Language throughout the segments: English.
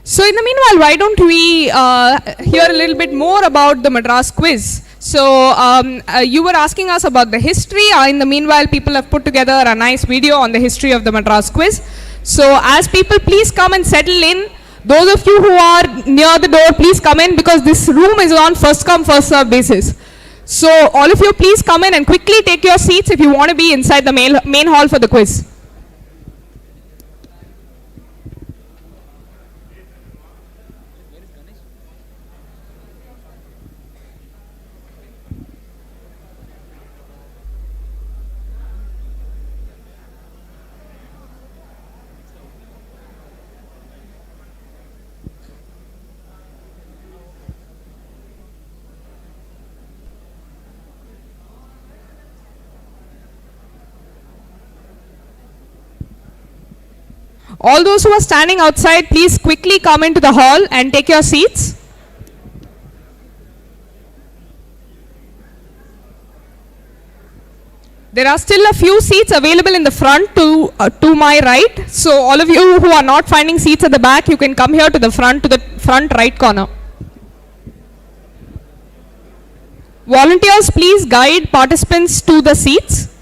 So in the meanwhile, why don't we hear a little bit more about the Madras Quiz? So you were asking us about the history. In the meanwhile, people have put together a nice video on the history of the Madras Quiz. So as people please come and settle in. Those of you who are near the door, please come in because this room is on first come first serve basis. So all of you please come in and quickly take your seats if you want to be inside the main hall for the quiz. All those who are standing outside, please quickly come into the hall and take your seats. There are still a few seats available in the front to my right. So all of you who are not finding seats at the back, you can come here to the front right corner. Volunteers, please guide participants to the seats.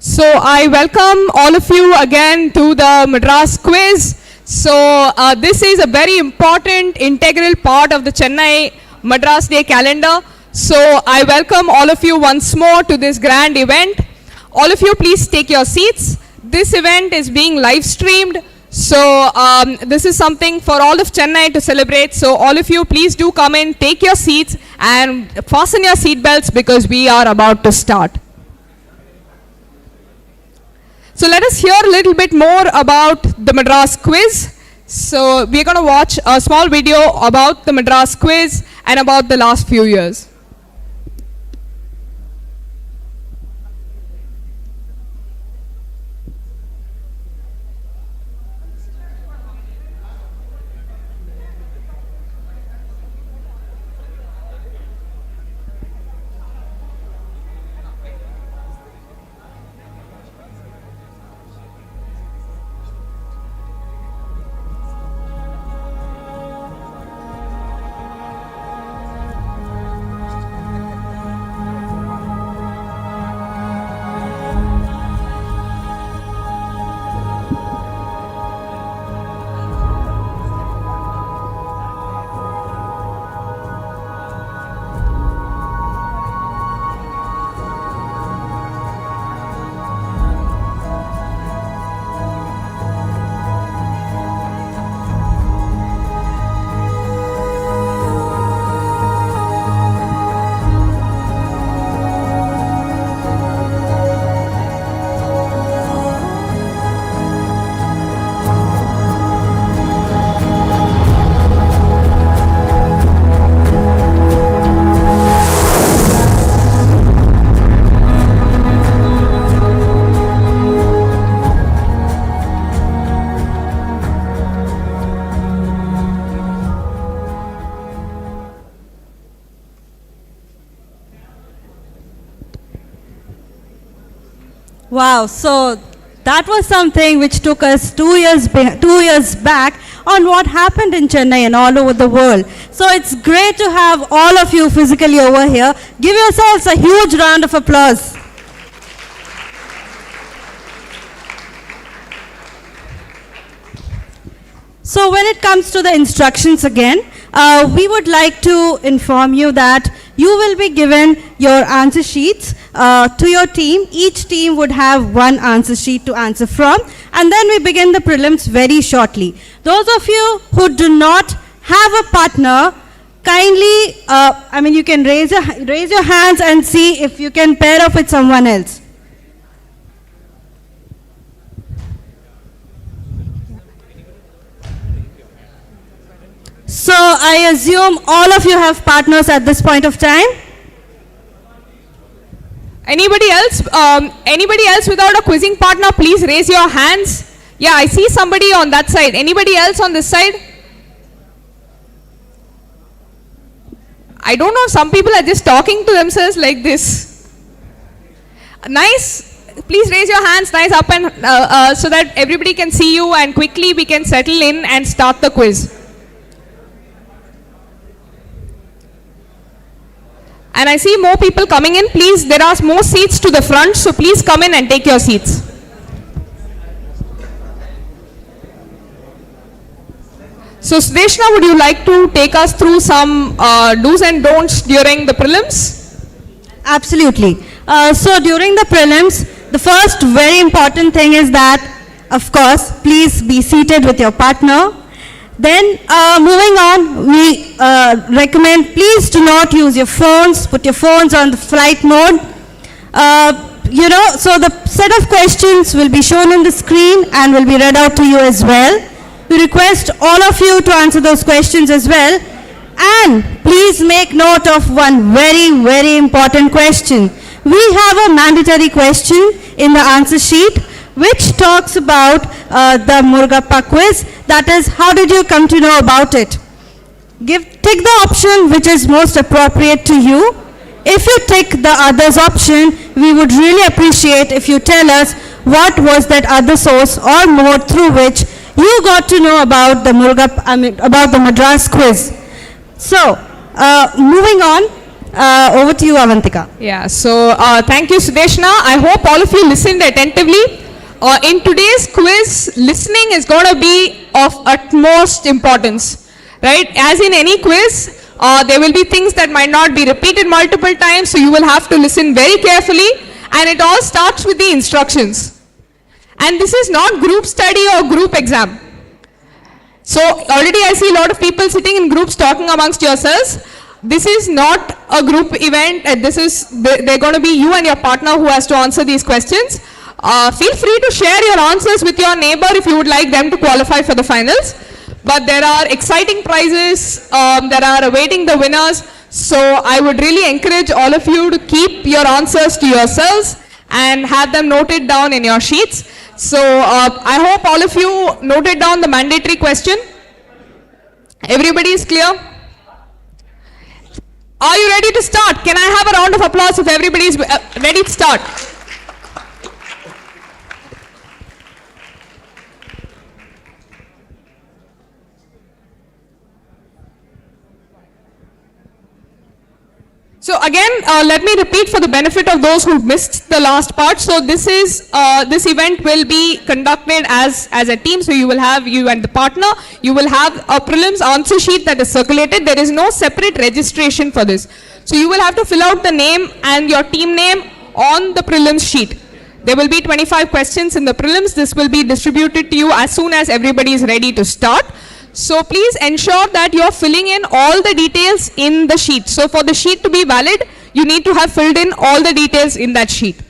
So I welcome all of you again to the Madras Quiz. So this is a very important integral part of the Chennai Madras Day calendar. So I welcome all of you once more to this grand event. All of you please take your seats. This event is being live streamed. So this is something for all of Chennai to celebrate. So all of you please do come in, take your seats and fasten your seat belts because we are about to start. So let us hear a little bit more about the Madras Quiz. So we're going to watch a small video about the Madras Quiz and about the last few years. Wow, so that was something which took us 2 years back on what happened in Chennai and all over the world. So it's great to have all of you physically over here. Give yourselves a huge round of applause. So when it comes to the instructions again, we would like to inform you that you will be given your answer sheets to your team. Each team would have one answer sheet to answer from, and then we begin the prelims very shortly. Those of you who do not have a partner, kindly, you can raise your hands and see if you can pair up with someone else. So I assume all of you have partners at this point of time? Anybody else? Anybody else without a quizzing partner, please raise your hands. Yeah, I see somebody on that side. Anybody else on this side? I don't know, some people are just talking to themselves like this. Nice. Please raise your hands nice up and so that everybody can see you and quickly we can settle in and start the quiz. And I see more people coming in. Please, there are more seats to the front, so please come in and take your seats. So Sudeshna, would you like to take us through some do's and don'ts during the prelims? Absolutely. So during the prelims, the first very important thing is that, of course, please be seated with your partner. Then moving on, we recommend please do not use your phones, put your phones on the flight mode. So the set of questions will be shown on the screen and will be read out to you as well. We request all of you to answer those questions as well. And please make note of one very, very important question. We have a mandatory question in the answer sheet which talks about the Murugappa Quiz. That is, how did you come to know about it? Take the option which is most appropriate to you. If you take the others option, we would really appreciate if you tell us what was that other source or mode through which you got to know about the about the Madras Quiz. So, moving on, over to you, Avantika. Yeah, so thank you, Sudeshna. I hope all of you listened attentively. In today's quiz, listening is going to be of utmost importance, right? As in any quiz, there will be things that might not be repeated multiple times, so you will have to listen very carefully, and it all starts with the instructions. And this is not group study or group exam. So already I see a lot of people sitting in groups talking amongst yourselves. This is not a group event. They're going to be you and your partner who has to answer these questions. Feel free to share your answers with your neighbor if you would like them to qualify for the finals. But there are exciting prizes that are awaiting the winners. So I would really encourage all of you to keep your answers to yourselves and have them noted down in your sheets. So I hope all of you noted down the mandatory question. Everybody is clear? Are you ready to start? Can I have a round of applause if everybody is ready to start? So again, let me repeat for the benefit of those who missed the last part. So this event will be conducted as a team. So you will have you and the partner. You will have a prelims answer sheet that is circulated. There is no separate registration for this. So you will have to fill out the name and your team name on the prelims sheet. There will be 25 questions in the prelims. This will be distributed to you as soon as everybody is ready to start. So please ensure that you're filling in all the details in the sheet. So for the sheet to be valid, you need to have filled in all the details in that sheet.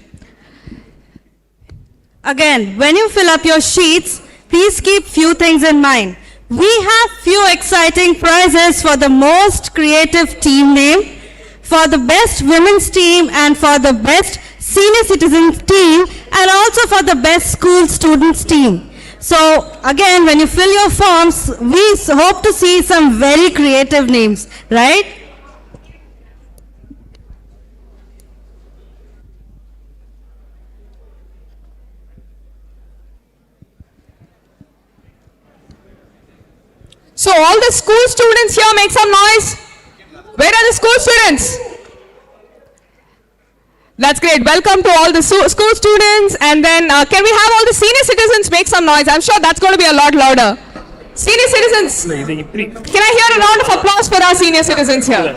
Again, when you fill up your sheets, please keep few things in mind. We have few exciting prizes for the most creative team name, for the best women's team, and for the best senior citizens team, and also for the best school students team. So again, when you fill your forms, we hope to see some very creative names, right? So all the school students here, make some noise. Where are the school students? That's great. Welcome to all the school students. And then can we have all the senior citizens make some noise? I'm sure that's going to be a lot louder. Senior citizens, can I hear a round of applause for our senior citizens here?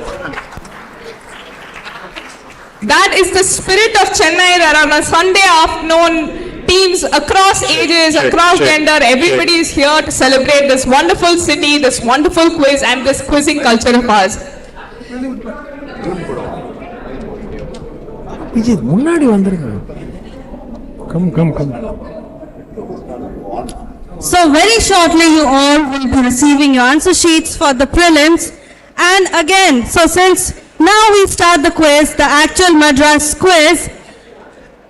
That is the spirit of Chennai, that on a Sunday afternoon, teams across ages, across gender, everybody is here to celebrate this wonderful city, this wonderful quiz and this quizzing culture of ours. So very shortly you all will be receiving your answer sheets for the prelims. And again, so since now we start the quiz, the actual Madras Quiz.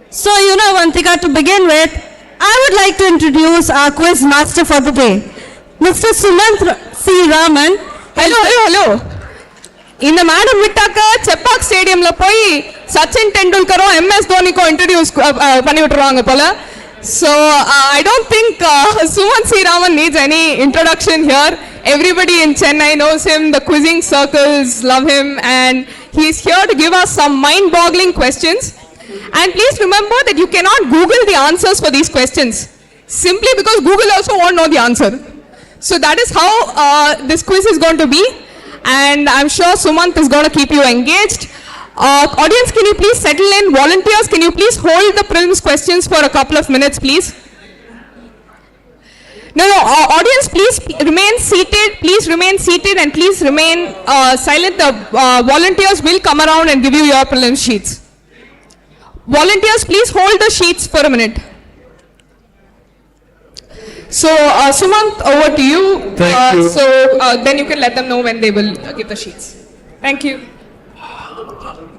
So Vantika, to begin with, I would like to introduce our quiz master for the day, Mr. Sumant C. Raman. Hello. In the Madam Vittaka, Chepak Stadium la poi Sachin Tendulkar MS Dhoni ko introduce panni vittuvaanga pola. So I don't think Sumant C. Raman needs any introduction here. Everybody in Chennai knows him, the quizzing circles love him, and he's here to give us some mind-boggling questions. And please remember that you cannot Google the answers for these questions, simply because Google also won't know the answer. So that is how this quiz is going to be, and I'm sure Sumant is going to keep you engaged. Audience, can you please settle in? Volunteers, can you please hold the prelims questions for a couple of minutes, please? No, audience, please remain seated. Please remain seated and please remain silent. The volunteers will come around and give you your prelim sheets. Volunteers, please hold the sheets for a minute. So, Sumant, over to you. Thank you. So, then you can let them know when they will give the sheets. Thank you.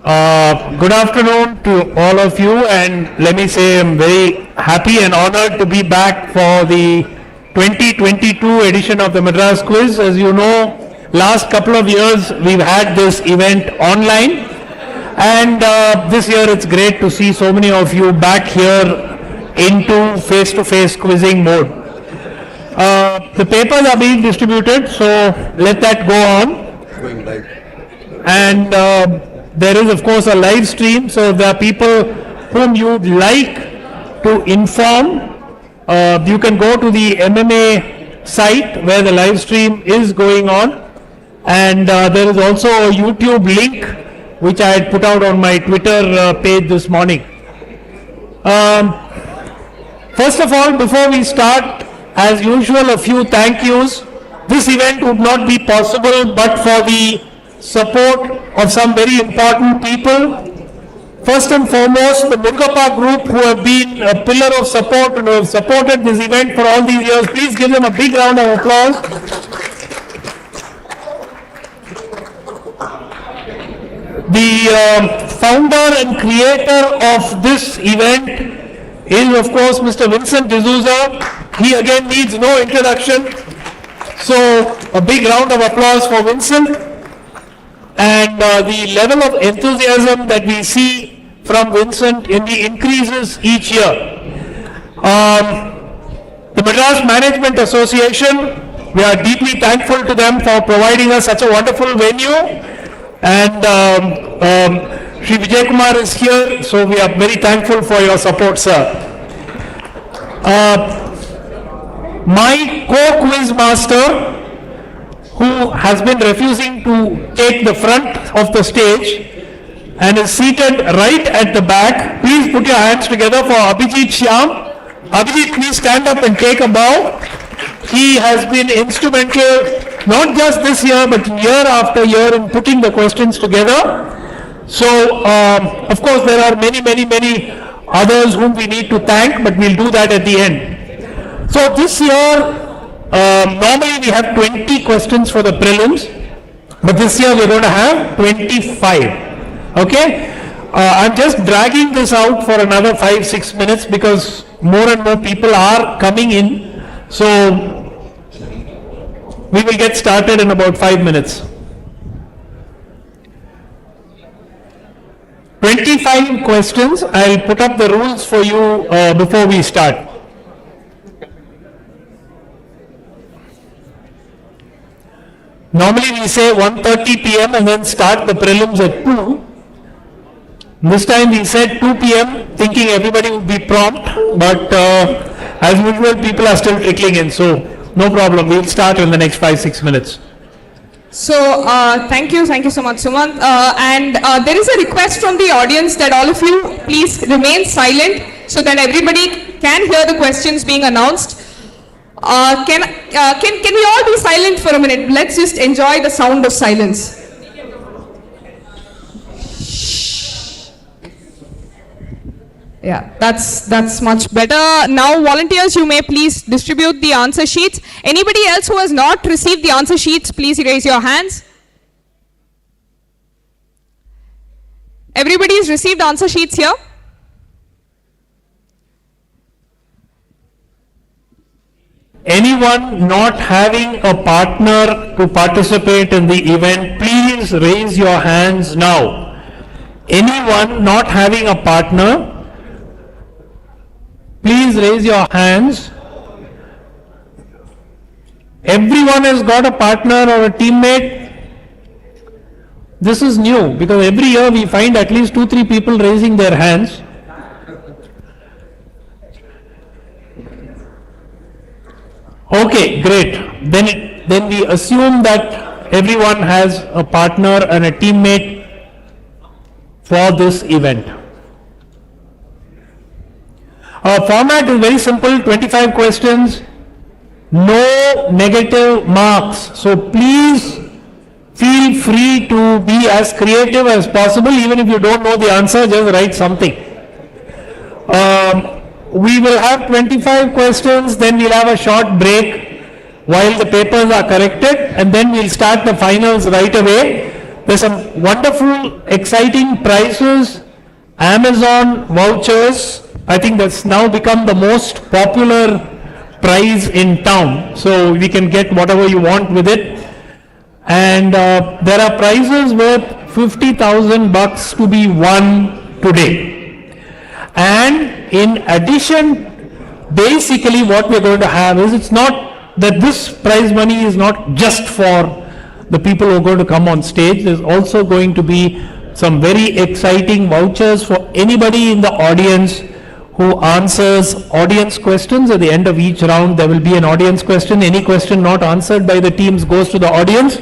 Good afternoon to all of you, and let me say I'm very happy and honored to be back for the 2022 edition of the Madras Quiz. As you know, last couple of years we've had this event online, and this year it's great to see so many of you back here into face-to-face quizzing mode. The papers are being distributed, so let that go on. Going live. And there is of course a live stream, so if there are people whom you'd like to inform, you can go to the MMA site where the live stream is going on, and there is also a YouTube link which I had put out on my Twitter page this morning. First of all, before we start, as usual, a few thank yous. This event would not be possible but for the support of some very important people. First and foremost, the Murugappa Group, who have been a pillar of support and who have supported this event for all these years. Please give them a big round of applause. The founder and creator of this event is, of course, Mr. Vincent D'Souza. He again needs no introduction. So, a big round of applause for Vincent. And the level of enthusiasm that we see from Vincent increases each year. The Madras Management Association, we are deeply thankful to them for providing us such a wonderful venue. And Shri Vijay Kumar is here, so we are very thankful for your support, sir. My co-quiz master, who has been refusing to take the front of the stage and is seated right at the back. Please put your hands together for Abhijit Shyam. Abhijit, please stand up and take a bow. He has been instrumental, not just this year, but year after year in putting the questions together. So, of course, there are many others whom we need to thank, but we'll do that at the end. So this year, normally we have 20 questions for the prelims, but this year we're going to have 25. Okay? I'm just dragging this out for another 5-6 minutes because more and more people are coming in. So we will get started in about 5 minutes. 25 questions. I'll put up the rules for you before we start. Normally we say 1:30 p.m. and then start the prelims at 2. This time we said 2 p.m. thinking everybody would be prompt, but as usual people are still trickling in, so no problem, we'll start in the next 5-6 minutes. So, thank you so much, Sumant. And there is a request from the audience that all of you please remain silent so that everybody can hear the questions being announced. Can we all be silent for a minute? Let's just enjoy the sound of silence. Yeah, that's much better. Now, volunteers, you may please distribute the answer sheets. Anybody else who has not received the answer sheets, please raise your hands. Everybody has received answer sheets here? Anyone not having a partner to participate in the event, please raise your hands now. Anyone not having a partner, please raise your hands. Everyone has got a partner or a teammate. This is new because every year we find at least 2-3 people raising their hands. Okay, great. Then we assume that everyone has a partner and a teammate for this event. Our format is very simple, 25 questions, no negative marks. So please feel free to be as creative as possible. Even if you don't know the answer, just write something. We will have 25 questions, then we'll have a short break while the papers are corrected, and then we'll start the finals right away. There's some wonderful, exciting prizes, Amazon vouchers. I think that's now become the most popular prize in town, so we can get whatever you want with it. And there are prizes worth $50,000 to be won today. And in addition, basically what we're going to have is, it's not that this prize money is not just for the people who are going to come on stage. There's also going to be some very exciting vouchers for anybody in the audience who answers audience questions. At the end of each round there will be an audience question. Any question not answered by the teams goes to the audience.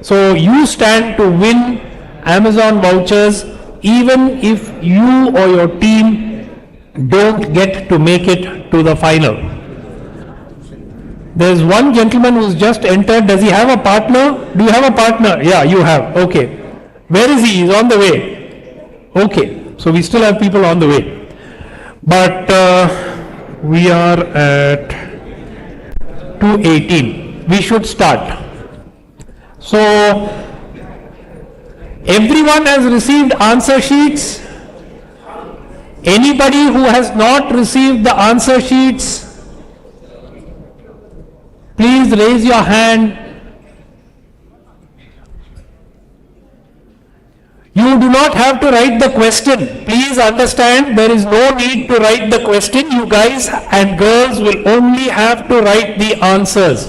So you stand to win Amazon vouchers even if you or your team don't get to make it to the final. There's one gentleman who's just entered. Does he have a partner? Do you have a partner? Yeah, you have. Okay. Where is he? He's on the way. Okay. So we still have people on the way. But we are at 2:18. We should start. So everyone has received answer sheets. Anybody who has not received the answer sheets, please raise your hand. You do not have to write the question. Please understand, there is no need to write the question. You guys and girls will only have to write the answers.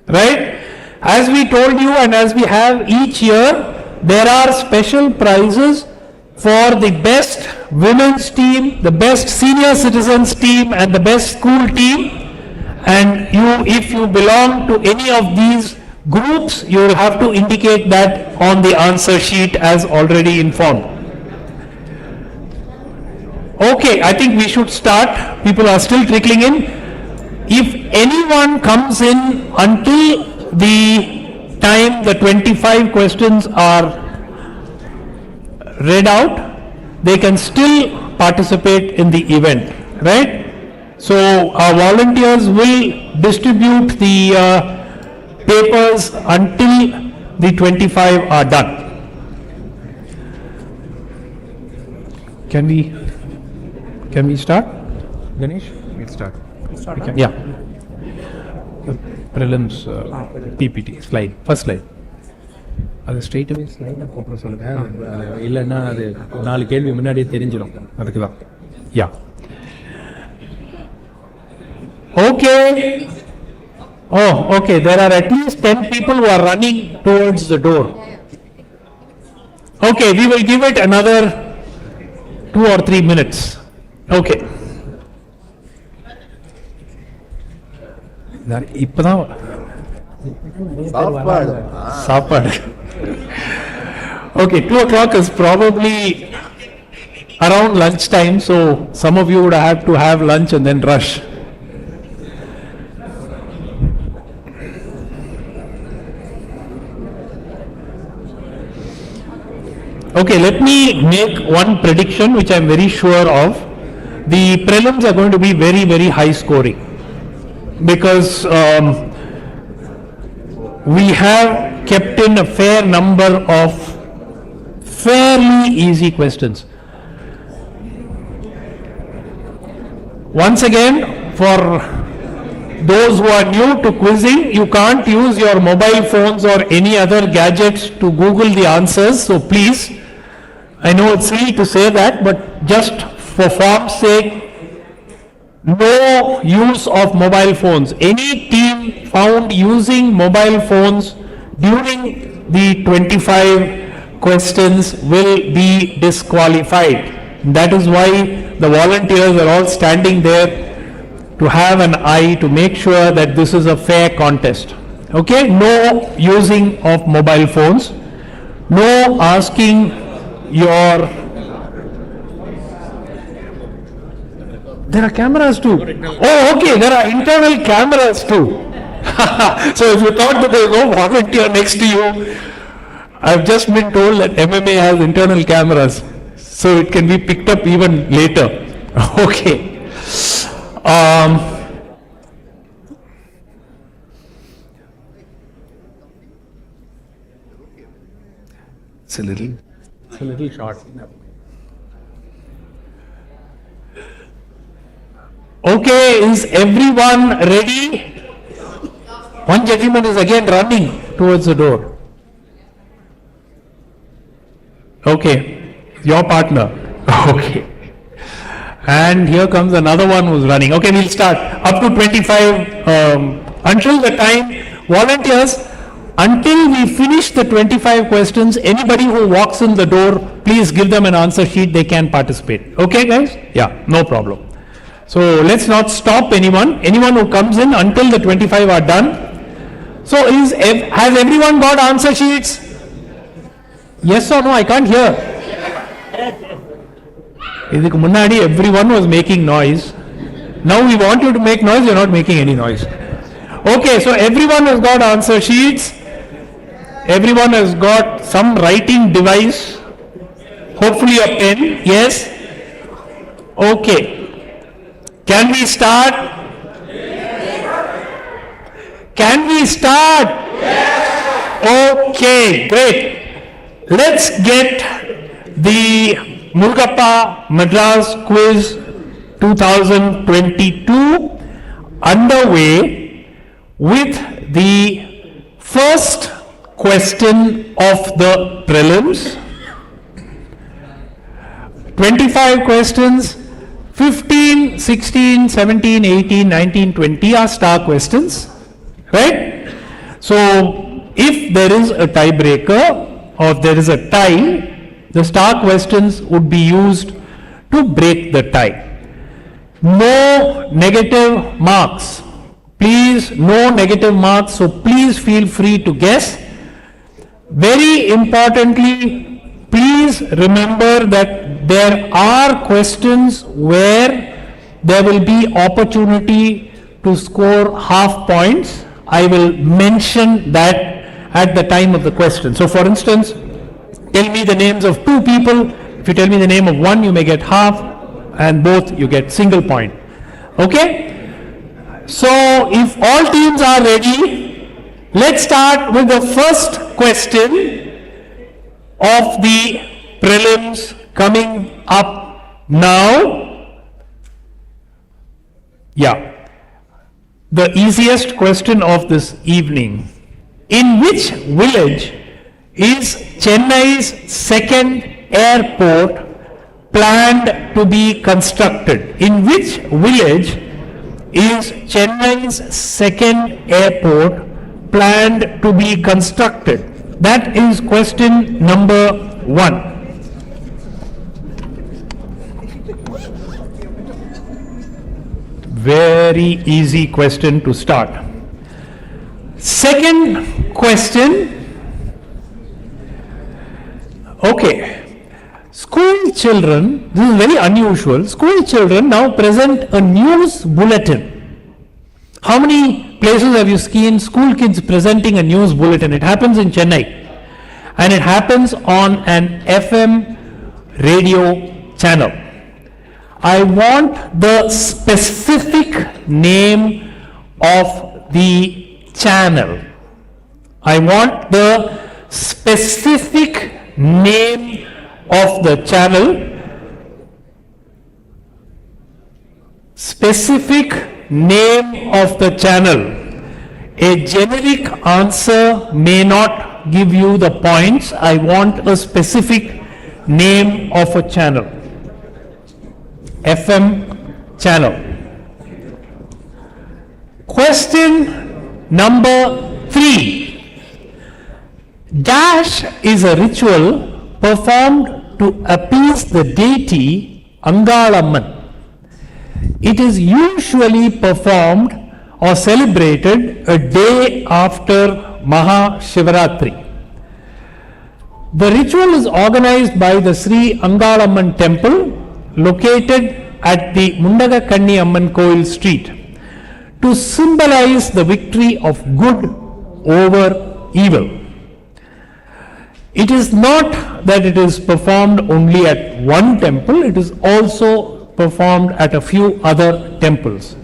Right? As we told you and as we have each year, there are special prizes for the best women's team, the best senior citizens team, and the best school team. And if you belong to any of these groups, you will have to indicate that on the answer sheet as already informed. Okay, I think we should start. People are still trickling in. If anyone comes in until the time the 25 questions are read out, they can still participate in the event, right? So our volunteers will distribute the papers until the 25 are done. Can we start? Ganesh? We'll start. Yeah. The prelims PPT slide, first slide. அது straight அவே ஸ்லைடாக போட்டு சொல்லுங்க, இல்லைன்னா அது 4 கேள்வி முன்னாடியே தெரிஞ்சிடும். அதுக்கு தான். Yeah. Okay. Oh, okay. There are at least 10 people who are running towards the door. Okay, we will give it another 2 or 3 minutes. Okay. இப்பதான் சாப்பாடு. Okay, 2 o'clock is probably around lunch time, so some of you would have to have lunch and then rush. Okay, let me make one prediction which I am very sure of. The prelims are going to be very, very high scoring because we have kept in a fair number of fairly easy questions. Once again, for those who are new to quizzing, you can't use your mobile phones or any other gadgets to Google the answers, so please, I know it's silly to say that, but just for form's sake, no use of mobile phones. Any team found using mobile phones during the 25 questions will be disqualified. That is why the volunteers are all standing there to have an eye to make sure that this is a fair contest. Okay, no using of mobile phones, no asking your... There are cameras too. Oh, okay, there are internal cameras too. So if you thought that there was no volunteer next to you, I've just been told that MMA has internal cameras, so it can be picked up even later. Okay. It's a little short. Okay, is everyone ready? One gentleman is again running towards the door. Okay, your partner. Okay. And here comes another one who's running. Okay, we'll start. Up to 25, until the time, volunteers, until we finish the 25 questions, anybody who walks in the door, please give them an answer sheet, they can participate. Okay guys? Yeah, no problem. So let's not stop anyone. Anyone who comes in until the 25 are done. So has everyone got answer sheets? Yes or no? I can't hear. இதுக்கு முன்னாடி everyone was making noise. Now we want you to make noise, you're not making any noise. Okay, so everyone has got answer sheets. Everyone has got some writing device. Hopefully a pen. Yes? Okay. Can we start? Can we start? Okay, great. Let's get the Murugappa Madras Quiz 2022 underway with the first question of the prelims. 25 questions, 15, 16, 17, 18, 19, 20 are star questions, right? So if there is a tiebreaker or if there is a tie, the star questions would be used to break the tie. No negative marks. Please, no negative marks, so please feel free to guess. Very importantly, please remember that there are questions where there will be opportunity to score half points. I will mention that at the time of the question. So for instance, tell me the names of 2 people. If you tell me the name of one, you may get half, and both you get single point. Okay? So if all teams are ready, let's start with the first question of the prelims coming up now. Yeah. The easiest question of this evening. In which village is Chennai's second airport planned to be constructed? In which village is Chennai's second airport planned to be constructed? That is question number 1. Very easy question to start. Second question. Okay. School children, this is very unusual, school children now present a news bulletin. How many places have you seen school kids presenting a news bulletin? It happens in Chennai. And it happens on an FM radio channel. I want the specific name of the channel. I want the specific name of the channel. Specific name of the channel. A generic answer may not give you the points. I want a specific name of a channel. FM channel. Question number 3. Dash is a ritual performed to appease the deity Angalamman. It is usually performed or celebrated a day after Maha Shivaratri. The ritual is organized by the Sri Angalamman temple located at the Mundagakanni Amman Koil street to symbolize the victory of good over evil. It is not that it is performed only at one temple, it is also performed at a few other temples.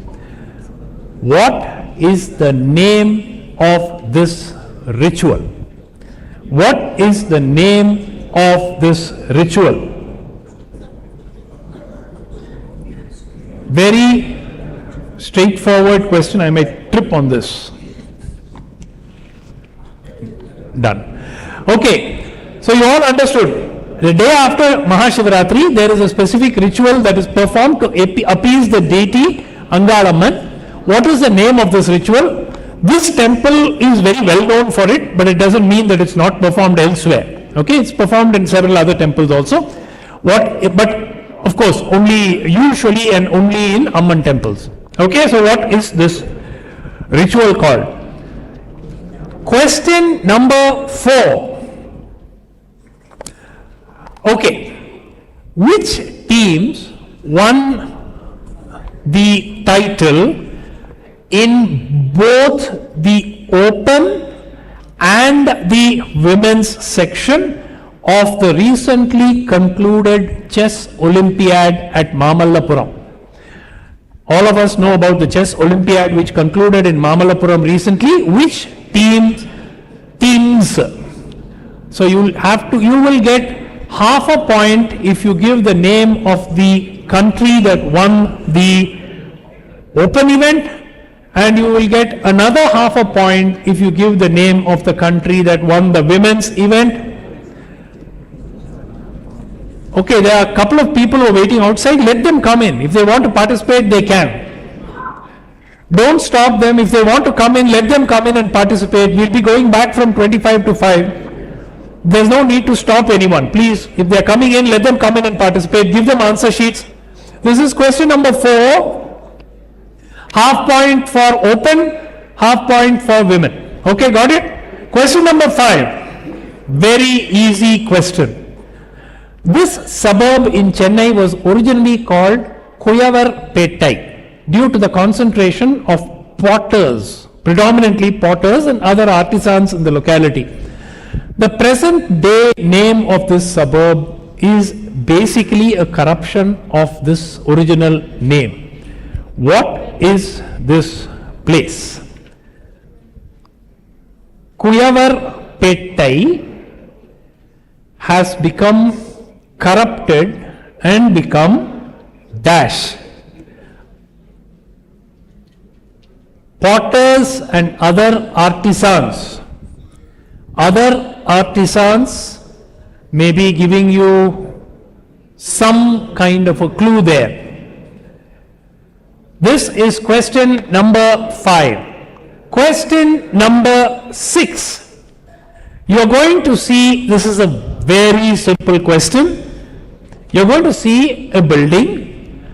What is the name of this ritual? What is the name of this ritual? Very straightforward question. I might trip on this. Done. Okay. So you all understood. The day after Mahashivaratri, there is a specific ritual that is performed to appease the deity Angalamman. What is the name of this ritual? This temple is very well known for it, but it doesn't mean that it's not performed elsewhere. Okay, it's performed in several other temples also. But of course, usually and only in Amman temples. Okay, so what is this ritual called? Question number 4. Okay, which teams won the title in both the open and the women's section of the recently concluded chess Olympiad at Mamallapuram? All of us know about the chess Olympiad which concluded in Mamallapuram recently. Which teams? So you will get half a point if you give the name of the country that won the open event, and you will get another half a point if you give the name of the country that won the women's event. Okay, there are a couple of people who are waiting outside. Let them come in. If they want to participate, they can. Don't stop them. If they want to come in, let them come in and participate. We'll be going back from 25 to 5. There's no need to stop anyone. Please, if they're coming in, let them come in and participate. Give them answer sheets. This is question number 4. Half point for open, half point for women. Okay, got it? Question number 5. Very easy question. This suburb in Chennai was originally called Kuyavarpettai due to the concentration of potters, predominantly potters and other artisans in the locality. The present day name of this suburb is basically a corruption of this original name. What is this place? Kuyavarpettai has become corrupted and become dash. Potters and other artisans. Other artisans may be giving you some kind of a clue there. This is question number 5. Question number 6. You're going to see, this is a very simple question. You're going to see a building.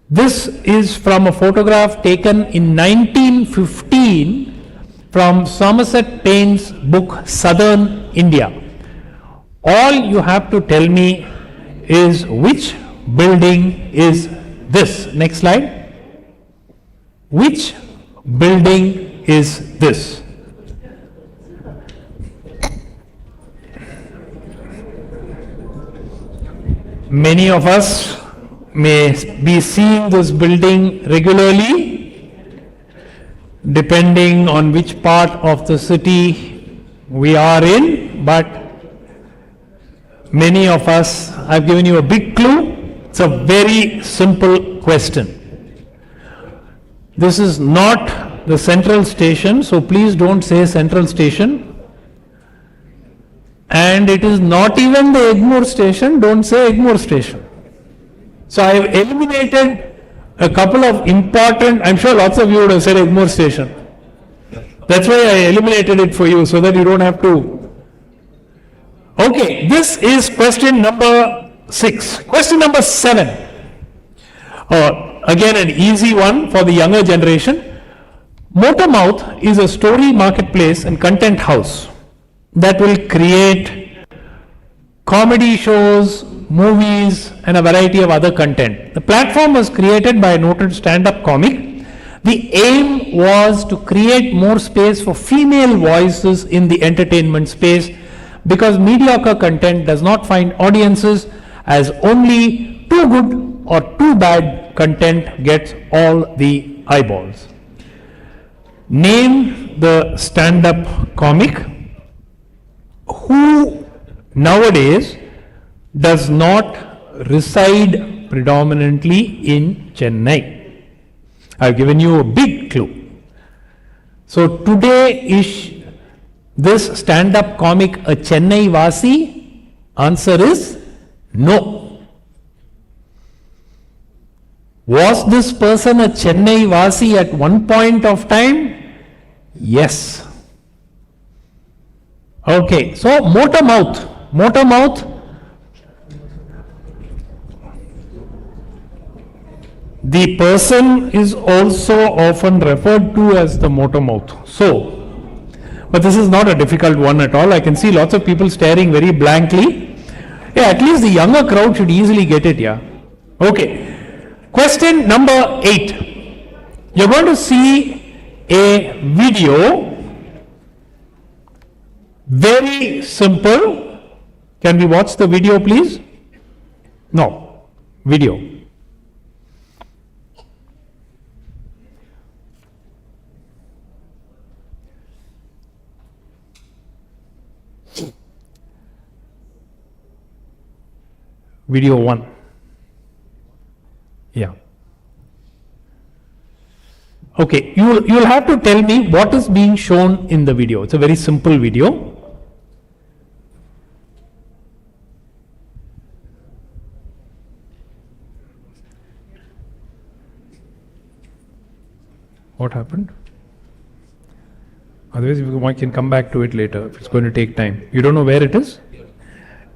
This is from a photograph taken in 1915 from Somerset Paine's book Southern India. All you have to tell me is which building is this. Next slide. Which building is this? Many of us may be seeing this building regularly, depending on which part of the city we are in, but many of us, I've given you a big clue. It's a very simple question. This is not the central station, so please don't say central station. And it is not even the Egmore station, don't say Egmore station. So I have eliminated a couple of important, I'm sure lots of you would have said Egmore station. That's why I eliminated it for you, so that you don't have to. Okay, this is question number 6. Question number 7. Again, an easy one for the younger generation. Motormouth is a story marketplace and content house that will create comedy shows, movies, and a variety of other content. The platform was created by a noted stand-up comic. The aim was to create more space for female voices in the entertainment space, because mediocre content does not find audiences, as only too good or too bad content gets all the eyeballs. Name the stand-up comic who nowadays does not reside predominantly in Chennai. I've given you a big clue. So today, is this stand-up comic a Chennai Vasi? Answer is no. Was this person a Chennai Vasi at one point of time? Yes. Okay, so Motormouth. The person is also often referred to as the Motormouth. So, but this is not a difficult one at all. I can see lots of people staring very blankly. Yeah, at least the younger crowd should easily get it, yeah. Okay. Question number 8. You're going to see a video. Very simple. Can we watch the video, please? No. Video. Video 1. Yeah. Okay, you'll have to tell me what is being shown in the video. It's a very simple video. What happened? Otherwise, we can come back to it later if it's going to take time. You don't know where it is?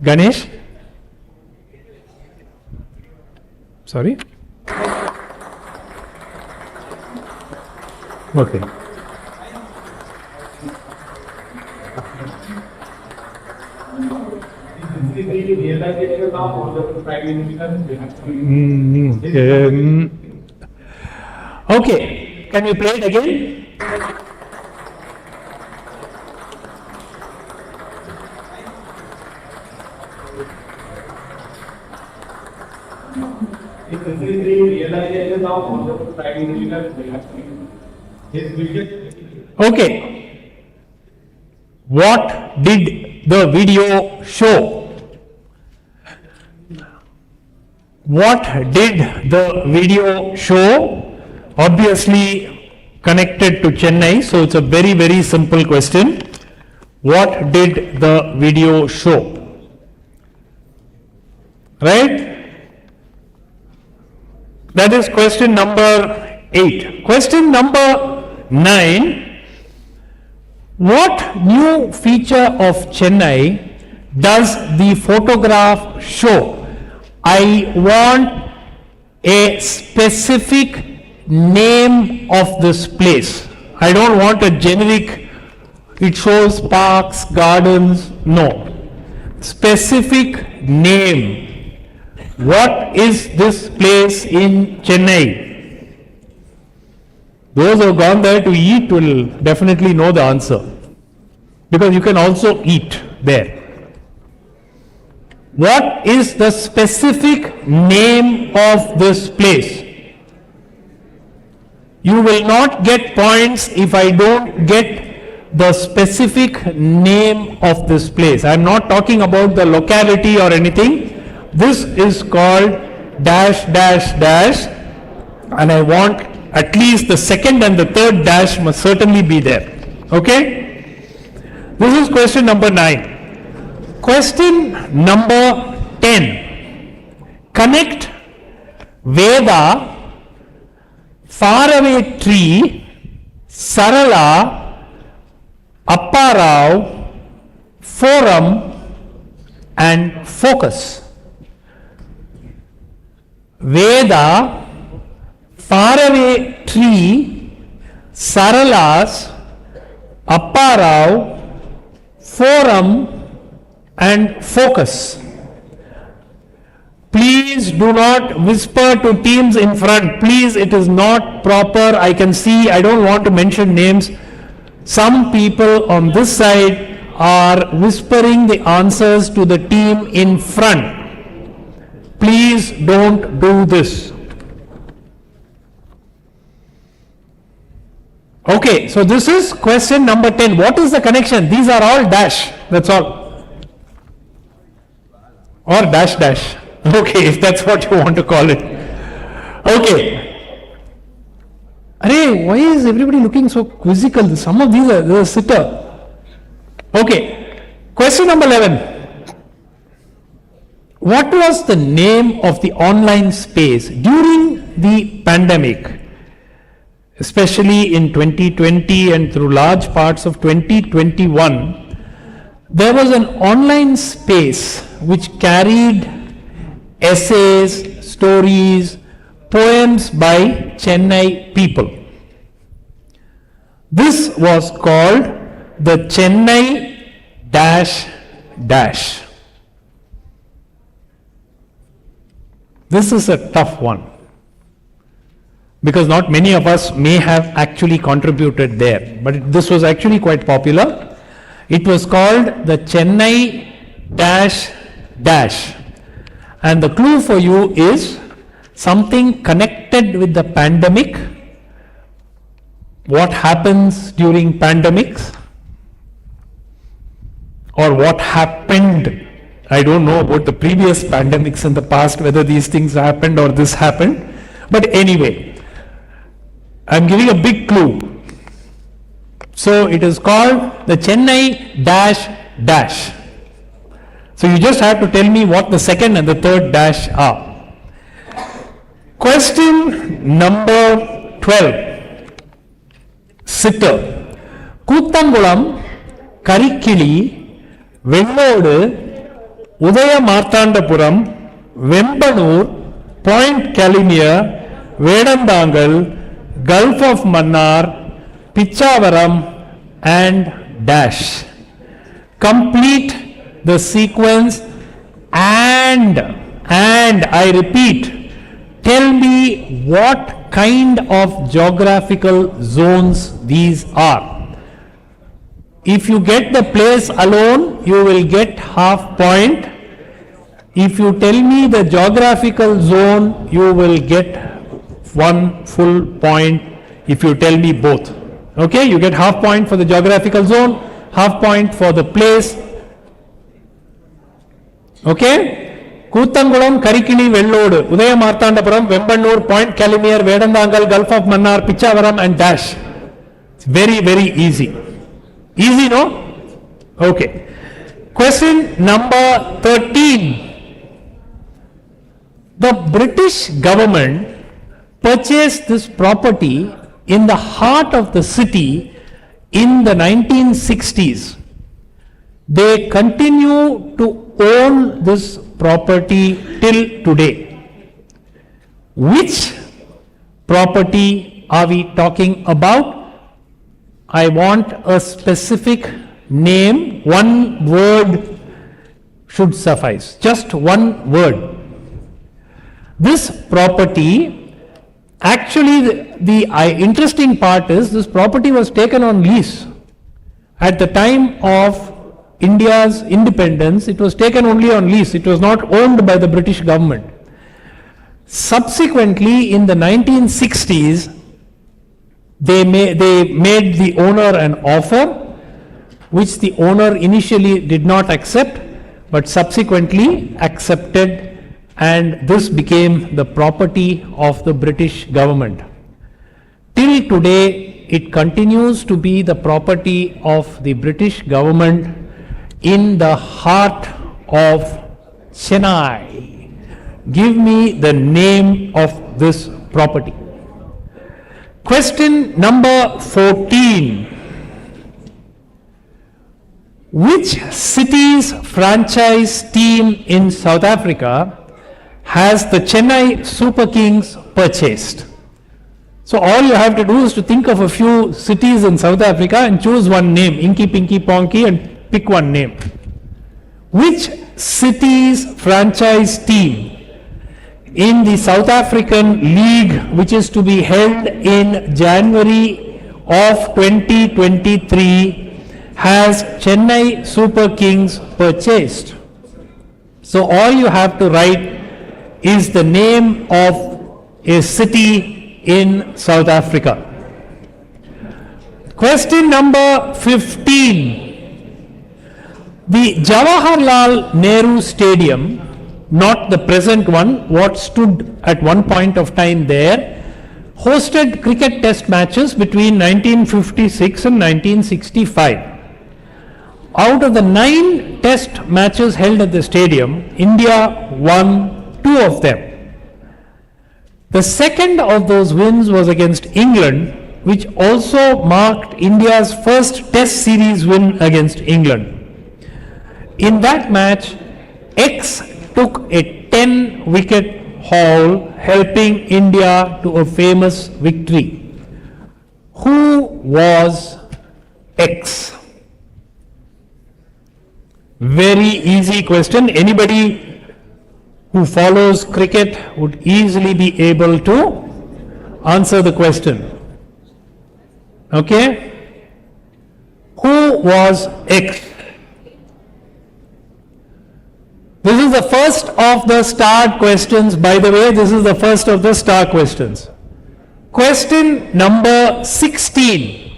Ganesh? Sorry? Okay. Okay, can we play it again? Okay. What did the video show? What did the video show? Obviously connected to Chennai, so it's a very, very simple question. What did the video show? Right? That is question number 8. Question number 9. What new feature of Chennai does the photograph show? I want a specific name of this place. I don't want a generic, it shows parks, gardens, no. Specific name. What is this place in Chennai? Those who have gone there to eat will definitely know the answer, because you can also eat there. What is the specific name of this place? You will not get points if I don't get the specific name of this place. I am not talking about the locality or anything. This is called dash dash dash, and I want at least the second and the third dash must certainly be there. Okay? This is question number 9. Question number 10. Connect Veda, faraway tree, Sarala, Apparao, forum and focus. Veda, faraway tree, Saralas, Apparao, forum and focus. Please do not whisper to teams in front. Please, it is not proper. I can see, I don't want to mention names. Some people on this side are whispering the answers to the team in front. Please don't do this. Okay, so this is question number 10. What is the connection? These are all dash. That's all. Or dash dash. Okay, if that's what you want to call it. Okay. Arey, why is everybody looking so quizzical? Some of these are the sitter. Okay. Question number 11. What was the name of the online space during the pandemic, especially in 2020 and through large parts of 2021? There was an online space which carried essays, stories, poems by Chennai people. This was called the Chennai dash dash. This is a tough one, because not many of us may have actually contributed there, but this was actually quite popular. It was called the Chennai dash dash, and the clue for you is something connected with the pandemic. What happens during pandemics, or what happened. I don't know about the previous pandemics in the past, whether these things happened or this happened, but anyway, I'm giving a big clue. So it is called the Chennai dash dash. So you just have to tell me what the second and the third dash are. Question number 12. Sitter. Kuttangulam, Karikili, Vennodu, Udaya Marthandapuram, Vembanur, Point Calimere, Vedandangal, Gulf of Mannar, Pichavaram and dash. Complete the sequence and I repeat, tell me what kind of geographical zones these are. If you get the place alone, you will get half point. If you tell me the geographical zone, you will get 1 full point if you tell me both. Okay, you get half point for the geographical zone, half point for the place. Okay, Kuttangulam, Karikili, Vellodu, Udaya Marthandapuram, Vembanur, Point Calimere, Vedandangal, Gulf of Mannar, Pichavaram and dash. It's very, very easy. Easy, no? Okay. Question number 13. The British government purchased this property in the heart of the city in the 1960s. They continue to own this property till today. Which property are we talking about? I want a specific name. One word should suffice. Just one word. This property, actually the interesting part is this property was taken on lease. At the time of India's independence, it was taken only on lease. It was not owned by the British government. Subsequently, in the 1960s, they made the owner an offer, which the owner initially did not accept, but subsequently accepted, and this became the property of the British government. Till today, it continues to be the property of the British government in the heart of Chennai. Give me the name of this property. Question number 14. Which city's franchise team in South Africa has the Chennai Super Kings purchased? So all you have to do is to think of a few cities in South Africa and choose one name, Inky, Pinky, Ponky, and pick one name. Which city's franchise team in the South African League, which is to be held in January of 2023, has Chennai Super Kings purchased? So all you have to write is the name of a city in South Africa. Question number 15. The Jawaharlal Nehru Stadium, not the present one, what stood at one point of time there, hosted cricket test matches between 1956 and 1965. Out of the 9 test matches held at the stadium, India won 2 of them. The second of those wins was against England, which also marked India's first test series win against England. In that match, X took a 10-wicket haul, helping India to a famous victory. Who was X? Very easy question. Anybody who follows cricket would easily be able to answer the question. Okay? Who was X? This is the first of the star questions. By the way, this is the first of the star questions. Question number 16.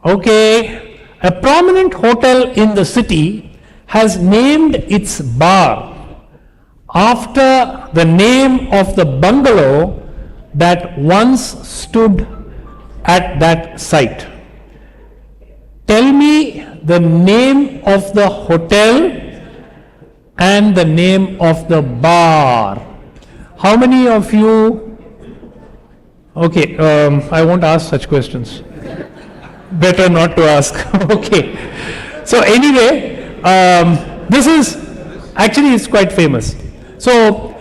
Okay. A prominent hotel in the city has named its bar after the name of the bungalow that once stood at that site. Tell me the name of the hotel and the name of the bar. How many of you? Okay, I won't ask such questions. Better not to ask. Okay. So anyway, this is actually it's quite famous. So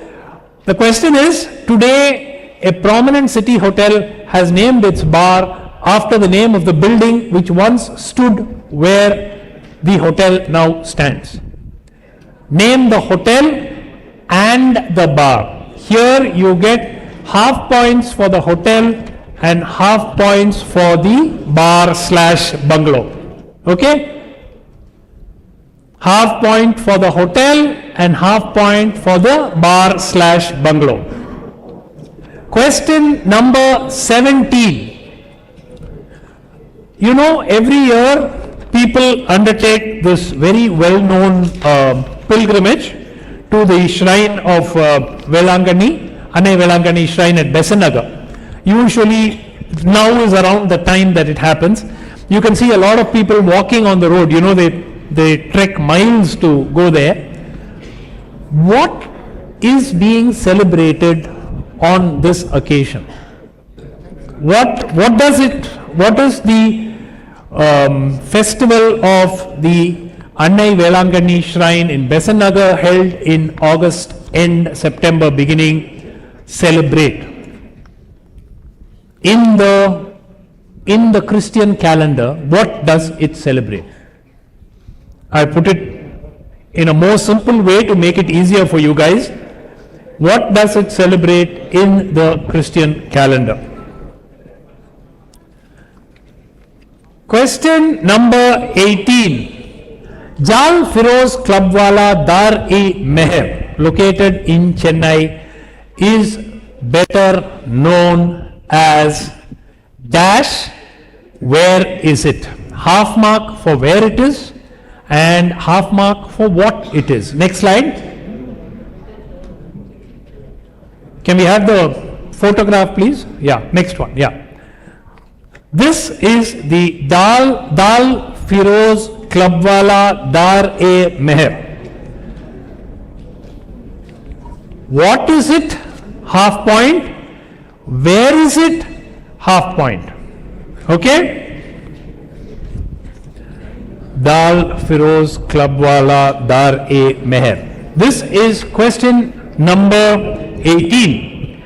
the question is, today a prominent city hotel has named its bar after the name of the building which once stood where the hotel now stands. Name the hotel and the bar. Here you get half points for the hotel and half points for the bar / bungalow. Okay? Half point for the hotel and half point for the bar / bungalow. Question number 17. You know, every year people undertake this very well-known pilgrimage to the shrine of Velangani, Anne Velangani shrine at Besanagar. Usually now is around the time that it happens. You can see a lot of people walking on the road. You know, they trek miles to go there. What is being celebrated on this occasion? What is the festival of the Annai Velangani Shrine in Besanagar held in August end September beginning celebrate? In the Christian calendar, what does it celebrate? I put it in a more simple way to make it easier for you guys. What does it celebrate in the Christian calendar? Question number 18. Jal Firoz Clubwala Dar-e-Meher, located in Chennai, is better known as dash. Where is it? Half mark for where it is and half mark for what it is. Next slide. Can we have the photograph, please? Yeah, next one. Yeah. This is the Dal Firoz Clubwala Dar-e-Meher. What is it? Half point. Where is it? Half point. Okay? Dal Firoz Clubwala Dar-e-Meher. This is question number 18.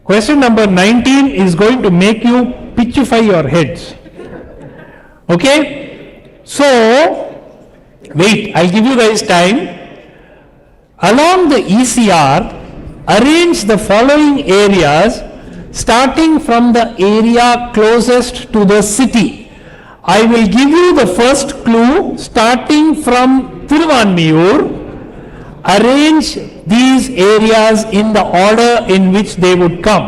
Question number 19 is going to make you pitchify your heads. Okay? So, wait, I'll give you guys time. Along the ECR, arrange the following areas starting from the area closest to the city. I will give you the first clue starting from Thiruvanmiyur. Arrange these areas in the order in which they would come.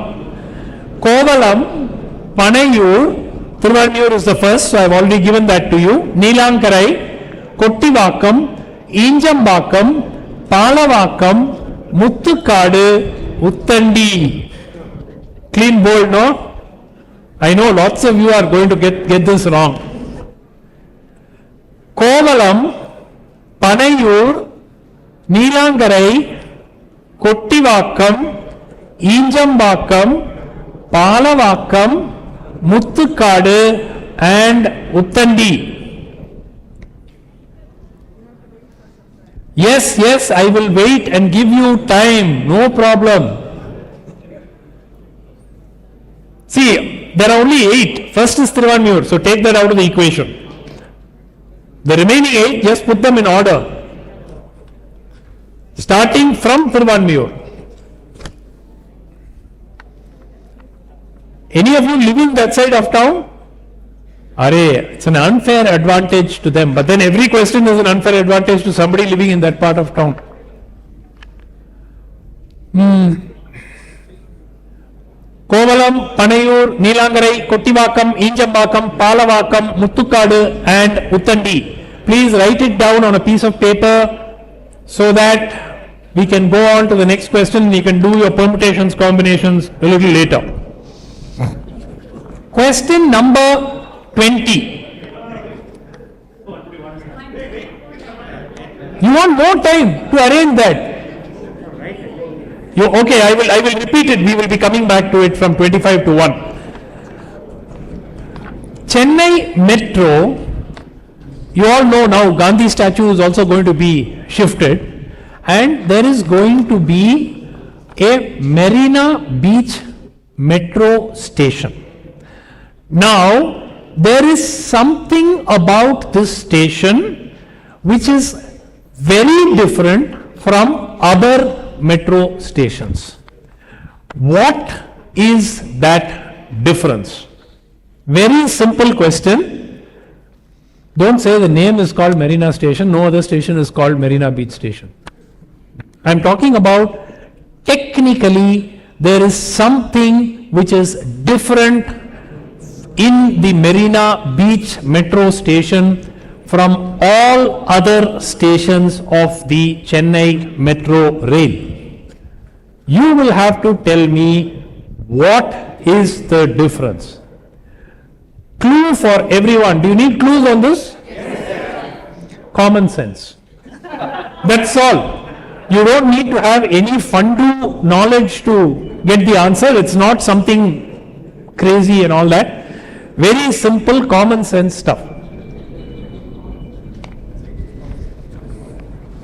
Kovalam, Panayur, Thiruvanmiyur is the first, so I have already given that to you. Neelankarai, Kottivakam, Injambakam, Palavakam, Muthukadu, Uttandi. Clean bold, no? I know lots of you are going to get this wrong. Kovalam, Panayur, Neelankarai, Kottivakam, Injambakam, Palavakam, Muthukadu and Uttandi. Yes, I will wait and give you time, no problem. See, there are only 8. First is Thiruvanmiyur, so take that out of the equation. The remaining 8, just put them in order. Starting from Thiruvanmiyur. Any of you living that side of town? It's an unfair advantage to them, but then every question is an unfair advantage to somebody living in that part of town. Kovalam, Panayur, Neelankarai, Kottivakam, Injambakam, Palavakam, Muthukadu and Uttandi. Please write it down on a piece of paper so that we can go on to the next question and you can do your permutations, combinations a little later. Question number 20. You want more time to arrange that? Okay, I will repeat it. We will be coming back to it from 25 to 1. Chennai Metro, you all know now Gandhi statue is also going to be shifted and there is going to be a Marina Beach metro station. Now, there is something about this station which is very different from other metro stations. What is that difference? Very simple question. Don't say the name is called Marina Station, no other station is called Marina Beach Station. I am talking about technically there is something which is different in the Marina Beach metro station from all other stations of the Chennai Metro Rail. You will have to tell me what is the difference. Clue for everyone. Do you need clues on this? Yes. Common sense. That's all. You don't need to have any fundu knowledge to get the answer. It's not something crazy and all that. Very simple, common sense stuff.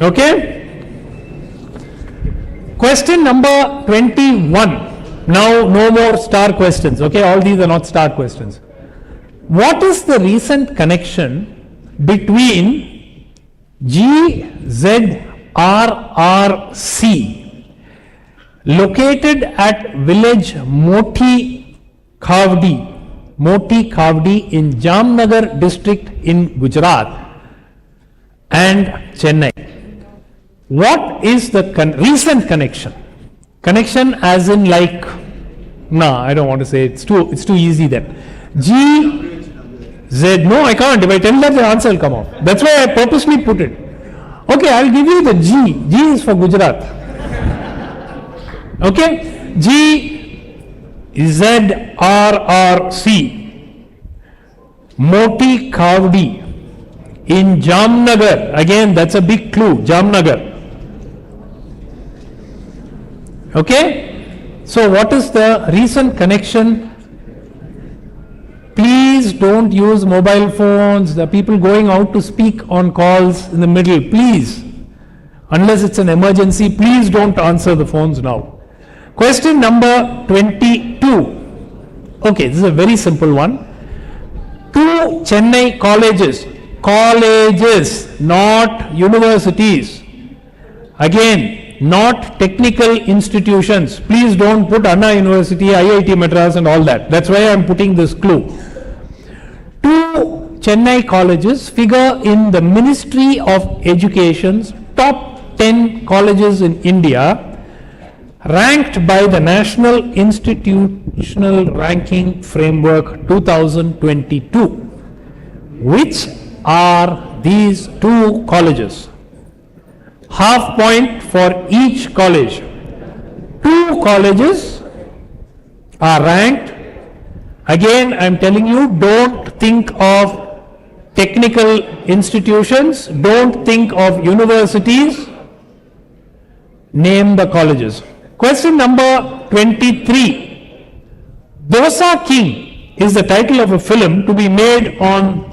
Okay? Question number 21. Now, no more star questions. Okay, all these are not star questions. What is the recent connection between GZRRC located at village Moti Khavdi in Jamnagar district in Gujarat and Chennai? What is the recent connection? Connection as in like, no, I don't want to say, it's too easy then. GZ, no, I can't. If I tell that, the answer will come off. That's why I purposely put it. Okay, I'll give you the G. G is for Gujarat. Okay, GZRRC, Moti Khavdi in Jamnagar. Again, that's a big clue, Jamnagar. Okay, so what is the recent connection? Please don't use mobile phones. The people going out to speak on calls in the middle, please, unless it's an emergency, please don't answer the phones now. Question number 22. Okay, this is a very simple one. 2 Chennai colleges, not universities. Again, not technical institutions. Please don't put Anna University, IIT Madras and all that. That's why I am putting this clue. 2 Chennai colleges figure in the Ministry of Education's top 10 colleges in India, ranked by the National Institutional Ranking Framework 2022. Which are these 2 colleges? Half point for each college. 2 colleges are ranked. Again, I am telling you, don't think of technical institutions, don't think of universities, name the colleges. Question number 23. Dosa King is the title of a film to be made on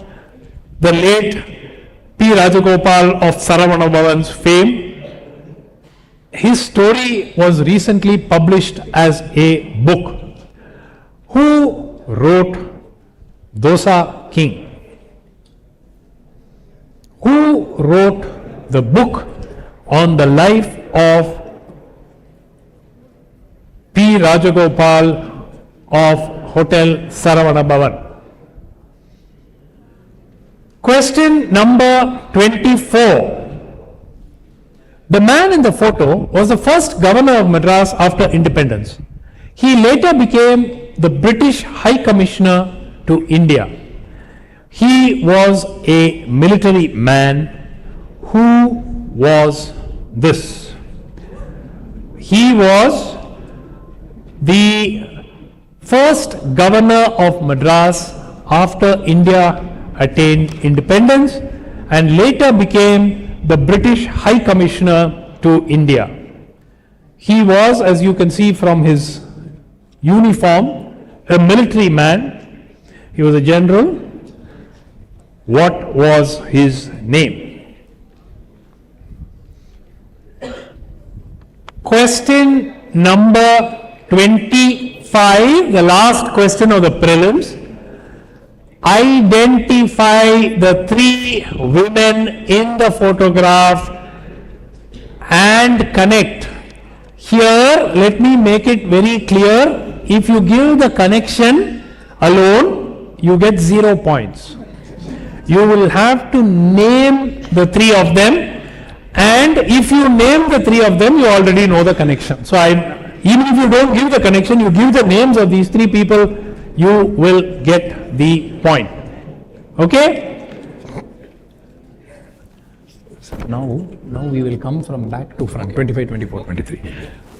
the late P. Rajagopal of Saravana Bhavan's fame. His story was recently published as a book. Who wrote Dosa King? Who wrote the book on the life of P. Rajagopal of Hotel Saravana Bhavan? Question number 24. The man in the photo was the first governor of Madras after independence. He later became the British High Commissioner to India. He was a military man. Who was this? He was the first governor of Madras after India attained independence and later became the British High Commissioner to India. He was, as you can see from his uniform, a military man. He was a general. What was his name? Question number 25, the last question of the prelims. Identify the 3 women in the photograph and connect. Here, let me make it very clear. If you give the connection alone, you get 0 points. You will have to name the 3 of them, and if you name the 3 of them, you already know the connection. So, even if you don't give the connection, you give the names of these 3 people, you will get the point. Okay? Now we will come from back to front, 25, 24, 23.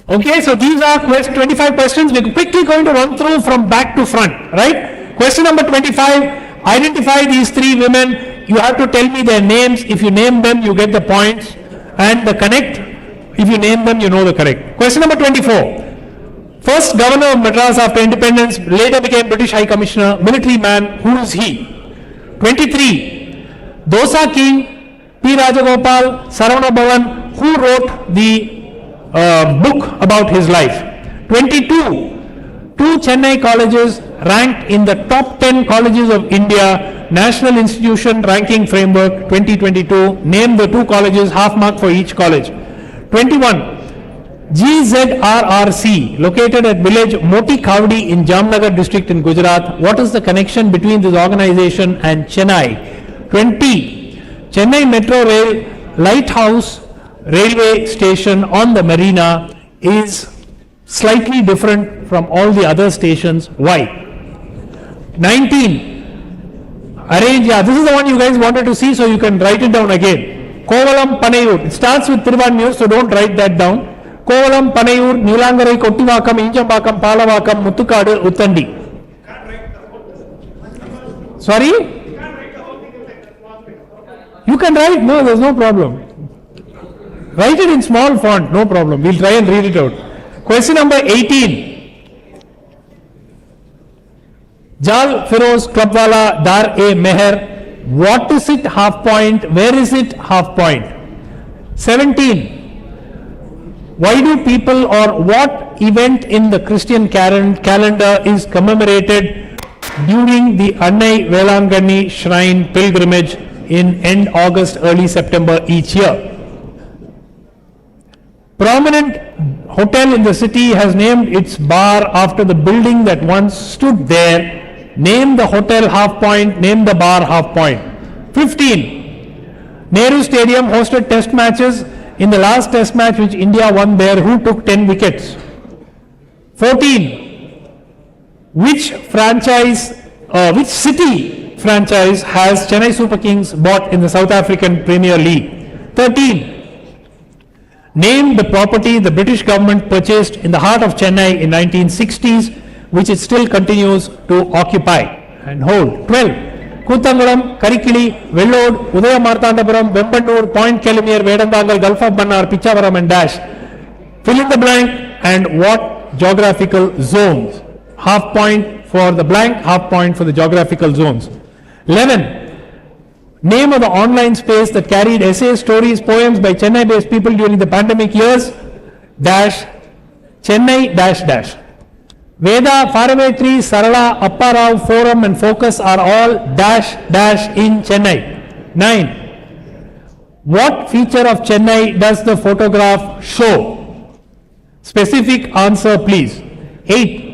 Okay, so these are 25 questions. We're quickly going to run through from back to front, right? Question number 25, identify these 3 women. You have to tell me their names. If you name them, you get the points. And the connect, If you name them, you know the correct. Question number 24. First governor of Madras after independence, later became British High Commissioner, military man, who is he? 23. Dosa King, P. Rajagopal, Saravana Bhavan, who wrote the book about his life? 22. Two Chennai colleges ranked in the top 10 colleges of India, National Institution Ranking Framework 2022. Name the two colleges, half mark for each college. 21. GZRRC, located at village Moti Khavdi in Jamnagar district in Gujarat. What is the connection between this organization and Chennai? 20. Chennai Metro Rail Lighthouse railway station on the marina is slightly different from all the other stations. Why? 19. Arrange, this is the one you guys wanted to see, so you can write it down again. Kovalam Panayur. It starts with Tiruvannur, so don't write that down. Kovalam, Panayur, Nilangarai, Kottivakam, Injambakam, Palavakam, Muttukadu, Uttandi. Sorry? You can write, no, there's no problem. Write it in small font, no problem. We'll try and read it out. Question number 18. Jal Firoz Clubwala Dar e Meher. What is it, half point? Where is it, half point? 17. Why do people, or what event in the Christian calendar is commemorated during the Annai Velangani Shrine pilgrimage in end August, early September each year? Prominent hotel in the city has named its bar after the building that once stood there. Name the hotel, half point. Name the bar, half point. 15. Nehru Stadium hosted test matches. In the last test match which India won there, who took 10 wickets? 14. Which city franchise has Chennai Super Kings bought in the South African Premier League? 13. Name the property the British government purchased in the heart of Chennai in 1960s, which it still continues to occupy and hold. 12. Kuttangulam, Karikili, Vellode, Udaya Marthandapuram, Vembanur, Point Kelimir, Vedandangal, Gulf of Bannar, Pichavaram and Dash. Fill in the blank and what geographical zones? Half point for the blank, half point for the geographical zones. 11. Name of the online space that carried essays, stories, poems by Chennai-based people during the pandemic years. Dash, Chennai dash dash. Veda, Faraway Tree, Sarala, Apparao, Forum and Focus are all dash dash in Chennai. 9. What feature of Chennai does the photograph show? Specific answer please. 8.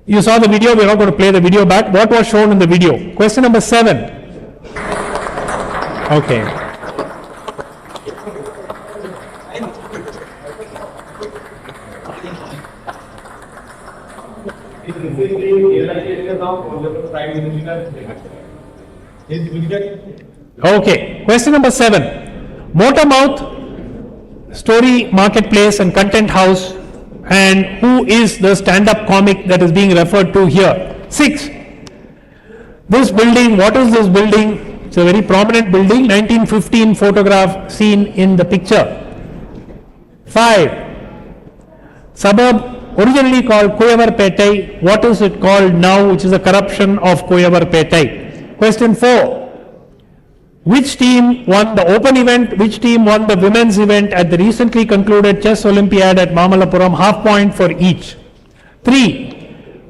You saw the video, we are not going to play the video back. What was shown in the video? Question number 7. Okay. Okay, question number 7. Motormouth, story marketplace and content house, and who is the stand-up comic that is being referred to here? 6. This building, what is this building? It's a very prominent building, 1915 photograph seen in the picture. 5. Suburb originally called Kuyavarpettai, what is it called now, which is a corruption of Kuyavarpettai? Question 4. Which team won the open event, which team won the women's event at the recently concluded chess Olympiad at Mamallapuram? Half point for each. 3.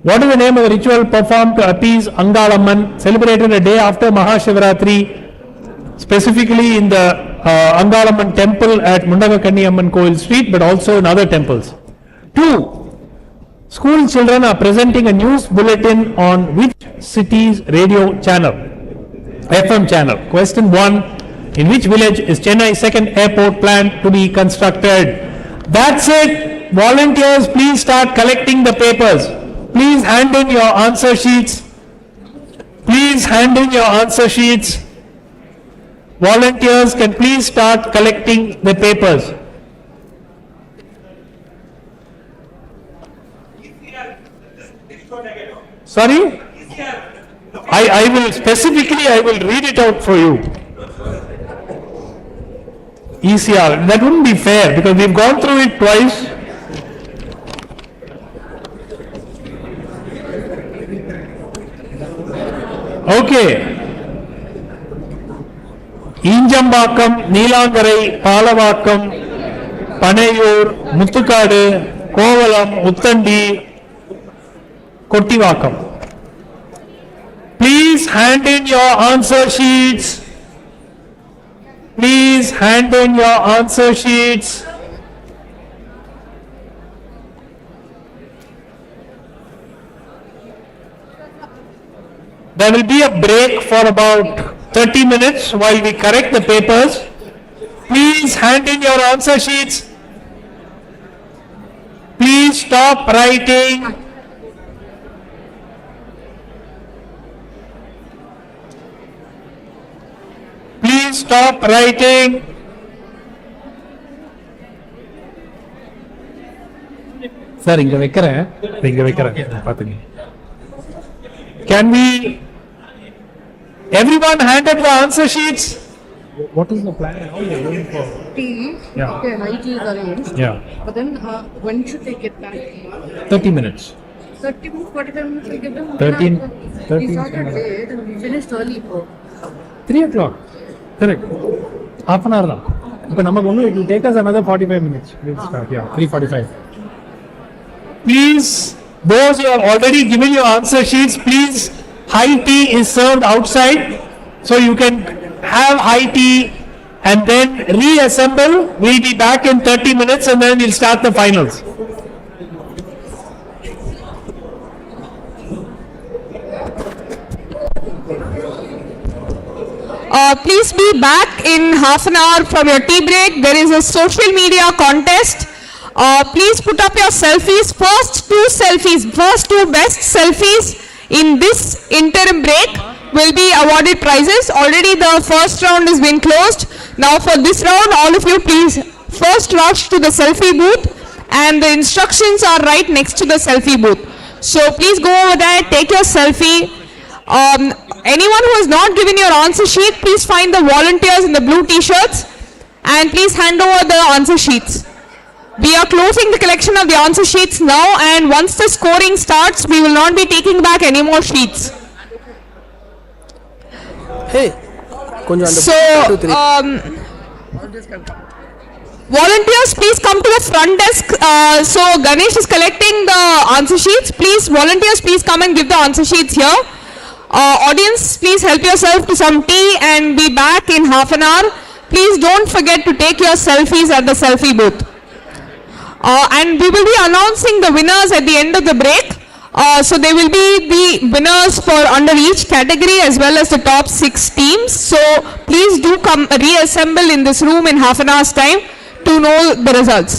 What is the name of the ritual performed to appease Angalamman, celebrated a day after Mahashivratri, specifically in the Angalamman temple at Mundagakanni Amman Koil Street, but also in other temples? 2. School children are presenting a news bulletin on which city's radio channel? FM channel. Question 1. In which village is Chennai's second airport planned to be constructed? That's it. Volunteers, please start collecting the papers. Please hand in your answer sheets. Please hand in your answer sheets. Volunteers can please start collecting the papers. Sorry? I will specifically, I will read it out for you. ECR. That wouldn't be fair because we've gone through it twice. Okay. Injambakkam, Neelankarai, Palavakkam, Panaiyur, Muthukadu, Kovalam, Uthandi, Kottivakkam. Please hand in your answer sheets. Please hand in your answer sheets. There will be a break for about 30 minutes while we correct the papers. Please hand in your answer sheets. Please stop writing. Please stop writing. Sir இங்க வைக்கிறேன் பாத்துங்க. Can we everyone handed the answer sheets? What is the plan? How are you going for? Yeah. Okay, IT is arranged. Yeah. But then when should they get back? 30 minutes. 30 minutes, 45 minutes we give them. 13. We started late and we finished early. 3 o'clock. Correct. Half an hour தான். இப்போ நமக்கு ஒன்றும் it will take us another 45 minutes. We'll start. Yeah. 3:45. Please, those who have already given your answer sheets, please, high tea is served outside, so you can have high tea and then reassemble. We'll be back in 30 minutes and then we'll start the finals. Please be back in half an hour from your tea break. There is a social media contest. Please put up your selfies. First two best selfies in this interim break will be awarded prizes. Already the first round has been closed. Now for this round, all of you please first rush to the selfie booth and the instructions are right next to the selfie booth. So please go over there, take your selfie. Anyone who has not given your answer sheet, please find the volunteers in the blue t-shirts and please hand over the answer sheets. We are closing the collection of the answer sheets now, and once the scoring starts, we will not be taking back any more sheets. So, volunteers, please come to the front desk. So, Ganesh is collecting the answer sheets. Please, volunteers, please come and give the answer sheets here. Audience, please help yourself to some tea and be back in half an hour. Please don't forget to take your selfies at the selfie booth. And we will be announcing the winners at the end of the break. So there will be the winners for under each category as well as the top 6 teams. So please do come reassemble in this room in half an hour's time to know the results.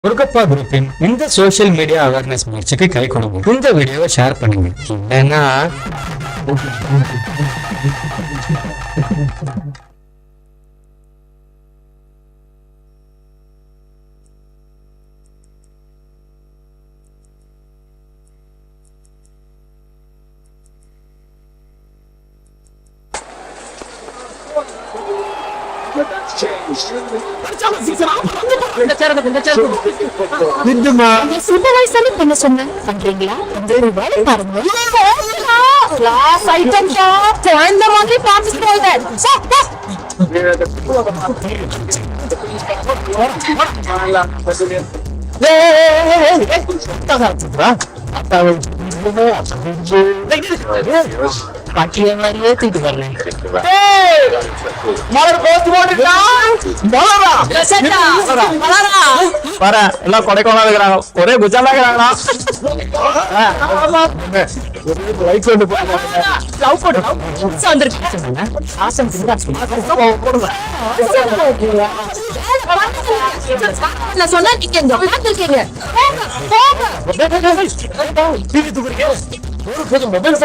Murugappa குரூப்பின் இந்த social media awareness முயற்சிக்கு கை கொடுங்க. இந்த வீடியோவை share பண்ணுங்க. ஏன்னா supervisor பண்ண சொன்னேன் பண்றீங்களா? வேலை பாருங்க. கிளாஸ் ஐட்டம் ஷாப் குழந்தை மாதிரி பார்த்துட்டு பாட்டிய மாதிரியே தூக்கிட்டு வரேன். எல்லாம் கொடைக்கானல் இருக்கிறாங்க, ஒரே குஜாலா இருக்கிறாங்களா? சொன்னா நீங்க இருக்கீங்க. மொபைல்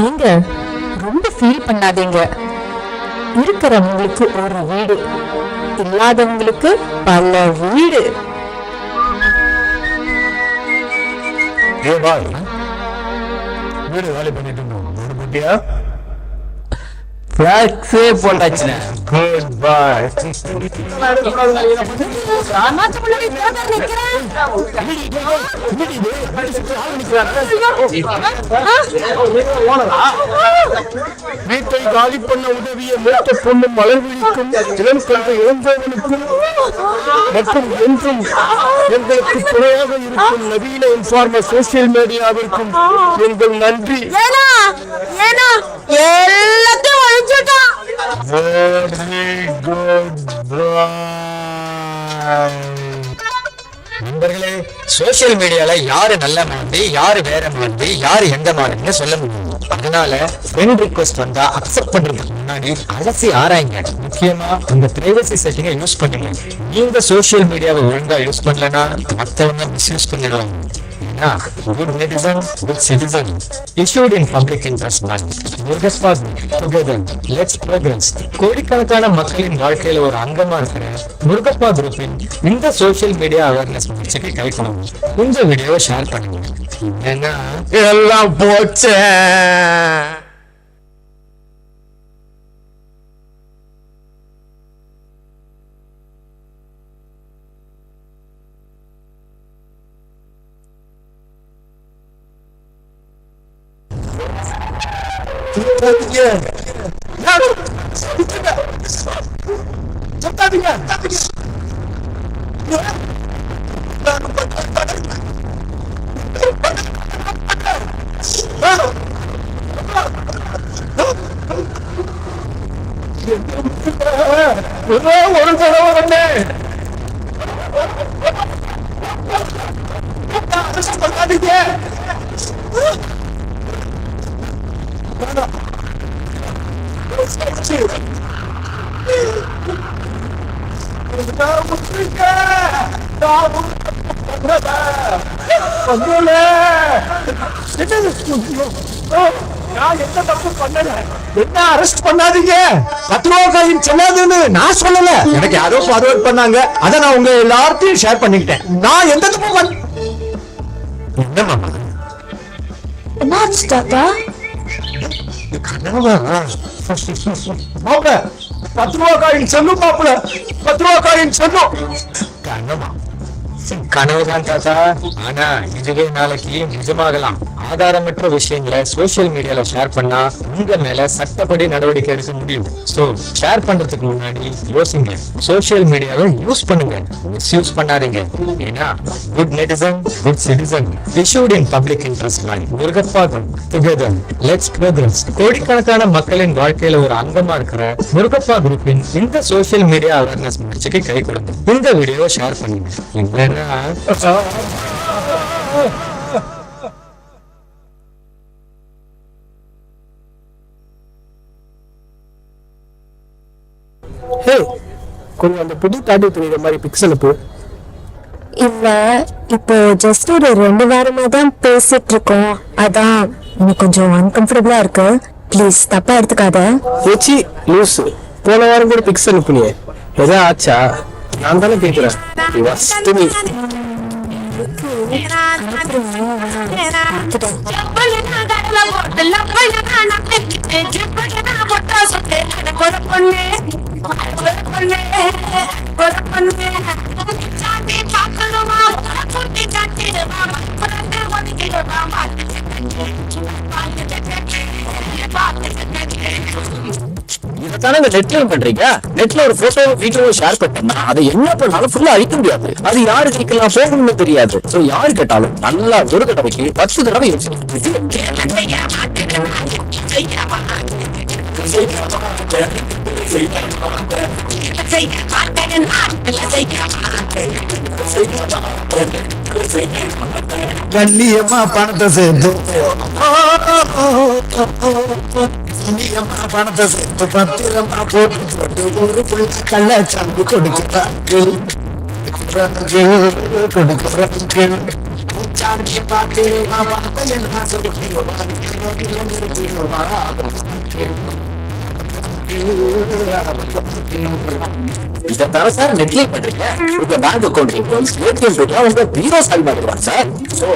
நீங்க ரொம்ப ஃபீல் பண்ணாதீங்க. இருக்கிறவங்களுக்கு ஒரு வீடு, இல்லாதவங்களுக்கு பல வீடு. வீடு வேலை பண்ணிட்டு இருந்தோம். ஃபிளாக்ஸே போட்டாச்சுண்ணே. Good bye. வீட்டை காலி பண்ண உதவிய மூத்த பொண்ணும் மலர்விழிக்கும் இளம் கல்வி இளந்தோவனுக்கும் மற்றும் என்றும் எங்களுக்கு துணையாக இருக்கும் நவீன இன்ஃபார்மர் சோசியல் மீடியாவிற்கும் எங்கள் நன்றி. எல்லாத்தையும் அழிச்சுட்டான். நண்பர்களே, சோசியல் மீடியால யாரு நல்ல மாதிரி, யாரு வேற மாதிரி, யாரு எந்த மாதிரின்னு சொல்ல முடியும். அதனால ஃப்ரெண்ட் ரிக்வெஸ்ட் வந்தா அக்செப்ட் பண்றதுக்கு முன்னாடி அலசி ஆராய்ங்க. முக்கியமா இந்த பிரைவசி செட்டிங்கை யூஸ் பண்ணுங்க. நீங்க சோசியல் மீடியாவை ஒழுங்கா யூஸ் பண்ணலன்னா மத்தவங்க மிஸ்யூஸ் பண்ணிடுவாங்க. Good citizen, good citizen. Issued in public interest money. Murugappa Group. Together, let's progress. கோடிக்கணக்கான மக்களின் வாழ்க்கையில ஒரு அங்கமா இருக்கிற முருகப்பா குரூப்பின் இந்த சோசியல் மீடியா அவேர்னஸ் முயற்சிக்கு கை கொடுங்க. இந்த வீடியோவை ஷேர் பண்ணுங்க. ஏன்னா எல்லாம் போச்சே. ஒரு தடவை வந்து பண்ணாதீங்க. என்ன அரெஸ்ட் பண்ணாதீங்க. 10 ரூபா காயின் செல்லாதுன்னு நான் சொல்லல. எனக்கு யாரோ ஃபார்வர்ட் பண்ணாங்க. அத நான் உங்க எல்லார்த்தையும் ஷேர் பண்ணிக்கிட்டேன். நான் எந்த தப்பு பண்ண. என்ன மாமா என்னாச்சு தாத்தா? கனவா? மாப்பிள 10 ரூபா காயின் சொல்லும். மாப்பிள 10 ரூபா காயின் சொல்லும். கனவா? கனவுதான் தாத்தா. ஆனா இதுவே நாளைக்கு நிஜமாகலாம். ஆதாரமற்ற விஷயங்களை சோசியல் மீடியால ஷேர் பண்ணா உங்க மேல சட்டப்படி நடவடிக்கை எடுக்க முடியும். சோ ஷேர் பண்றதுக்கு முன்னாடி யோசிங்க. சோசியல் மீடியாவை யூஸ் பண்ணுங்க, மிஸ்யூஸ் பண்ணாதீங்க. ஏன்னா good netizen, good citizen. Issued in public interest money. Murugappa Group. Together, let's progress. கோடிக்கணக்கான மக்களின் வாழ்க்கையில ஒரு அங்கமா இருக்கிற முருகப்பா குரூப்பின் இந்த சோசியல் மீடியா அவேர்னஸ் முயற்சிக்கு கை கொடுங்க. இந்த வீடியோவை ஷேர் பண்ணுங்க. இல்லைன்னா ஹே, கொஞ்சம் அந்த புது டாட்டூ தெரியுற மாதிரி பிக்சல் போ. இல்ல, இப்போ ஜஸ்ட் ஒரு 2 வாரமா தான் பேசிட்டு இருக்கோம். அதான் எனக்கு கொஞ்சம் அன்கம்ஃபர்டபுளா இருக்கு. ப்ளீஸ் தப்பா எடுத்துக்காத. ஏச்சி லூசு, போன வாரம் கூட பிக்ஸ் அனுப்புனியே, எதா ஆச்சா? நான் தானே கேட்கிறேன். இதைத்தானே இந்த நெட்ல பண்றீங்க. நெட்ல ஒரு போட்டோ வீடியோ ஷேர் பண்ணா அதை என்ன பண்ணாலும் ஃபுல்லா அழிக்க முடியாது. அது யாரு கேட்கலாம் போகணும்னு தெரியாது. சோ யாரு கேட்டாலும் நல்லா ஒரு தடவைக்கு 10 தடவை கண்ணியமா பணத்தை சேர்த்து பணத்தை சேர்த்து பத்திரமா போட்டு போட்டு ஒரு புள்ள கள்ளச்சாம்பு கொடுக்கிறாங்க. இதைத்தான சார் நெட்ல பண்றீங்க. உங்க bank account details, ATM details உங்க ஜீரோ சால்வ் பண்ணிடுவாங்க சார். சோ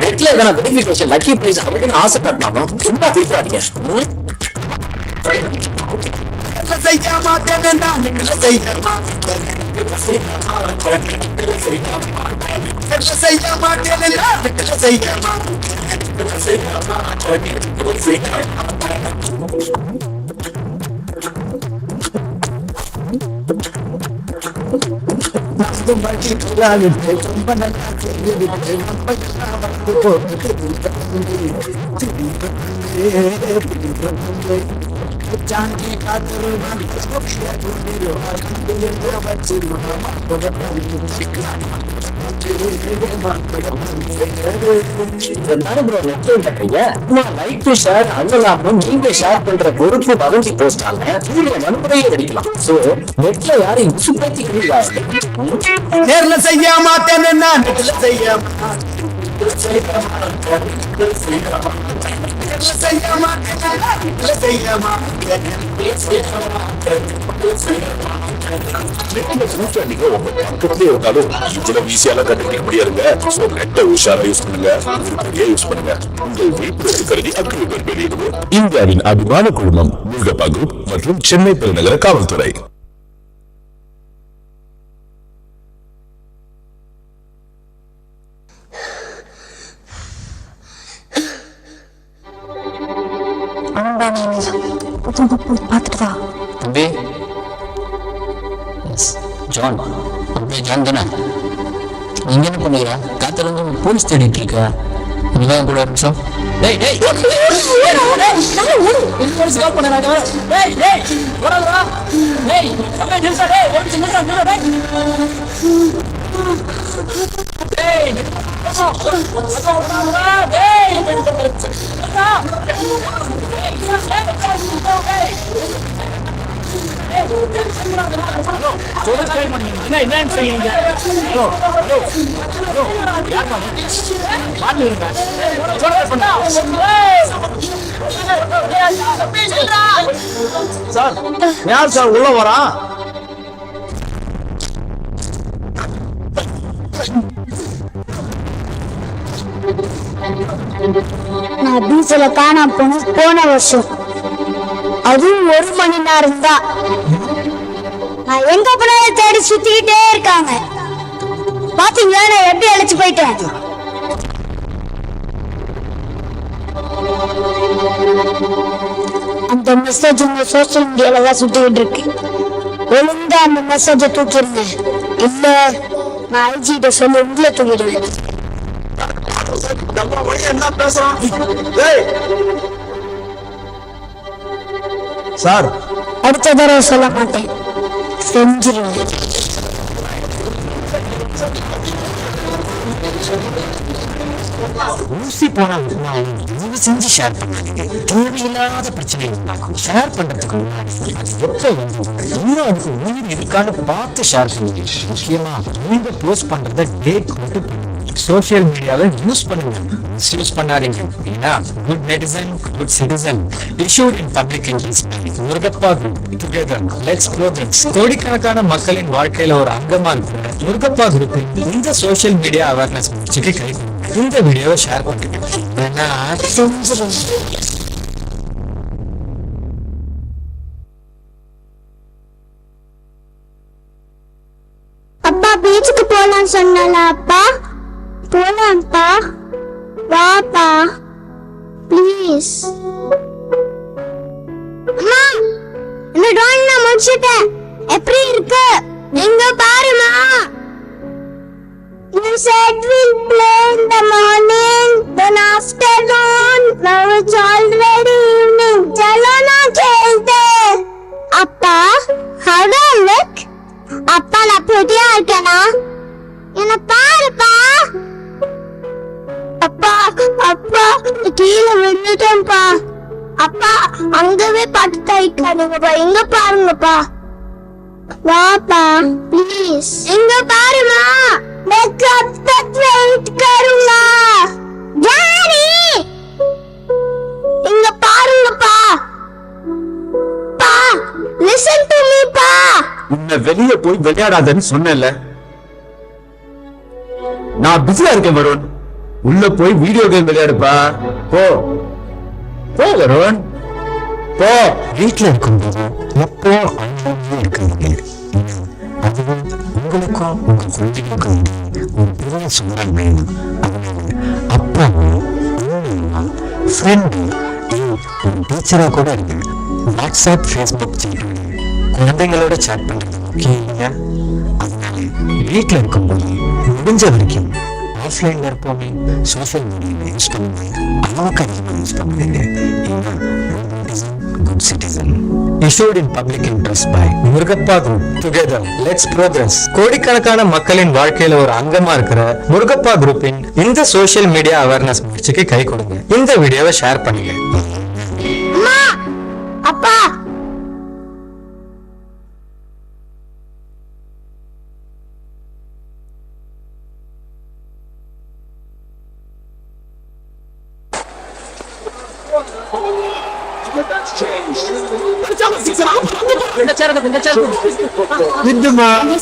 நெட்ல எதனா வெரிஃபிகேஷன் லக்கி பிரைஸ் அப்படின்னு ஆசைப்பட்டாலும் சும்மா பேசாதீங்க. நீங்க ஷேர் பண்ற பொறுப்பு வதந்தி போஸ்டால நண்பரையே கிடைக்கலாம். சோ நெட்ல யாரையும் நேர்ல செய்ய மாட்டேன்னு நெட்ல செய்ய இவ்வளவு ஈஸியால கண்டுபிடிக்க முடியாதுங்க. நெட்டை உஷாரா யூஸ் பண்ணுங்க, யூஸ் பண்ணுங்க. உங்கள் விழிப்புணர்வு கருதி அக்ரிமெண்ட் வெளியிடுவோம். இந்தியாவின் அபிமான குழுமம் முருகப்பா குரூப் மற்றும் சென்னை பெருநகர காவல்துறை. பாத்துட்டா தம்பி, ஜான் அப்படியே ஜான் தானே? நீங்க என்ன பண்ணுறா? காத்திருந்து போலீஸ் தேடிட்டு இருக்க. நீங்க கூட ஒரு நிமிஷம். சார், யார் சார் உள்ள வரா? நான் பீச்சில காணாம போன வருஷம், அதுவும் 1 மணி நேரம் தான். நான் எங்க போனாலும் தேடி சுத்திக்கிட்டே இருக்காங்க. பாத்தீங்களா நான் எப்படி அழைச்சு போயிட்டேன்? அந்த மெசேஜ் உங்க சோசியல் மீடியால தான் சுத்திக்கிட்டு இருக்கு. ஒழுங்கா அந்த மெசேஜை தூக்கிடுங்க, இல்ல நான் ஐஜிட்ட சொல்லி உங்களை தூக்கிடுவேன். என்ன பேசுறான் சார்? அடுத்த தடவை சொல்ல மாட்டேன், செஞ்சிருவேன். ஊசி போனா தயவு செஞ்சு ஷேர் பண்ணாதீங்க. தேவையில்லாத பிரச்சனை உண்டாக்கும். ஷேர் பண்றதுக்கு முன்னாடி அது எப்போ வந்து இன்னும் அதுக்கு உயிர் இருக்கான்னு பார்த்து ஷேர் பண்ணுங்க. முக்கியமா நீங்க போஸ்ட் பண்றத டேட் மட்டும் பண்ணுங்க. சோசியல் மீடியாவை யூஸ் பண்ணுங்க, மிஸ்யூஸ் பண்ணாதீங்க. ஏன்னா good netizen good citizen. issued in public interest by Murugappa group. Together let's progress. கோடிக்கணக்கான மக்களின் வாழ்க்கையில ஒரு அங்கமா இருக்கிற முருகப்பா குரூப் இந்த சோசியல் மீடியா அவேர்னஸ் முயற்சிக்கு கை இந்த வீடியோவை ஷேர் பண்ணுங்க. அப்பா பீச்சுக்கு போலாம் சொன்னால அப்பா போலாம்ப்பா வாப்பா ப்ளீஸ். அம்மா இந்த டிராயிங் நான் முடிச்சிட்டேன். எப்படி இருக்கு? எங்க பாருமா. You said we'll play in the morning, then afternoon, now it's already evening. चलो ना खेलते. அப்பா, how do I look? அப்பா நான் pretty-ஆ இருக்கேனா? என்ன பாருப்பா. அப்பா அப்பா கீழே விழுந்துட்டேன்ப்பா. அப்பா அங்கவே பட்டு தைக்காதீங்கப்பா, இங்க பாருங்கப்பா. வாப்பா ப்ளீஸ். இங்க பாருமா. मैं कब तक वेट करूंगा? டாடி இங்க பாருங்கப்பா. பா listen to me பா. உன்னை வெளியே போய் விளையாடாதன்னு சொன்னேன்ல. நான் பிஸியா இருக்கேன் வருண். உள்ள போய் வீடியோ கேம் விளையாடுப்பா. போ போ வருண் போ. வீட்டுல இருக்கும்போது எப்போ அன்பே இருக்காங்க. அதுவும் உங்களுக்கும் உங்க குழந்தைகளுக்கும் ஒரு பெரிய சுமரன் வேணும். அதனால அப்பாவும் ஃப்ரெண்டு ஒரு டீச்சரா கூட இருக்கு. வாட்ஸ்அப் ஃபேஸ்புக் சேட் குழந்தைங்களோட சேட் பண்றது முக்கியம் இல்லைங்க. அதனால வீட்டுல இருக்கும்போது முடிஞ்ச வரைக்கும் ஆஃப்லைன்ல இருப்போமே சோசியல் மீடியாவை யூஸ் பண்ணுங்க. அளவுக்கு அதிகமாக யூஸ் பண்ணுவீங்க. ஏன்னா good citizen. Issued in public interest by Murugappa Group. Together, let's progress. கோடிக்கணக்கான மக்களின் வாழ்க்கையில ஒரு அங்கமா இருக்கிற முருகப்பா குரூப்பின் இந்த சோசியல் மீடியா அவேர்னஸ் முயற்சிக்கு கை கொடுங்க. இந்த வீடியோவை ஷேர் பண்ணுங்க. அம்மா அப்பா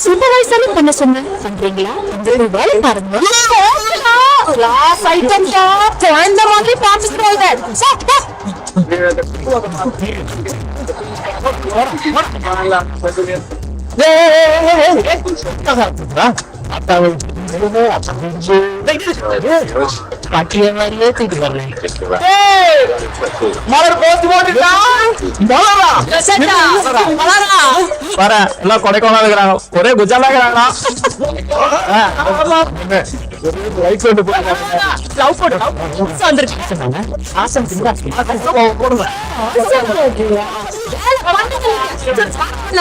சூப்பர்வைசர் பண்ண சொன்னேன். பண்றீங்களா? வேலை பாருங்க. கிளாஸ் ஐட்டம் குழந்தை மாதிரி பார்த்துட்டு கொடைக்கானல் ஒரே குஜாலா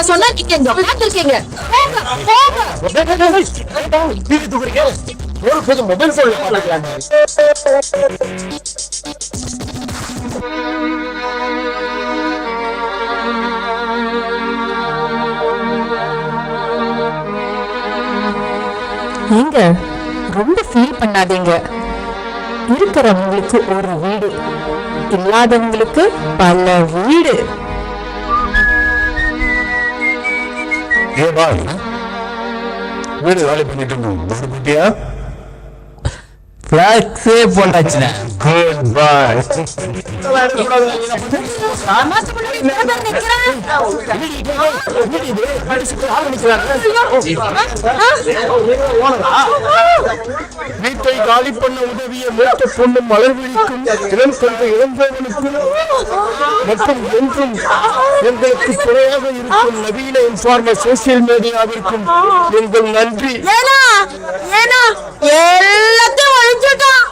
சொன்னா ஒரு புது மொபைல் போன் நீங்க ரொம்ப ஃபீல் பண்ணாதீங்க. இருக்கிறவங்களுக்கு ஒரு வீடு, இல்லாதவங்களுக்கு பல வீடு. வீடு வேலை பண்ணிட்டு ஃபிளாக்ஸே போட்டாச்சுண்ணே. குட் பாய். வீட்டை காலி பண்ண உதவிய மூத்த பொண்ணு மலர்விழிக்கும் இளம் கொண்ட இளம்பவனுக்கும் மற்றும் என்றும் எங்களுக்கு துணையாக இருக்கும் நவீன இன்ஃபார்மர் சோசியல் மீடியாவிற்கும் எங்கள் நன்றி. எல்லாத்தையும் ஒழிச்சுட்டான்.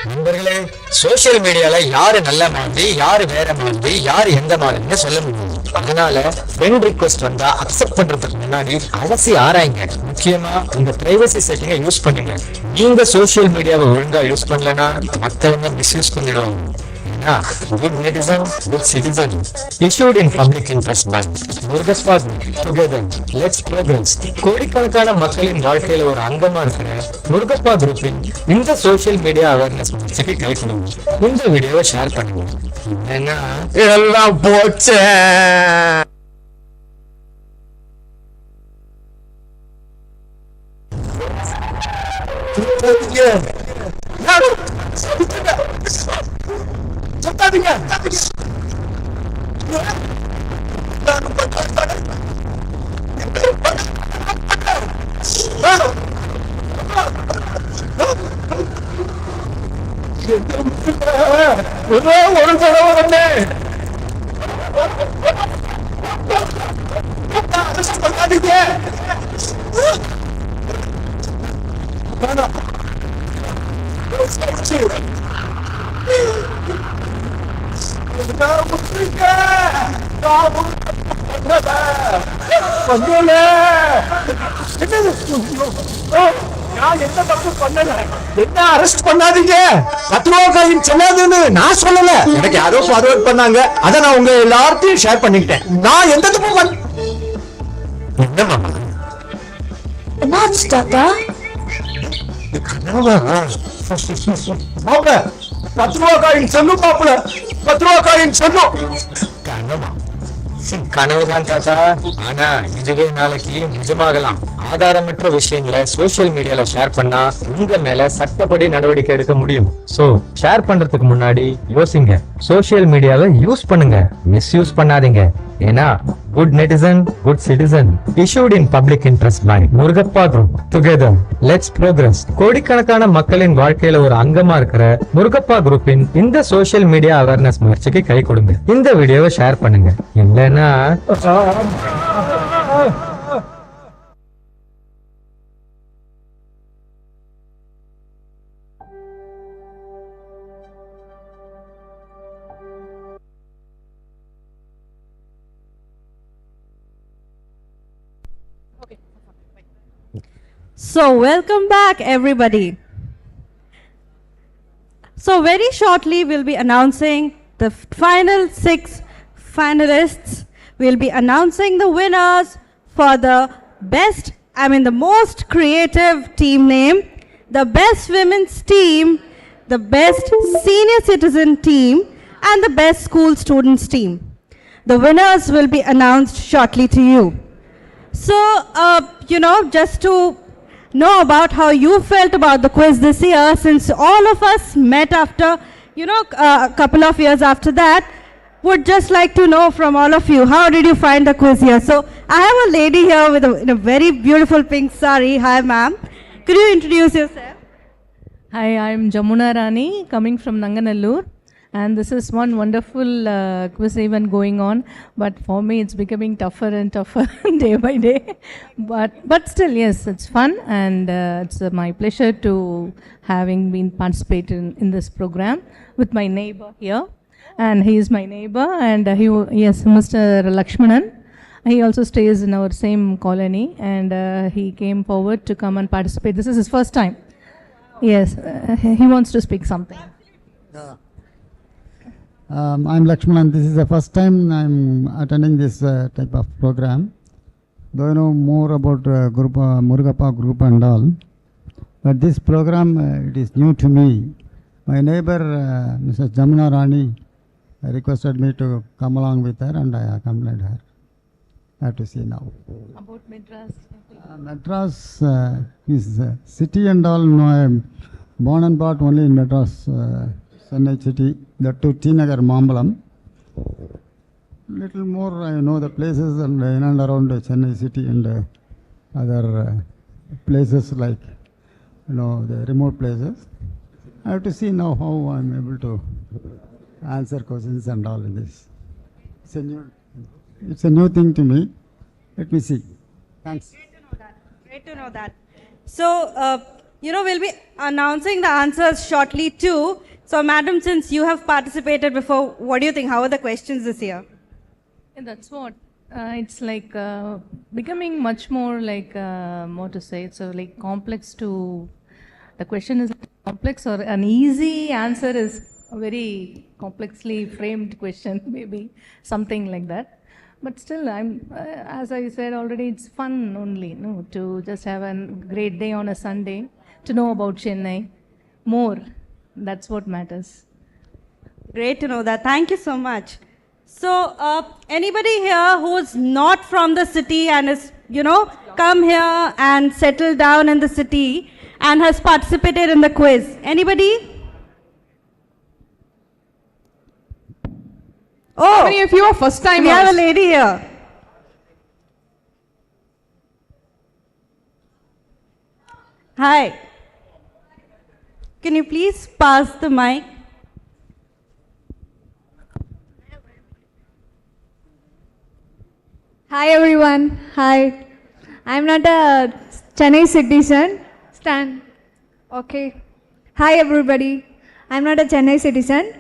நண்பர்களே, சோசியல் மீடியால யாரு நல்ல மாதிரி யாரு வேற மாதிரி யாரு எந்த மாதிரின்னு சொல்ல முடியும். அதனால ஃப்ரெண்ட் ரிக்வெஸ்ட் வந்தா அக்செப்ட் பண்றதுக்கு முன்னாடி அலசி ஆராய்ங்க. முக்கியமா உங்க பிரைவசி செட்டிங்கை யூஸ் பண்ணுங்க. நீங்க சோசியல் மீடியாவை ஒழுங்கா யூஸ் பண்ணலன்னா மத்தவங்க மிஸ்யூஸ் பண்ணிடுவாங்க. Good netizen, good citizen. Issued in public interest by Murugappa Group. Together, let's progress. கோடிக்கணக்கான மக்களின் வாழ்க்கையில ஒரு அங்கமா இருக்கிற முருகப்பா குரூப்பின் இந்த சோசியல் மீடியா அவேர்னஸ் முயற்சிக்கு கைக்கணும். இந்த வீடியோவை ஷேர் பண்ணுங்க. ஏன்னா எல்லாம் போச்சே. சொல்லாதீங்க. ஒரு தடவை வந்தேன். சொல்லாதீங்க. என்ன அரெஸ்ட் பண்ணாதீங்க. 10 ரூபா காயின் செல்லாதுன்னு நான் சொல்லல. எனக்கு யாரோ ஃபார்வர்ட் பண்ணாங்க. அத நான் உங்க எல்லார்ட்டையும் ஷேர் பண்ணிக்கிட்டேன். நான் எந்த தப்பும் என்ன மாமா என்னாச்சு தாத்தா? கனவா? 10 ரூபா காயின் சொல்லும் மாப்பிள. 10 ரூபா காயின் சொல்லும். கனவா? கனவுதான் தாத்தா. ஆனா இதுவே நாளைக்கு நிஜமாகலாம். ஆதாரமற்ற விஷயங்களை சோசியல் மீடியால ஷேர் பண்ணா உங்க மேல சட்டப்படி நடவடிக்கை எடுக்க முடியும். சோ ஷேர் பண்றதுக்கு முன்னாடி யோசிங்க. சோசியல் மீடியாவை யூஸ் பண்ணுங்க, மிஸ்யூஸ் பண்ணாதீங்க. ஏன்னா good netizen, good citizen. Issued in public interest by Murugappa Group. Together, let's progress. கோடிக்கணக்கான மக்களின் வாழ்க்கையில ஒரு அங்கமா இருக்கிற முருகப்பா குரூப்பின் இந்த சோசியல் மீடியா அவேர்னஸ் முயற்சிக்கு கை கொடுங்க. இந்த வீடியோவை ஷேர் பண்ணுங்க. இல்லைன்னா So, welcome back, everybody. So, very shortly, we'll be announcing the final 6 finalists. We'll be announcing the winners for the the most creative team name, the best women's team, the best senior citizen team, and the best school students team. The winners will be announced shortly to you. So, just to know about how you felt about the quiz this year, since all of us met after, a couple of years after that, would just like to know from all of you, how did you find the quiz here? So, I have a lady here in a very beautiful pink sari. Hi, ma'am. Could you introduce yourself? Hi, I'm Jamuna Rani, coming from Nanganallur. And this is one wonderful quiz event going on, but for me it's becoming tougher and tougher day by day. But still, yes, it's fun, and it's my pleasure to having been participating in this program with my neighbor here, and he is my neighbor, and yes, Mr. Lakshmanan. He also stays in our same colony, and he came forward to come and participate. This is his first time. Yes, he wants to speak something. I'm Lakshmanan. This is the first time I'm attending this type of program. Though I know more about Murugappa Group and all, but this program it is new to me. My neighbor, Mrs. Jamuna Rani, requested me to come along with her, and I accompanied her. I have to see now. About Madras. Madras is city and all. No, I am born and brought only in Madras. Chennai city, that to T Nagar Mambalam. Little more I know the places and in and around Chennai city and other places like the remote places. I have to see now how I am able to answer questions and all in this. It's a new thing to me. Let me see. Thanks. Great to know that. So, we'll be announcing the answers shortly too. So, madam, since you have participated before, what do you think? How are the questions this year? Yeah, that's what. It's like becoming much more like, more to say, it's like complex to, the question is complex, or an easy answer is a very complexly framed question, maybe something like that. But still, as I said already, it's fun only, no, to just have a great day on a Sunday, to know about Chennai more. That's what matters. Great to know that. Thank you so much. So, anybody here who's not from the city and is, come here and settled down in the city and has participated in the quiz? Anybody? Oh, How many of you are first timers? we have a lady here. Hi. Can you please pass the mic? Hi everyone. Hi. I'm not a Chennai citizen. Stand. Okay. Hi everybody. I'm not a Chennai citizen,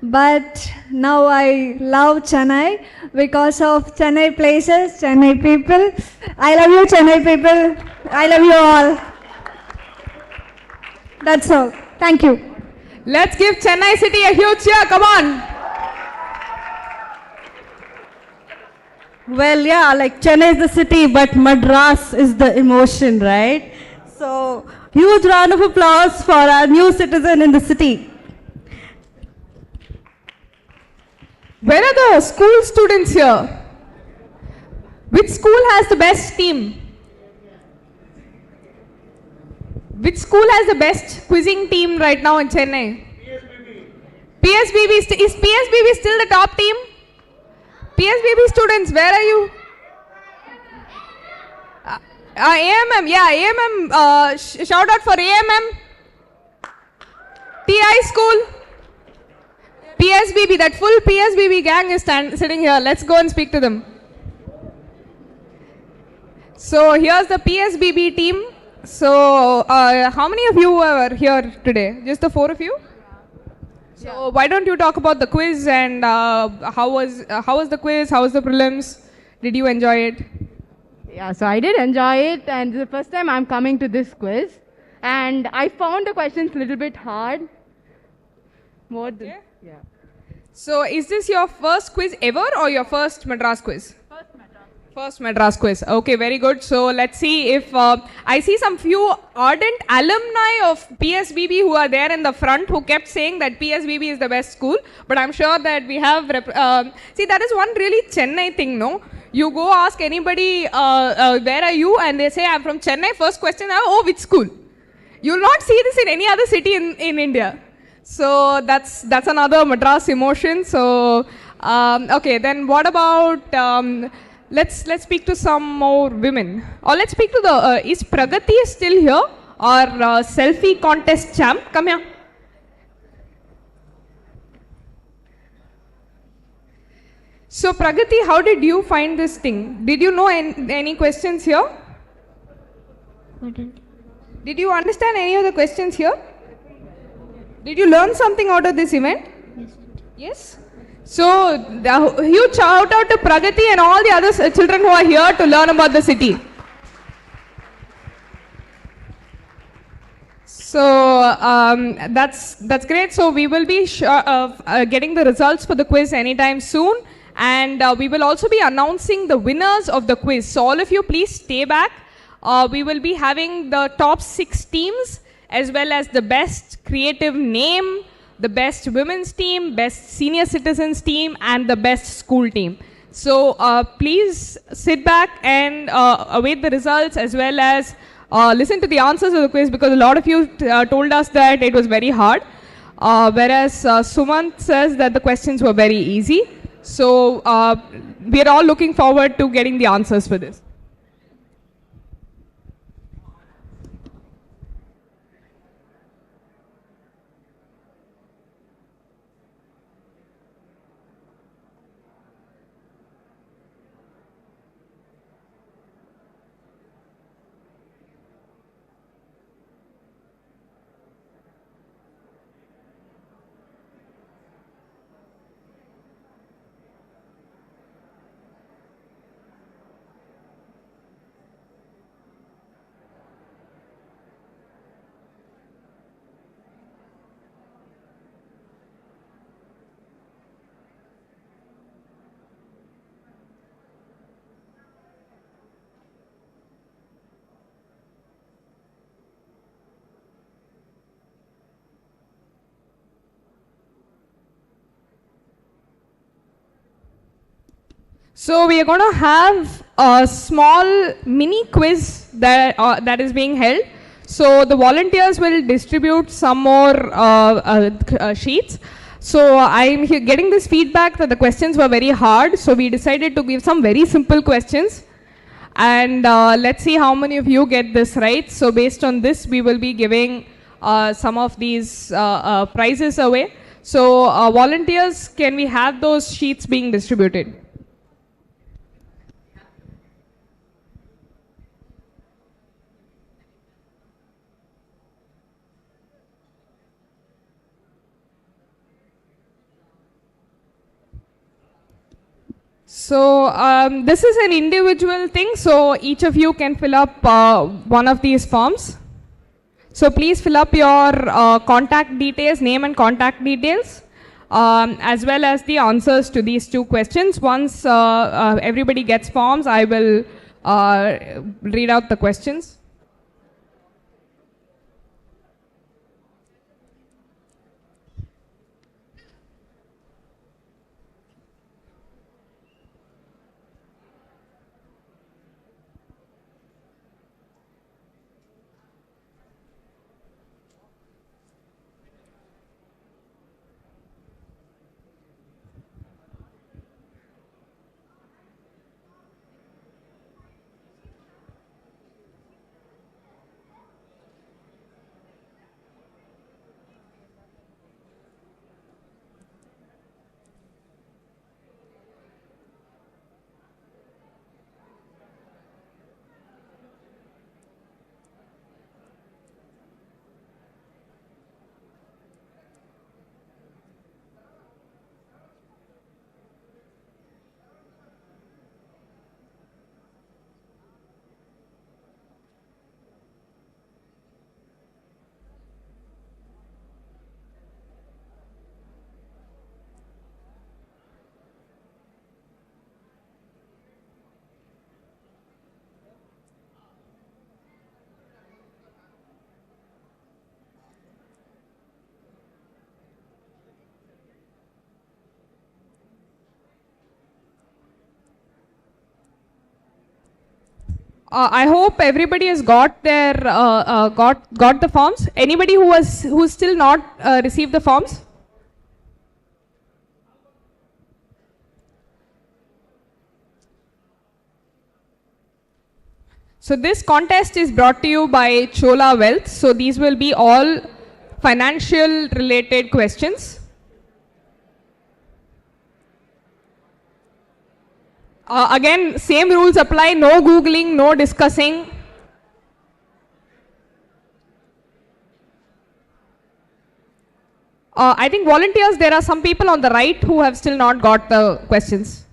but now I love Chennai because of Chennai places, Chennai people. I love you, Chennai people. I love you all. That's all. Thank you. Let's give Chennai City a huge cheer. Come on. Well, yeah, like Chennai is the city, but Madras is the emotion, right? So, huge round of applause for our new citizen in the city. Where are the school students here? Which school has the best team? Which school has the best quizzing team right now in Chennai? PSBB. Is PSBB still the top team? PSBB students, where are you? AMM, yeah, AMM, shout out for AMM. TI school. PSBB, that full PSBB gang is sitting here. Let's go and speak to them. So here's the PSBB team. So how many of you were here today? Just the 4 of you? So why don't you talk about the quiz and how was the quiz? How was the prelims? Did you enjoy it? Yeah, so I did enjoy it, and the first time I'm coming to this quiz, and I found the questions a little bit hard. Yeah. So is this your first quiz ever or your first Madras quiz? First Madras quiz. Okay, very good. So let's see if I see some few ardent alumni of PSBB who are there in the front who kept saying that PSBB is the best school. But I'm sure that we have see, that is one really Chennai thing, no? You go ask anybody where are you, and they say I'm from Chennai. First question, oh, which school? You'll not see this in any other city in India. So that's another Madras emotion. So okay, then what about? Let's speak to some more women. Or let's speak to the, is Pragati still here? Or selfie contest champ? Come here. So Pragati, how did you find this thing? Did you know any questions here? Did you understand any of the questions here? Did you learn something out of this event? Yes? So, huge shout out to Pragati and all the other children who are here to learn about the city. So, that's great. So, we will be getting the results for the quiz anytime soon. And we will also be announcing the winners of the quiz. So, all of you please stay back. We will be having the top 6 teams as well as the best creative name, the best women's team, best senior citizens team, and the best school team. So please sit back and await the results as well as listen to the answers of the quiz, because a lot of you told us that it was very hard, whereas Sumant says that the questions were very easy. So we are all looking forward to getting the answers for this. So we are going to have a small mini quiz that is being held. So the volunteers will distribute some more sheets. So I'm getting this feedback that the questions were very hard. So we decided to give some very simple questions. And let's see how many of you get this right. So based on this, we will be giving some of these prizes away. So volunteers, can we have those sheets being distributed? So this is an individual thing, so each of you can fill up one of these forms. So please fill up your contact details, name and contact details, as well as the answers to these two questions. Once everybody gets forms, I will read out the questions. I hope everybody has got their got the forms. Anybody who's still not received the forms? So this contest is brought to you by Chola Wealth. So these will be all financial related questions. Again, same rules apply, no Googling, no discussing. I think volunteers, there are some people on the right who have still not got the questions.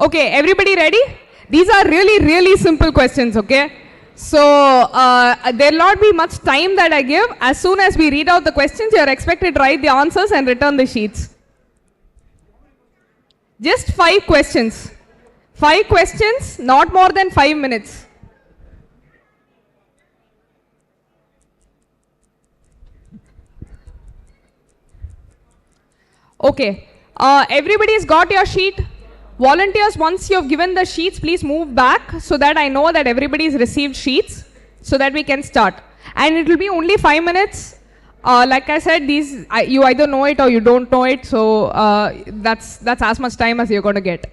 Okay, everybody ready? These are really simple questions, okay? So there will not be much time that I give. As soon as we read out the questions, you are expected to write the answers and return the sheets. Just 5 questions. 5 questions, not more than 5 minutes. Okay, everybody's got your sheet? Volunteers, once you have given the sheets, please move back so that I know that everybody's received sheets so that we can start. And it will be only 5 minutes. Like I said, you either know it or you don't know it, so that's as much time as you're going to get.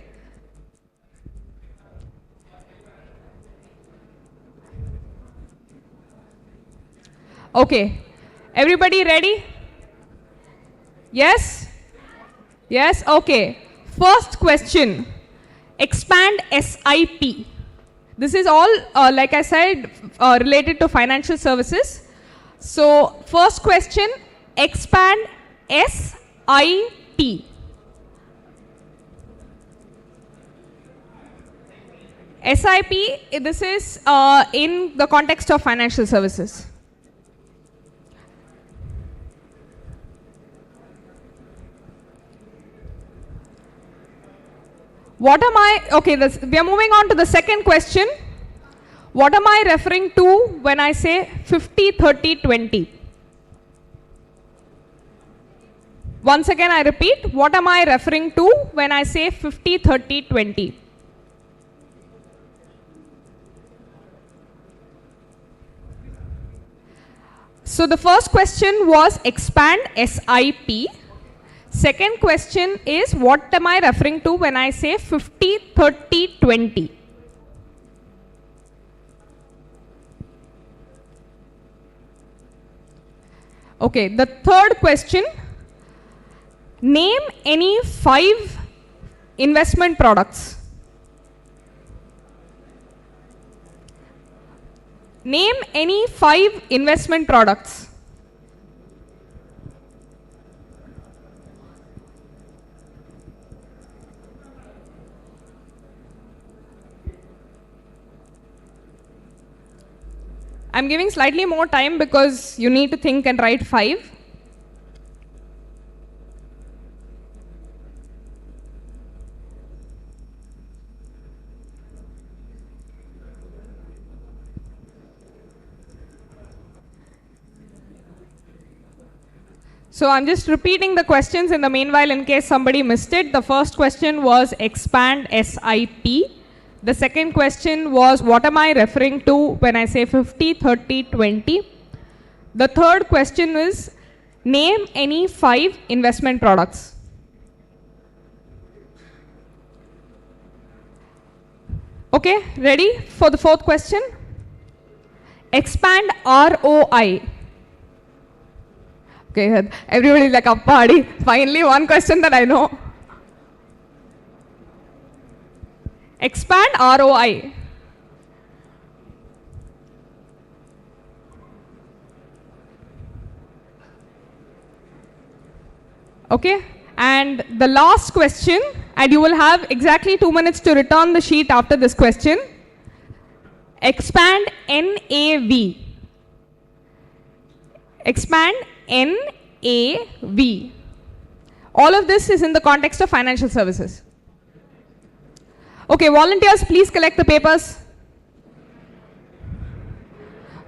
Okay, everybody ready? Yes? Yes? Okay. First question, expand SIP. This is all, like I said, related to financial services. So, first question, expand SIP. SIP, this is in the context of financial services. What am I, okay, we are moving on to the second question. What am I referring to when I say 50, 30, 20? Once again I repeat, what am I referring to when I say 50, 30, 20? So the first question was expand SIP. Second question is what am I referring to when I say 50, 30, 20? Okay, the third question, name any 5 investment products. Name any 5 investment products. I'm giving slightly more time because you need to think and write 5. So I'm just repeating the questions in the meanwhile in case somebody missed it. The first question was expand SIP. The second question was what am I referring to when I say 50, 30, 20? The third question is name any 5 investment products. Okay, ready for the fourth question? Expand ROI. Okay, everybody is like, Appadi, finally one question that I know. Expand ROI. Okay, and the last question, and you will have exactly 2 minutes to return the sheet after this question. Expand NAV. Expand NAV. All of this is in the context of financial services. Okay, volunteers, please collect the papers.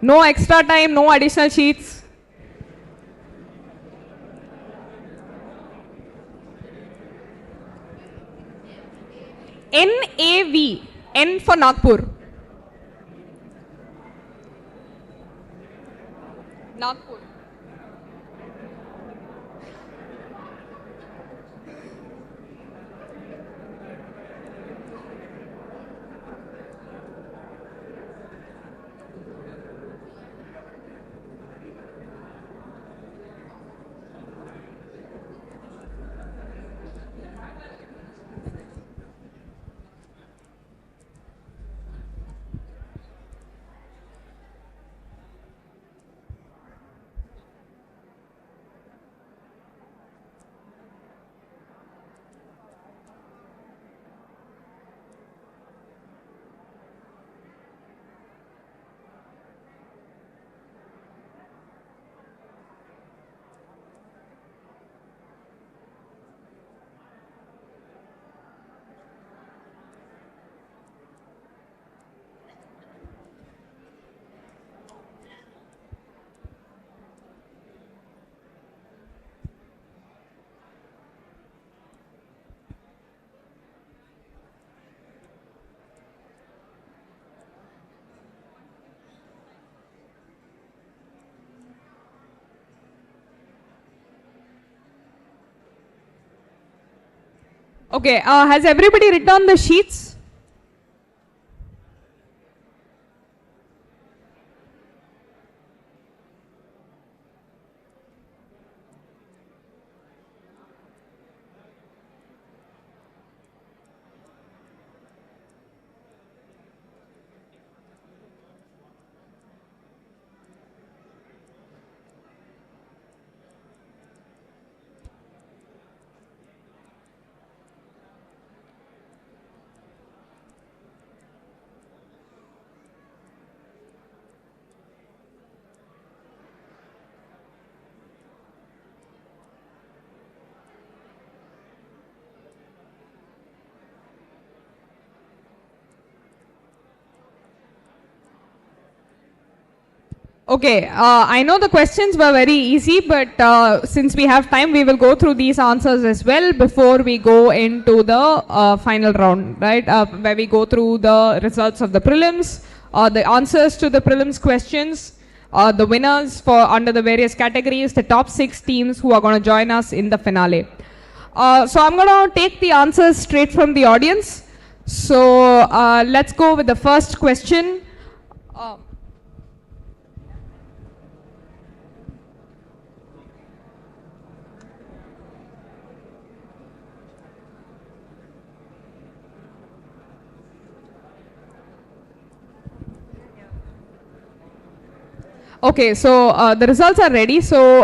No extra time, no additional sheets. NAV, N for Nagpur. Nagpur. Okay, has everybody written the sheets? Okay, I know the questions were very easy, but since we have time, we will go through these answers as well before we go into the final round, right? Where we go through the results of the prelims, the answers to the prelims questions, the winners for under the various categories, the top 6 teams who are going to join us in the finale. So I'm going to take the answers straight from the audience. So let's go with the first question. Okay, so the results are ready. So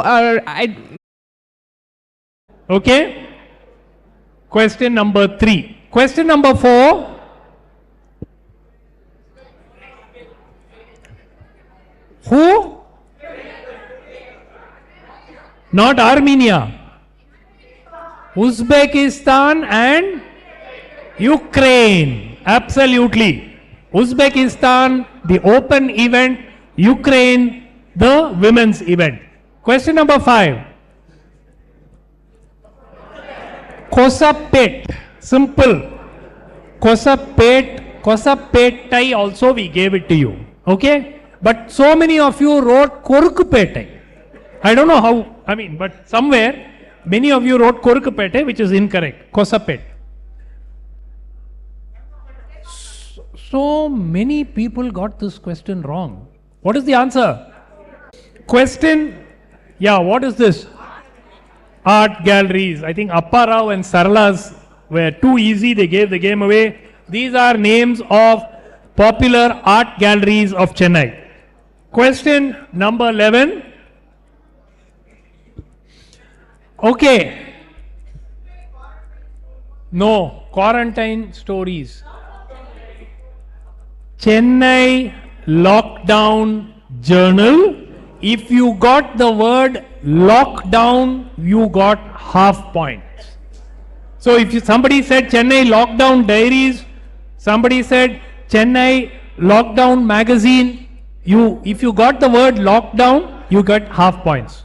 Okay. Question number 3. Question number 4. Who? Not Armenia. Uzbekistan and Ukraine. Absolutely. Uzbekistan, the open event. Ukraine, the women's event. Question number 5. Kosapet. Simple. Kosapetai also we gave it to you. Okay? But so many of you wrote Korkupetai. I don't know how, but somewhere many of you wrote Korkupetai, which is incorrect. Kosapet. So many people got this question wrong. What is the answer? Question, what is this? Art galleries. I think Appa Rao and Sarala's were too easy. They gave the game away. These are names of popular art galleries of Chennai. Question number 11. Okay. No, quarantine stories. Chennai Lockdown Journal. If you got the word lockdown, you got half points. So if somebody said Chennai Lockdown Diaries, somebody said Chennai Lockdown Magazine, if you got the word lockdown, you get half points.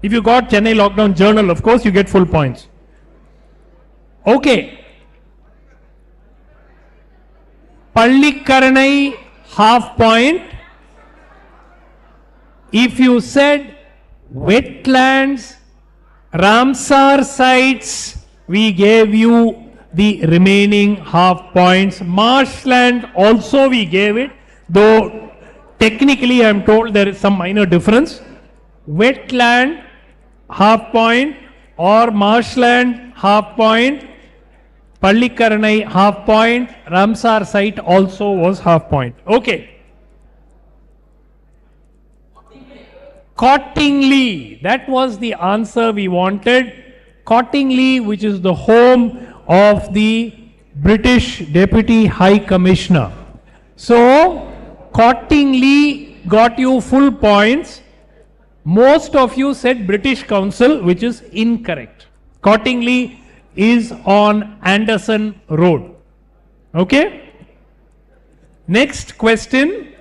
If you got Chennai Lockdown Journal, of course, you get full points. Okay. Pallikaranai, half point. If you said wetlands, Ramsar sites, we gave you the remaining half points. Marshland also we gave it, though technically I am told there is some minor difference. Wetland, half point, or marshland, half point. Pallikaranai, half point. Ramsar site also was half point. Okay. Cottingley, that was the answer we wanted. Cottingley, which is the home of the British Deputy High Commissioner. So, Cottingley got you full points. Most of you said British Council, which is incorrect. Cottingley is on Anderson Road. Okay? Next question.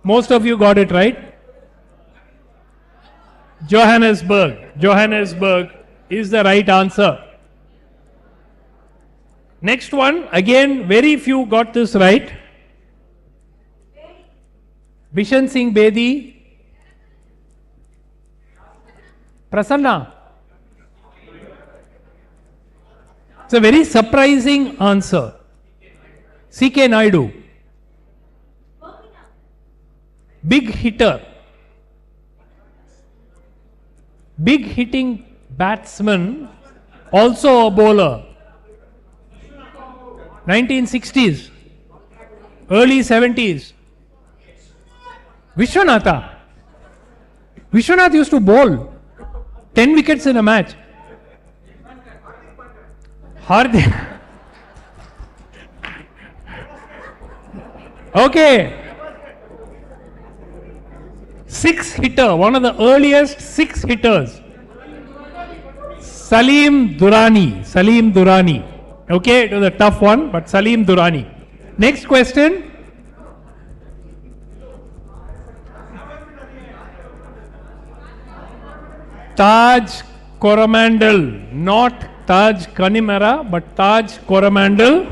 Most of you got it right. Johannesburg. Johannesburg is the right answer. Next one, again, very few got this right. Bishan Singh Bedi. Prasanna. It's a very surprising answer. C.K. Naidu. Big hitter. Big hitting batsman, also a bowler. 1960s, early 70s. Vishwanatha. Vishwanath used to bowl 10 wickets in a match. Hardik. Okay. 6 hitter, one of the earliest 6 hitters. Salim Durrani. Salim Durrani. Okay, it was a tough one, but Salim Durrani. Next question. Taj Coromandel, not Taj Connemara, but Taj Coromandel.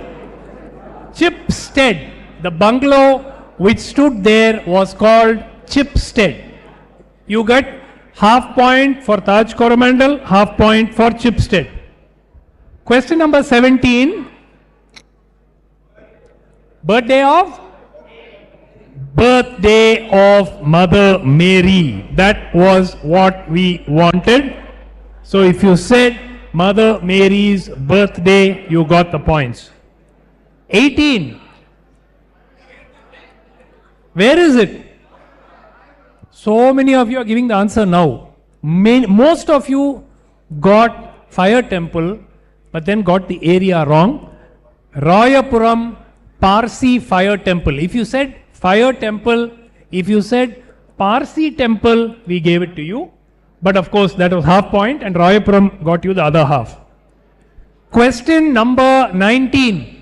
Chipstead, the bungalow which stood there was called Chipstead. You get half point for Taj Coromandel, half point for Chipstead. Question number 17. Birthday of Mother Mary. That was what we wanted. So if you said Mother Mary's birthday, you got the points. 18. Where is it? So many of you are giving the answer now. Most of you got Fire Temple, but then got the area wrong. Rayapuram Parsi Fire Temple. If you said Fire Temple, if you said Parsi Temple, we gave it to you. But of course, that was half point, and Rayapuram got you the other half. Question number 19.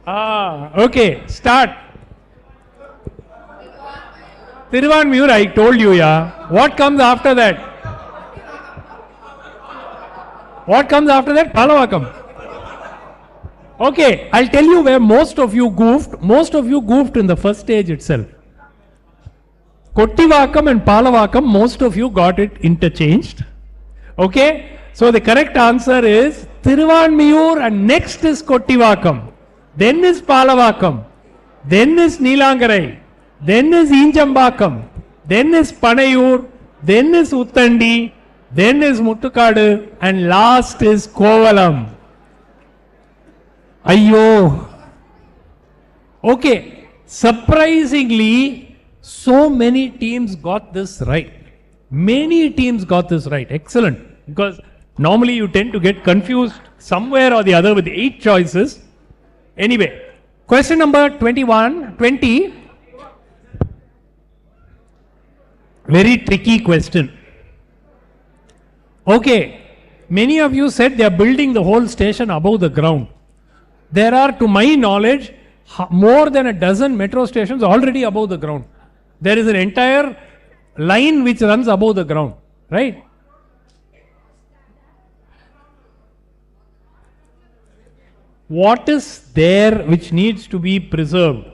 Okay, start. Tiruvanmiyur, I told you, yeah. What comes after that? What comes after that? Palavakam. Okay, I'll tell you where most of you goofed. Most of you goofed in the first stage itself. Kottivakam and Palavakam, most of you got it interchanged. Okay, so the correct answer is Tiruvanmiyur and next is Kottivakam. Then is Palavakam. Then is Neelangarai. Then is Injambakam. Then is Panayur. Then is Uttandi. Then is Muttukadu. And last is Kovalam. Ayyo. Okay. Surprisingly, so many teams got this right. Many teams got this right. Excellent. Because normally you tend to get confused somewhere or the other with 8 choices. Anyway, question number 20. Very tricky question. Okay, many of you said they are building the whole station above the ground. There are, to my knowledge, more than a dozen metro stations already above the ground. There is an entire line which runs above the ground, right? What is there which needs to be preserved?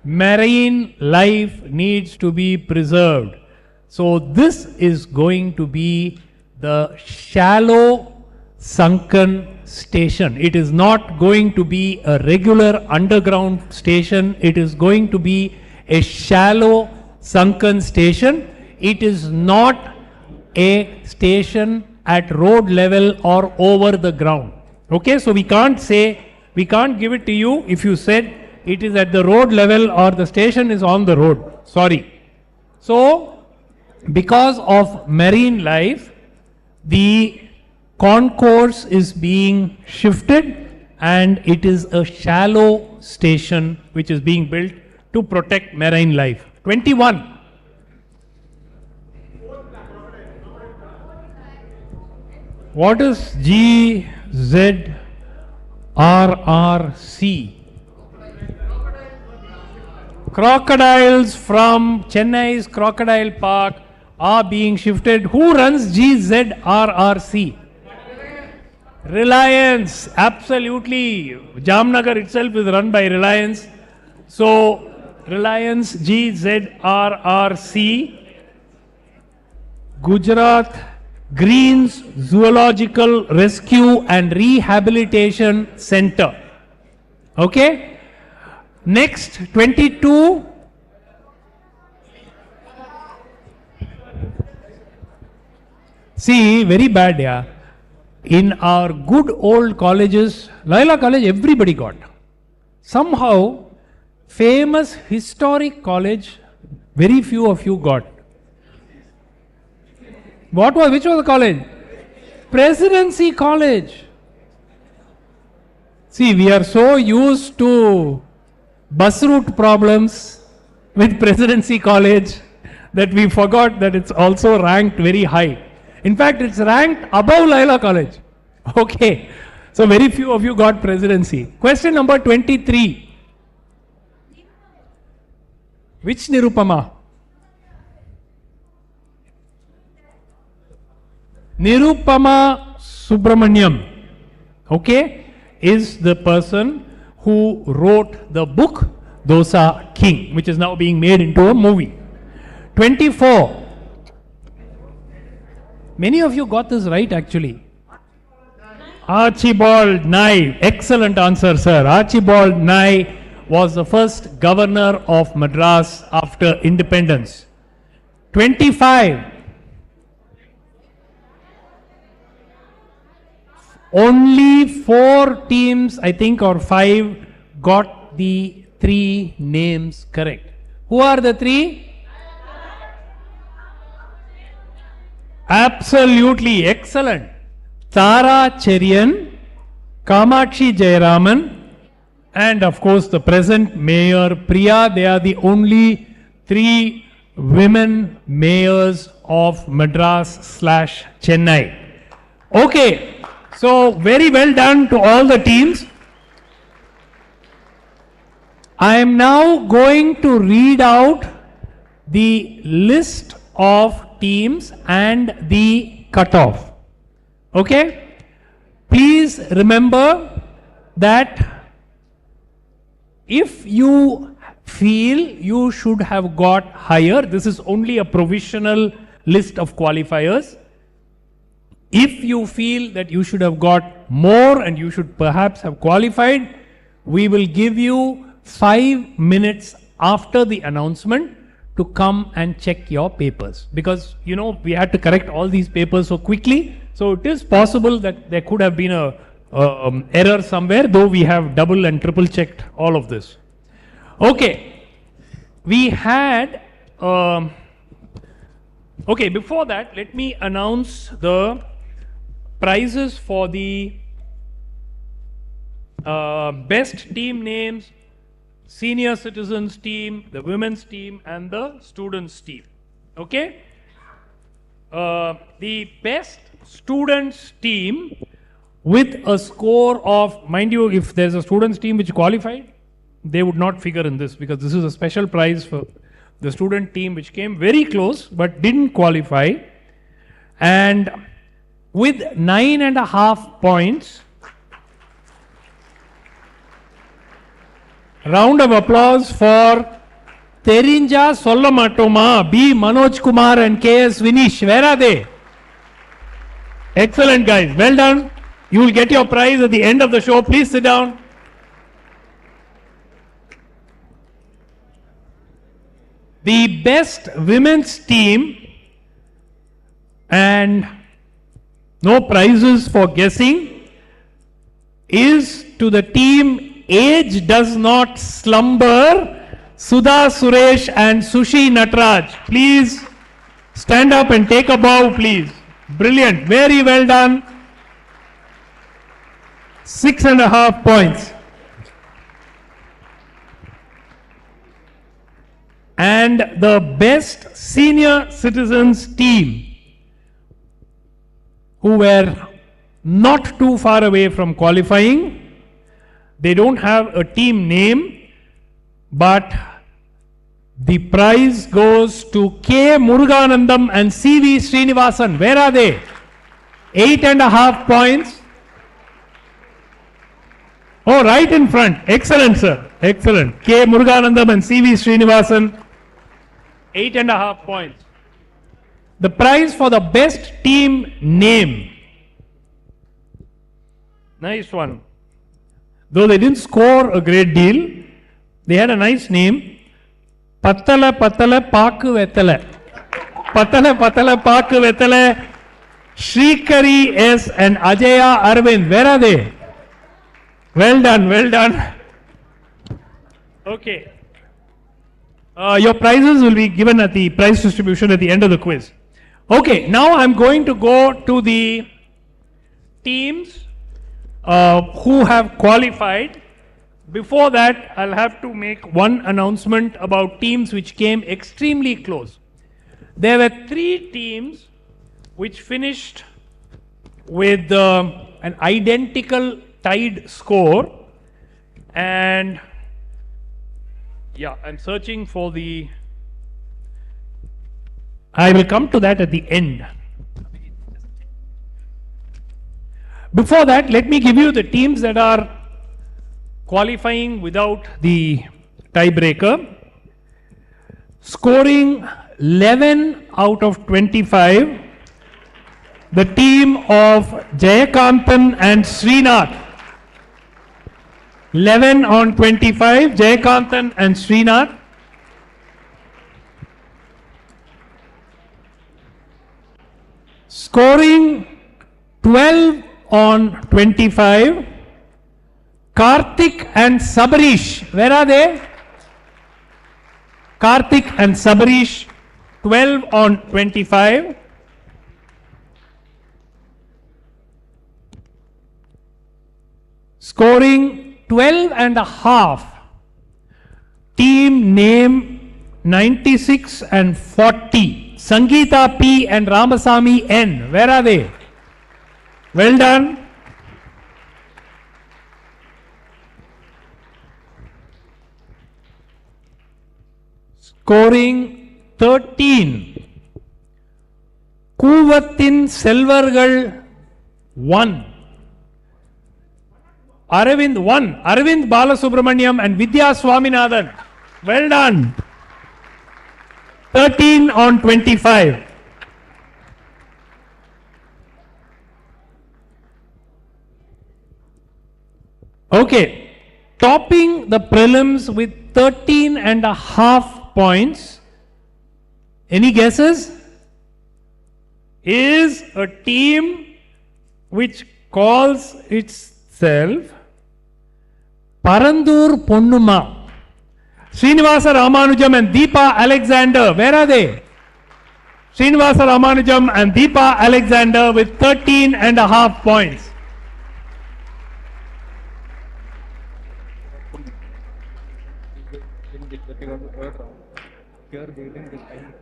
Marine life needs to be preserved. So this is going to be the shallow sunken station. It is not going to be a regular underground station. It is going to be a shallow sunken station. It is not a station at road level or over the ground. Okay, so we can't give it to you if you said it is at the road level or the station is on the road. Sorry. So, because of marine life, the concourse is being shifted and it is a shallow station which is being built to protect marine life. 21. What is GZRRC? Crocodiles from Chennai's Crocodile Park are being shifted. Who runs GZRRC? Reliance. Absolutely. Jamnagar itself is run by Reliance. So, Reliance GZRRC. Gujarat Greens Zoological Rescue and Rehabilitation Center. Okay. Next, 22. See, very bad, yeah. In our good old colleges, Laila College, everybody got. Somehow, famous historic college, very few of you got. Which was the college? Presidency College. See, we are so used to bus route problems with Presidency College that we forgot that it's also ranked very high. In fact, it's ranked above Laila College. Okay. So very few of you got Presidency. Question number 23. Which Nirupama? Nirupama Subramaniam, okay, is the person who wrote the book Dosa King, which is now being made into a movie. 24. Many of you got this right actually. Archibald Nye, excellent answer, sir. Archibald Nye was the first governor of Madras after independence. 25. Only 4 teams, I think, or 5 got the 3 names correct. Who are the 3? Absolutely excellent. Tara Cherian, Kamakshi Jayaraman, and of course the present mayor Priya. They are the only 3 women mayors of Madras/Chennai. Okay. So, very well done to all the teams. I am now going to read out the list of teams and the cutoff. Okay? Please remember that if you feel you should have got higher, this is only a provisional list of qualifiers. If you feel that you should have got more and you should perhaps have qualified, we will give you 5 minutes after the announcement to come and check your papers. Because, you know, we had to correct all these papers so quickly. So it is possible that there could have been a error somewhere, though we have double and triple checked all of this. Okay. We had... okay, before that, let me announce the prizes for the best team names, senior citizens team, the women's team, and the students team. Okay? The best students team with a score of, mind you, if there's a students team which qualified, they would not figure in this because this is a special prize for the student team which came very close but didn't qualify. And with 9.5 points, round of applause for Terinja Solamatoma, B. Manoj Kumar and K.S. Vinish. Where are they? Excellent, guys. Well done. You will get your prize at the end of the show. Please sit down. The best women's team, and no prizes for guessing, is to the team Age Does Not Slumber, Sudha Suresh and Sushi Natraj. Please stand up and take a bow, please. Brilliant. Very well done. 6.5 points. And the best senior citizens team, who were not too far away from qualifying. They don't have a team name, but the prize goes to K. Muruganandam and C.V. Srinivasan. Where are they? 8.5 points. Oh, right in front. Excellent, sir. Excellent. K. Muruganandam and C.V. Srinivasan. 8.5 points. The prize for the best team name. Nice one. Though they didn't score a great deal, they had a nice name. Pattala Pattala Paku Vettala. Pattala Pattala Paku Vettala. Shrikari S. and Ajaya Arvind. Where are they? Well done, well done. Okay. Your prizes will be given at the prize distribution at the end of the quiz. Okay, now I'm going to go to the teams who have qualified. Before that, I'll have to make one announcement about teams which came extremely close. There were 3 teams which finished with an identical tied score, and Yeah, I'm searching for the. I will come to that at the end. Before that, let me give you the teams that are qualifying without the tiebreaker. Scoring 11 out of 25, the team of Jayakantan and Srinath. 11 on 25, Jayakantan and Srinath. Scoring 12 on 25, Karthik and Sabarish. Where are they? Karthik and Sabarish, 12 on 25. Scoring 12 and a half. Team name 96 and 40. Sangeeta P and Ramasamy N. Where are they? Well done. Scoring 13. Kuvattin Selvargal 1. Aravind 1. Aravind Balasubramaniam and Vidya Swaminathan. Well done. 13 on 25. Okay. Topping the prelims with 13 and a half points. Any guesses? Is a team which calls itself Parandur Ponnuma. Srinivasa Ramanujam and Deepa Alexander. Where are they? Srinivasa Ramanujam and Deepa Alexander with 13 and a half points.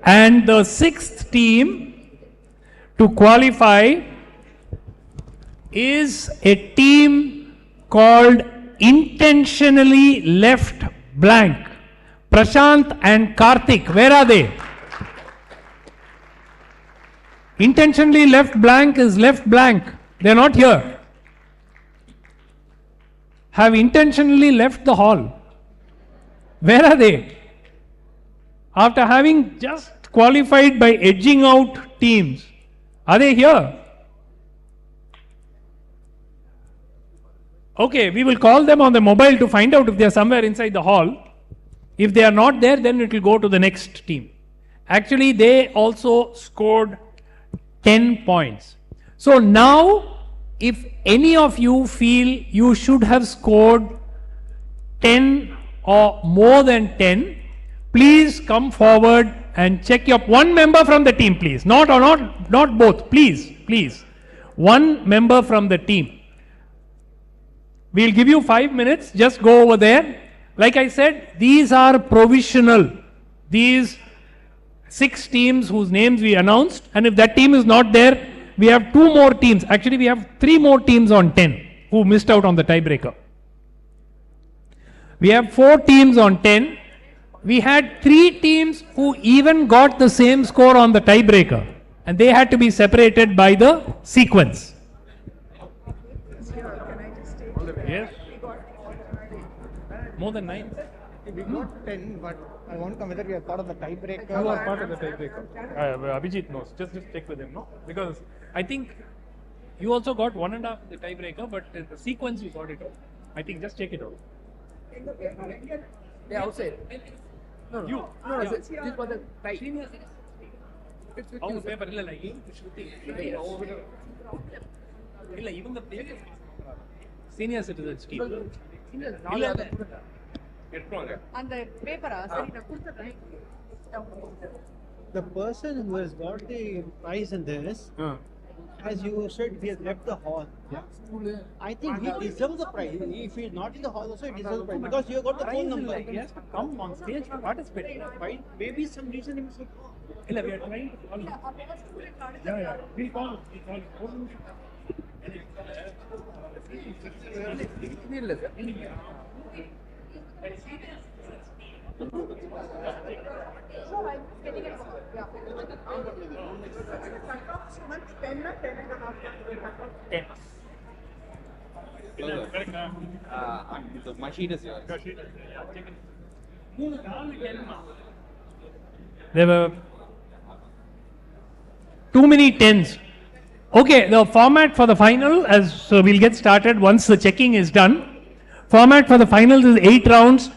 And the sixth team to qualify is a team called Intentionally Left Blank. Prashant and Karthik, where are they? Intentionally left blank is left blank. They are not here. Have intentionally left the hall. Where are they? After having just qualified by edging out teams, are they here? Okay, we will call them on the mobile to find out if they are somewhere inside the hall. If they are not there, then it will go to the next team. Actually, they also scored 10 points. So now, if any of you feel you should have scored 10 or more than 10, please come forward and check your one member from the team, please. Not both, please. One member from the team. We'll give you 5 minutes. Just go over there. Like I said, these are provisional. These 6 teams whose names we announced, and if that team is not there, we have 2 more teams. Actually, we have 3 more teams on 10 who missed out on the tiebreaker. We have 4 teams on 10. We had 3 teams who even got the same score on the tiebreaker, and they had to be separated by the sequence. Yes. More than 9? We got 10, but I want to know whether we are part of the tiebreaker. You are part of the tiebreaker. Abhijit knows. Just check with him, no? Because I think you also got 1.5 the tiebreaker, but in the sequence you got it out. I think just check it out. Yeah, outside. No, you. No, this was the tie. It's with you, paper even the paper. Senior citizens team. And the paper, the person who has got the prize in this, as you said, he has left the hall. Yeah. I think he deserves the prize. If he is not in the hall, also he deserves the prize because you got the phone number. He has to come on stage to participate. Right? Maybe some reason he must. We are trying to call him. Yeah. We'll call him. The machine is yours. There were too many tens. Okay, the format for the final, so we'll get started once the checking is done. Format for the final is 8 rounds.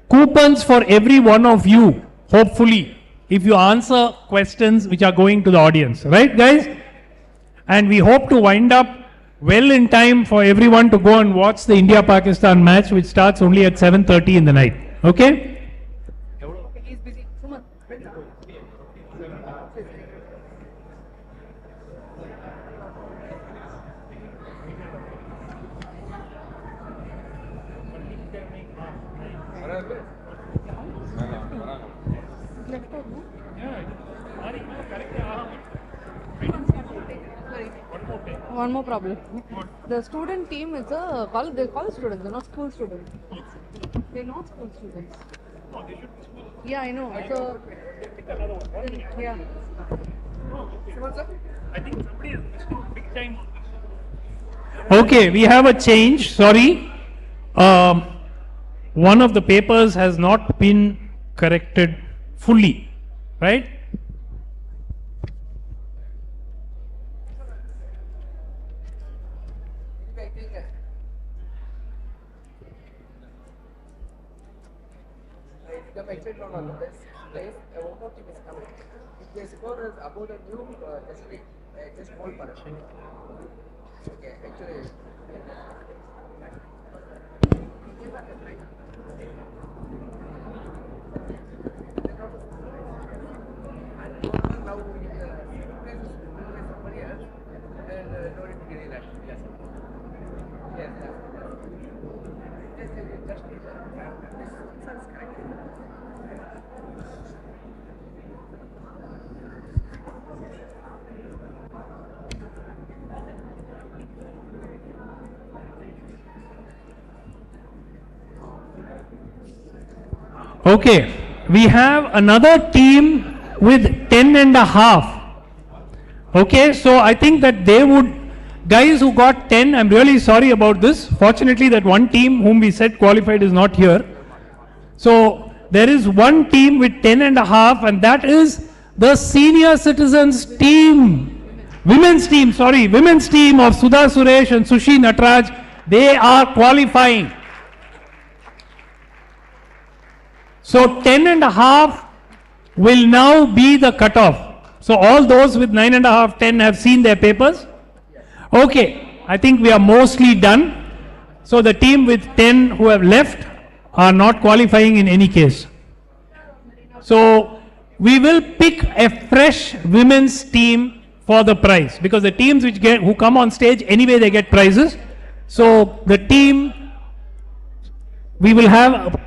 Coupons for every one of you, hopefully, if you answer questions which are going to the audience. Right, guys? And we hope to wind up well in time for everyone to go and watch the India-Pakistan match, which starts only at 7:30 in the night. Okay? One more problem. The student team is a college. They're college students. They're not school students. They're not school students. Yeah, I know. So yeah. I think somebody is big time. Okay, we have a change. Sorry. One of the papers has not been corrected fully. Right? On the best place, one more team is coming. If the score is above the new just hold for it. Okay, actually. Now somebody else and no need to get that. Yes. Yes. Just this correct. Okay, we have another team with 10.5. Okay, so I think that they would, guys who got 10, I'm really sorry about this. Fortunately, that one team whom we said qualified is not here. So there is one team with 10.5, and that is the senior citizens team. Women's team of Sudha Suresh and Sushi Natraj. They are qualifying. So 10.5 will now be the cutoff. So all those with 9.5, 10 have seen their papers. Okay, I think we are mostly done. So the team with 10 who have left are not qualifying in any case. So we will pick a fresh women's team for the prize, because the teams who come on stage anyway, they get prizes. So the team, we will have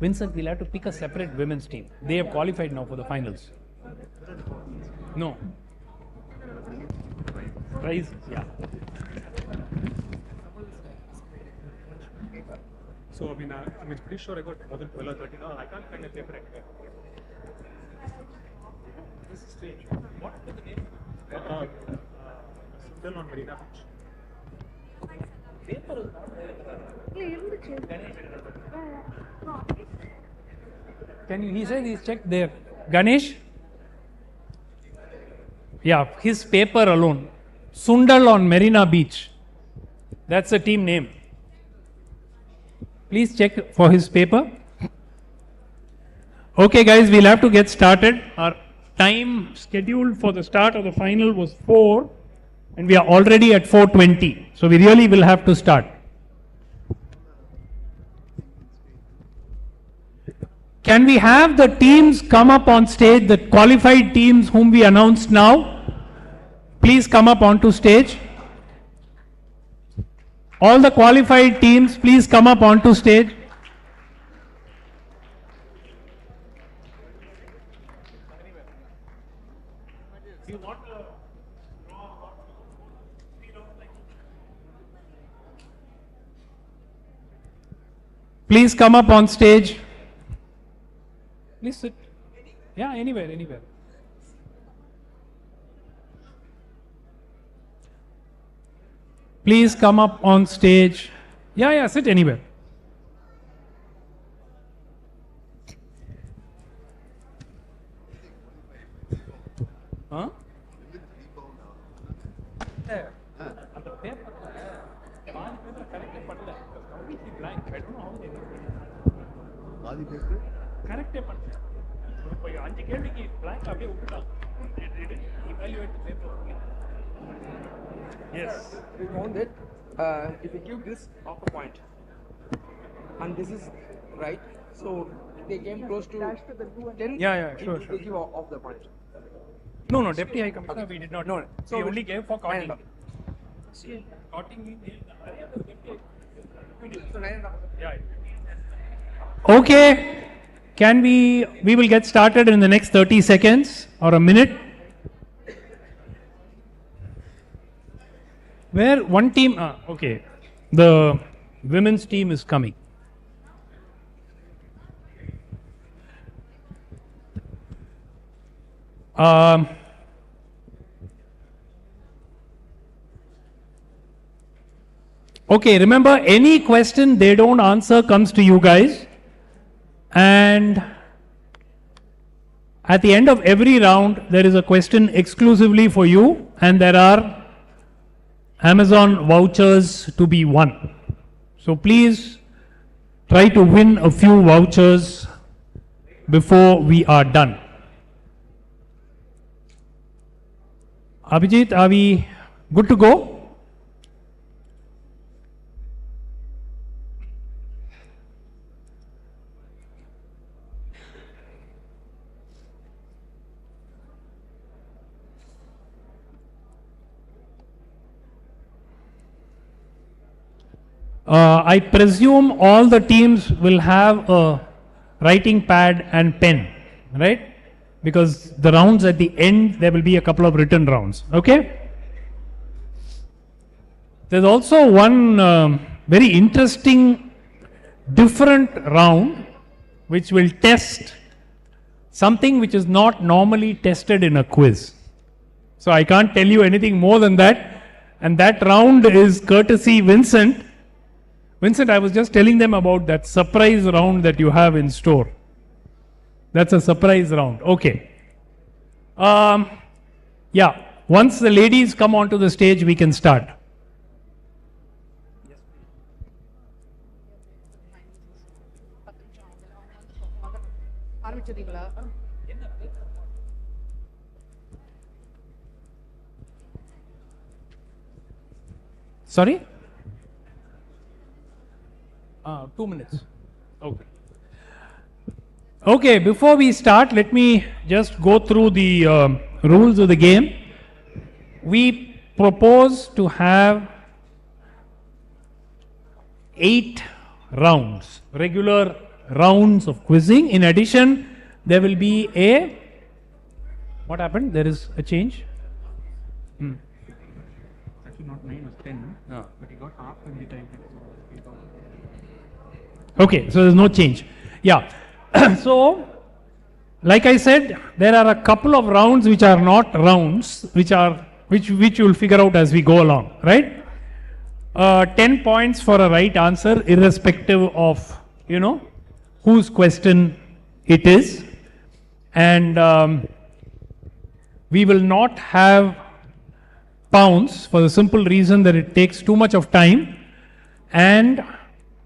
Vincent, we'll have to pick a separate women's team. They have qualified now for the finals. No. Prize? Yeah. So, I mean, I'm pretty sure I got more than 12 or 13. No, I can't find a paper anywhere. This is strange. What was the name? Still on Marina Beach. Paper is not there. He says he's checked there. Ganesh? Yeah, his paper alone. Sundal on Marina Beach. That's the team name. Please check for his paper. Okay guys, we'll have to get started. Our time scheduled for the start of the final was 4 and we are already at 4:20. So we really will have to start. Can we have the teams come up on stage, the qualified teams whom we announced now? Please come up onto stage. All the qualified teams, please come up onto stage. Please come up on stage. Please sit. Yeah, anywhere, anywhere. Please come up on stage. Yeah, sit anywhere. Huh? There. On the paper. Completely blank. I don't know how they do it. Correct paper. அஞ்சு கேள்விக்கு blank அப்படியே விட்டுட்டான். Evaluate the paper. Yes. We found that if we give this half a point and this is right, so they came close to 10. Yeah, sure. They give off the point. No, Deputy High Commissioner, we did not. No. So we only gave for cotting. See, Cotting we did. So 9.5. Yeah. Okay. We will get started in the next 30 seconds or a minute. Where one team, okay, the women's team is coming. Okay, remember any question they don't answer comes to you guys, and at the end of every round there is a question exclusively for you, and there are Amazon vouchers to be won. So please try to win a few vouchers before we are done. Abhijit, are we good to go? I presume all the teams will have a writing pad and pen, right? Because the rounds at the end, there will be a couple of written rounds, okay? There's also one very interesting different round which will test something which is not normally tested in a quiz. So I can't tell you anything more than that, and that round is courtesy Vincent. Vincent, I was just telling them about that surprise round that you have in store. That's a surprise round. Okay. Yeah, once the ladies come onto the stage, we can start. ஆரம்பிச்சிட்டீங்களா? Sorry? 2 minutes. Okay. Okay, before we start, let me just go through the rules of the game. We propose to have 8 rounds, regular rounds of quizzing. In addition, there will be a, what happened? There is a change? Actually not 9, it was 10. But he got half in the time. Okay, so there's no change. Yeah. So, like I said, there are a couple of rounds which are not rounds, which you will figure out as we go along, right? 10 points for a right answer, irrespective of, whose question it is. And we will not have pounds for the simple reason that it takes too much of time. And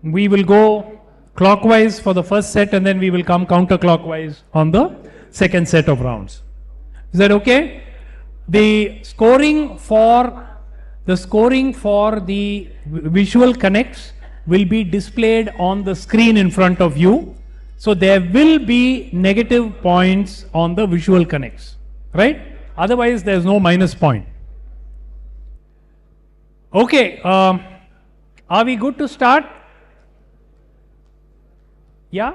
we will go clockwise for the first set, and then we will come counterclockwise on the second set of rounds. Is that okay? The scoring for the visual connects will be displayed on the screen in front of you. So there will be negative points on the visual connects, right? Otherwise there's no minus point. Okay, are we good to start? Yeah?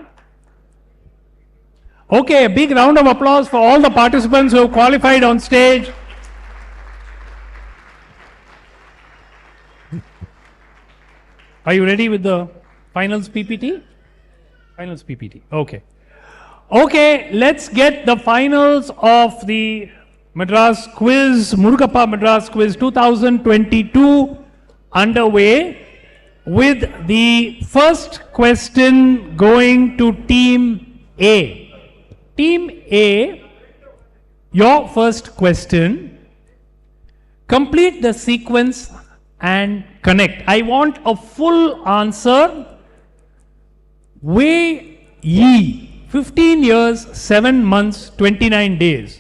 Okay, a big round of applause for all the participants who have qualified on stage. Are you ready with the finals PPT? Finals PPT. Okay. Okay, let's get the finals of the Madras Quiz, Murugappa Madras Quiz 2022 underway, with the first question going to Team A. Team A, your first question. Complete the sequence and connect. I want a full answer. Wei Yi, 15 years, 7 months, 29 days.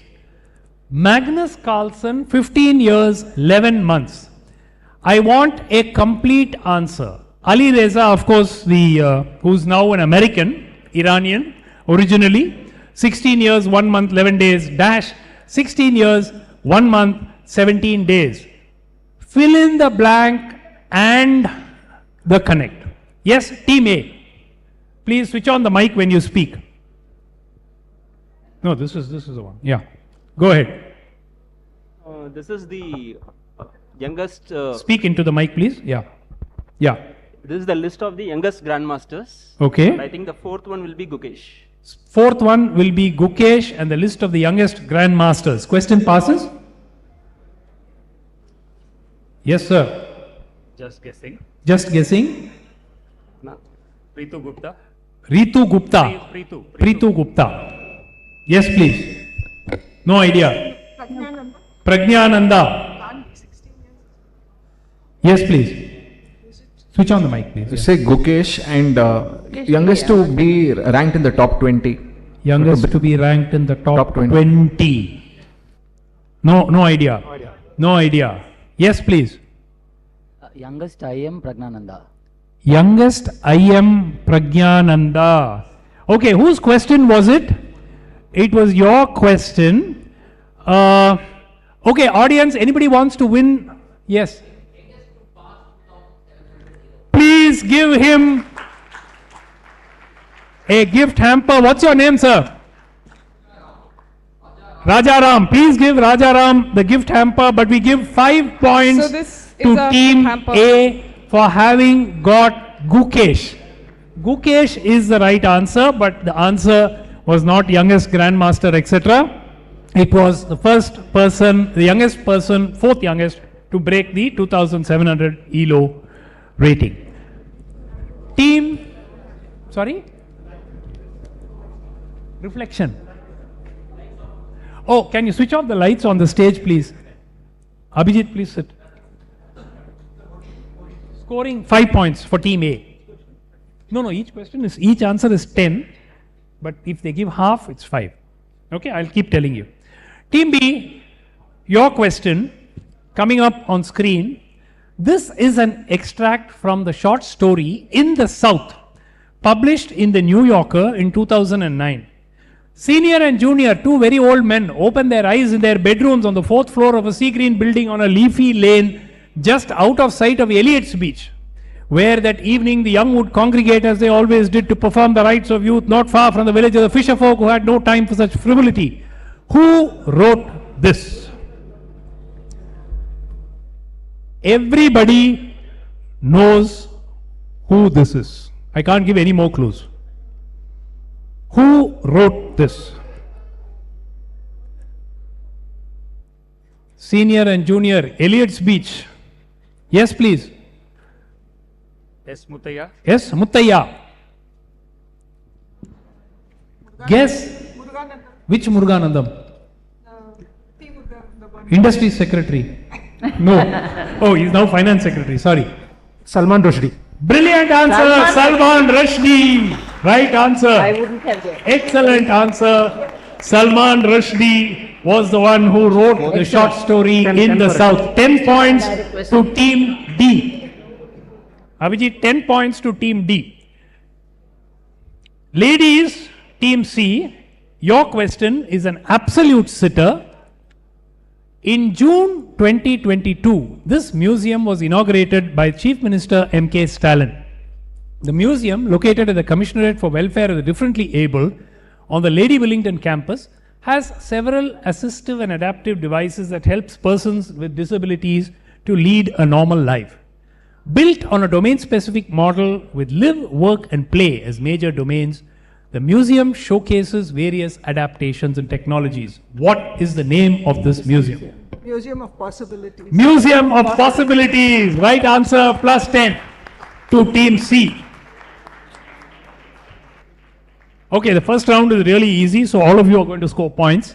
Magnus Carlsen, 15 years, 11 months. I want a complete answer. Ali Reza, of course, who's now an American, Iranian, originally, 16 years, 1 month, 11 days, dash, 16 years, 1 month, 17 days. Fill in the blank and the connect. Yes, Team A. Please switch on the mic when you speak. No, this is the one. Yeah. Go ahead. This is the youngest... Speak into the mic, please. Yeah. Yeah. This is the list of the youngest grandmasters. Okay. I think the fourth one will be Gukesh. Fourth one will be Gukesh and the list of the youngest grandmasters. Question passes? Yes, sir. Just guessing. Just guessing. No. Ritu Gupta. Ritu Gupta. Pritu Gupta. Yes, please. No idea. Pragnananda. Yes, please. Switch on the mic, please. You say Gukesh and youngest to be ranked in the top 20. Youngest to be ranked in the top 20. No idea. No idea. Yes, please. Youngest I am Pragnananda. Youngest I am Pragnananda. Okay, whose question was it? It was your question. Okay, audience, anybody wants to win? Yes. Please give him a gift hamper. What's your name, sir? Rajaram. Please give Rajaram the gift hamper, but we give 5 points to Team A for having got Gukesh. Gukesh is the right answer, but the answer was not youngest grandmaster, etc. It was the first person, the youngest person, fourth youngest, to break the 2700 ELO rating. Team, sorry? Reflection. Oh, can you switch off the lights on the stage, please? Abhijit, please sit. Scoring 5 points for Team A. No, each answer is 10, but if they give half, it's 5. Okay, I'll keep telling you. Team B, your question coming up on screen. This is an extract from the short story In the South, published in the New Yorker in 2009. Senior and junior, two very old men, open their eyes in their bedrooms on the 4th floor of a sea green building on a leafy lane just out of sight of Eliot's Beach, where that evening the young would congregate as they always did to perform the rites of youth, not far from the village of the fisher folk who had no time for such frivolity. Who wrote this? Everybody knows who this is. I can't give any more clues. Who wrote this? Senior and junior, Eliot's Beach. Yes, please. S. Muttaya. Yes, Muttaya. Guess. Which Muruganandam? Industry secretary. No. Oh, he's now finance secretary. Sorry. Salman Rushdie. Brilliant answer, Salman Rushdie. Right answer. I wouldn't have guessed. Excellent answer. Salman Rushdie was the one who wrote the short story In the South. 10 points to Team D. Abhijit, 10 points to Team D. Ladies, Team C, your question is an absolute sitter. In June 2022, this museum was inaugurated by Chief Minister M.K. Stalin. The museum, located at the Commissionerate for Welfare of the Differently Able on the Lady Willingdon campus, has several assistive and adaptive devices that helps persons with disabilities to lead a normal life. Built on a domain-specific model with live, work and play as major domains, The museum showcases various adaptations and technologies. What is the name of this museum? Museum of Possibilities. Museum of Possibilities. Right answer, plus 10 to Team C. Okay, the first round is really easy, so all of you are going to score points.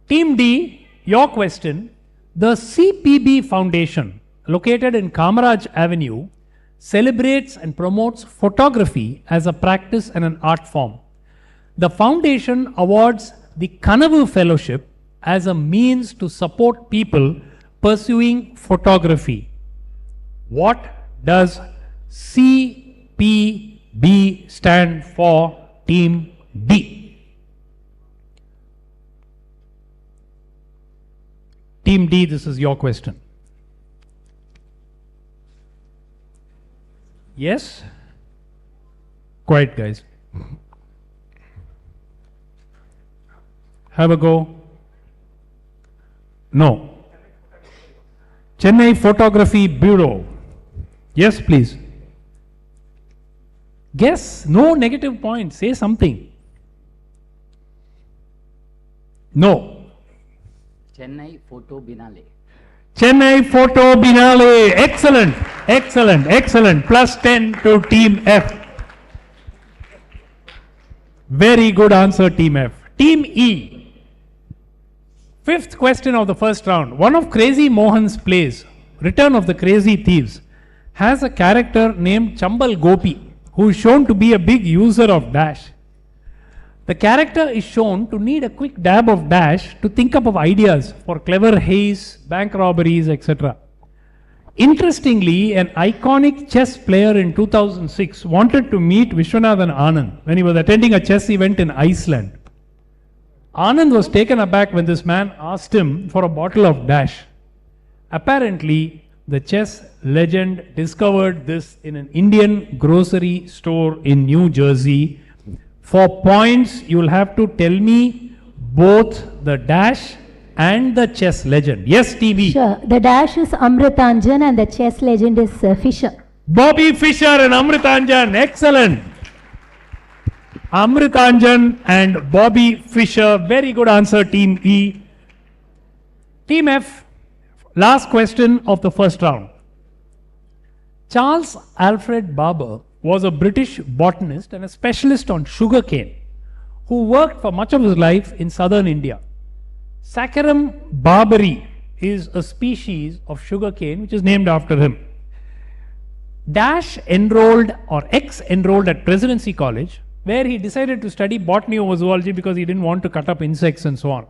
Team D, your question. The CPB Foundation, located in Kamaraj Avenue, celebrates and promotes photography as a practice and an art form. The foundation awards the Kanavu Fellowship as a means to support people pursuing photography. What does CPB stand for, Team D? Team D, this is your question. Yes? Quiet, guys. Have a go. No. Chennai Photography Bureau. Yes, please. Guess. No negative points. Say something. No. Chennai Photo Binale. Chennai Photo Binale. Excellent. Excellent. Excellent. Plus 10 to Team F. Very good answer, Team F. Team E. Fifth question of the first round. One of Crazy Mohan's plays, Return of the Crazy Thieves, has a character named Chambal Gopi, who is shown to be a big user of Dash. The character is shown to need a quick dab of Dash to think up of ideas for clever heists, bank robberies, etc. Interestingly, an iconic chess player in 2006 wanted to meet Vishwanathan Anand when he was attending a chess event in Iceland. Anand was taken aback when this man asked him for a bottle of Dash. Apparently, the chess legend discovered this in an Indian grocery store in New Jersey. For points, you will have to tell me both the Dash and the chess legend. Yes, TV. Sure. The Dash is Amritanjan and the chess legend is Fisher. Bobby Fischer and Amritanjan. Excellent. Amritanjan and Bobby Fischer. Very good answer, Team E. Team F. Last question of the first round. Charles Alfred Barber was a British botanist and a specialist on sugarcane who worked for much of his life in southern India. Saccharum barberi is a species of sugarcane which is named after him. Dash enrolled or ex-enrolled at Presidency College, where he decided to study botany over zoology because he didn't want to cut up insects and so on.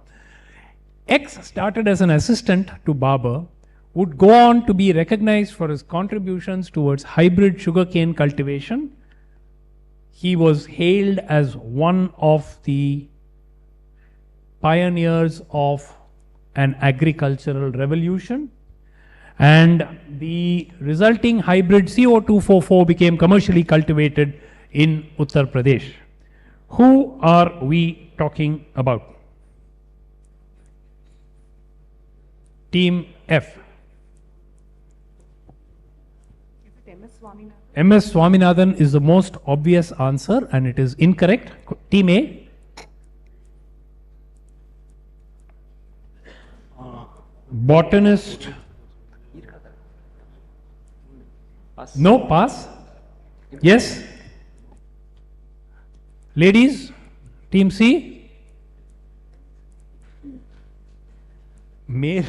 X started as an assistant to Barber, would go on to be recognized for his contributions towards hybrid sugarcane cultivation. He was hailed as one of the pioneers of an agricultural revolution, and the resulting hybrid CO244 became commercially cultivated in Uttar Pradesh. Who are we talking about? Team F. MS Swaminathan is the most obvious answer and it is incorrect. Team A. Botanist. Pass. No, pass. Yes. Ladies, Team C. Male.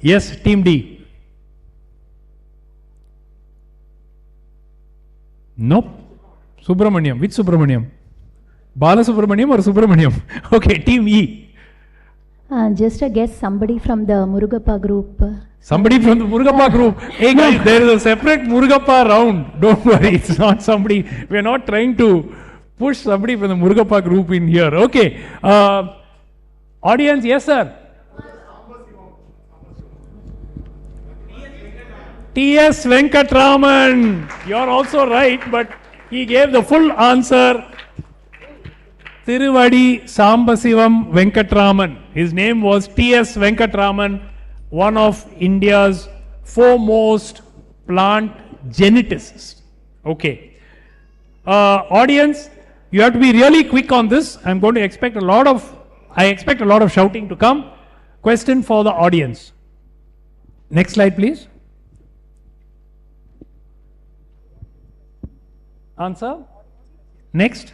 Yes, Team D. Nope. Subramaniam. Which Subramaniam? Bala Subramaniam or Subramaniam? Okay, Team E. Just a guess, somebody from the Murugappa Group. Somebody from the Murugappa Group. Hey guys, there is a separate Murugappa round. Don't worry, it's not somebody. We are not trying to push somebody from the Murugappa Group in here. Okay. Audience, yes sir. T.S. Venkatraman. You are also right, but he gave the full answer. Tiruvadi Sambasivam Venkatraman. His name was T.S. Venkatraman, one of India's foremost plant geneticists. Okay. Audience, you have to be really quick on this. I expect a lot of shouting to come. Question for the audience. Next slide, please. Answer. Next.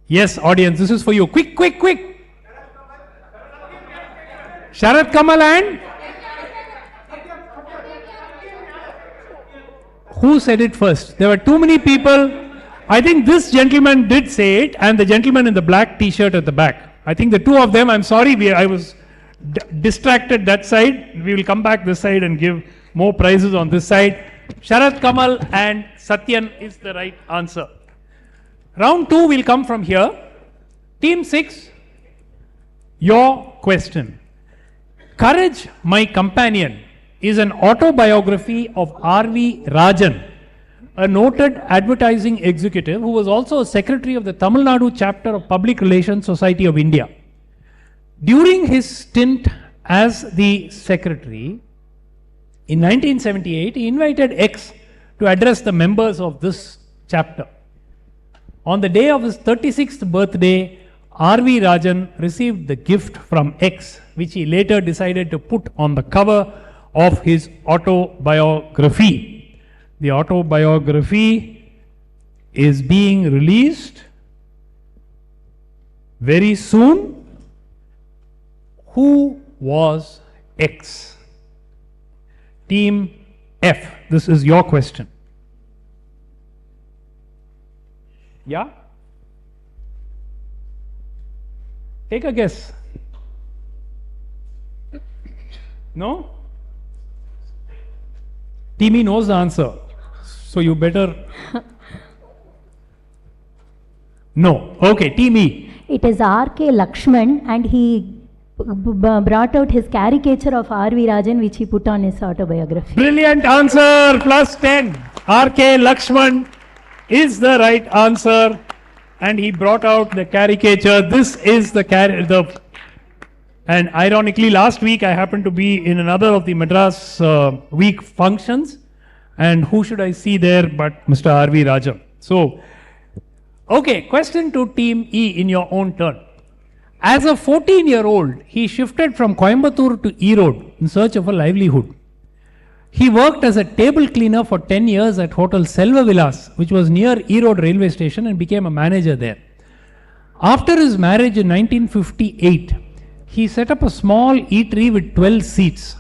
Yes, audience, this is for you. Quick, quick, quick. Sharat Kamal and? Who said it first? There were too many people. I think this gentleman did say it, and the gentleman in the black t-shirt at the back. I think the two of them, I'm sorry, I was distracted that side. We will come back this side and give more prizes on this side. Sharat Kamal and Satyan is the right answer. Round 2 will come from here. Team 6, your question. Courage, My Companion is an autobiography of R.V. Rajan, a noted advertising executive who was also a secretary of the Tamil Nadu chapter of Public Relations Society of India. During his stint as the secretary, in 1978, he invited X to address the members of this chapter. On the day of his 36th birthday, R.V. Rajan received the gift from X, which he later decided to put on the cover of his autobiography. The autobiography is being released very soon. Who was X? Team F, this is your question. Yeah? Take a guess. No? Team E knows the answer. So you better. No. Okay, Team E. It is R.K. Lakshman, and he brought out his caricature of R.V. Rajan, which he put on his autobiography. Brilliant answer, plus 10. R.K. Lakshman is the right answer, and he brought out the caricature. This is the and ironically, last week I happened to be in another of the Madras week functions, and who should I see there but Mr. R.V. Rajan. So, okay, question to Team E in your own turn. As a 14-year-old, he shifted from Coimbatore to Erode in search of a livelihood. He worked as a table cleaner for 10 years at Hotel Selva Vilas, which was near Erode railway station, and became a manager there. After his marriage in 1958, he set up a small eatery with 12 seats.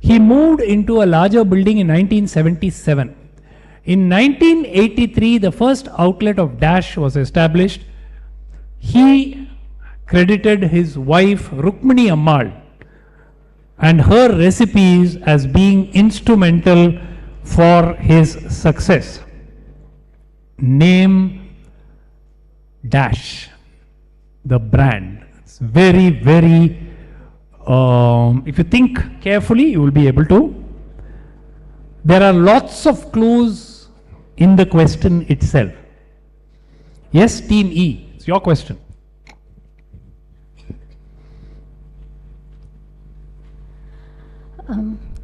He moved into a larger building in 1977. In 1983, the first outlet of Dash was established. He credited his wife Rukmini Ammal and her recipes as being instrumental for his success. Name Dash, the brand. It's very, very, if you think carefully, you will be able to. There are lots of clues in the question itself. Yes, Team E, it's your question.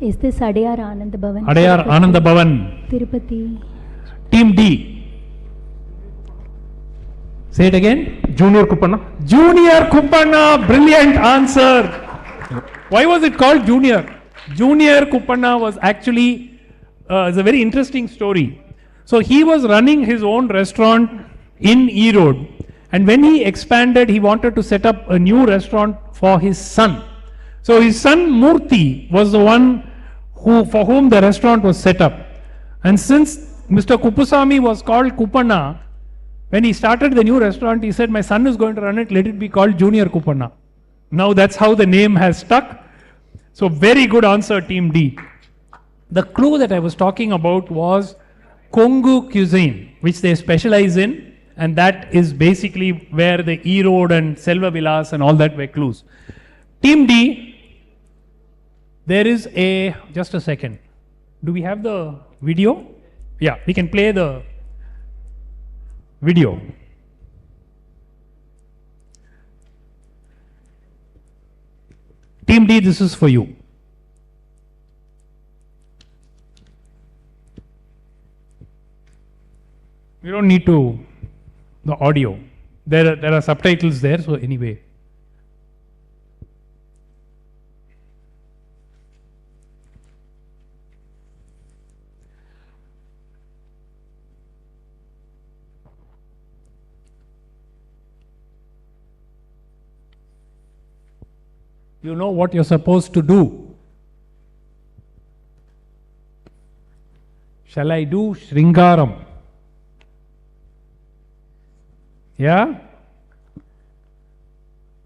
Is this Adayar Anand Bhavan? Adayar Anand Bhavan. Tirupati. Team D. Say it again. Junior Kuppanna. Junior Kuppanna. Brilliant answer. Why was it called Junior? Junior Kuppanna was actually it's a very interesting story. So he was running his own restaurant in Erode, and when he expanded, he wanted to set up a new restaurant for his son. So his son Murthy was the one for whom the restaurant was set up. And since Mr. Kuppusamy was called Kuppanna, when he started the new restaurant, he said, my son is going to run it, let it be called Junior Kuppanna. Now that's how the name has stuck. So very good answer, Team D. The clue that I was talking about was Kongu cuisine, which they specialize in, and that is basically where the Erode and Selva Vilas and all that were clues. Team D, there is just a second. Do we have the video? Yeah, we can play the video. Team D, this is for you. We don't need to, the audio. There are subtitles there, so anyway. You know what you're supposed to do. Shall I do Shringaram? Yeah?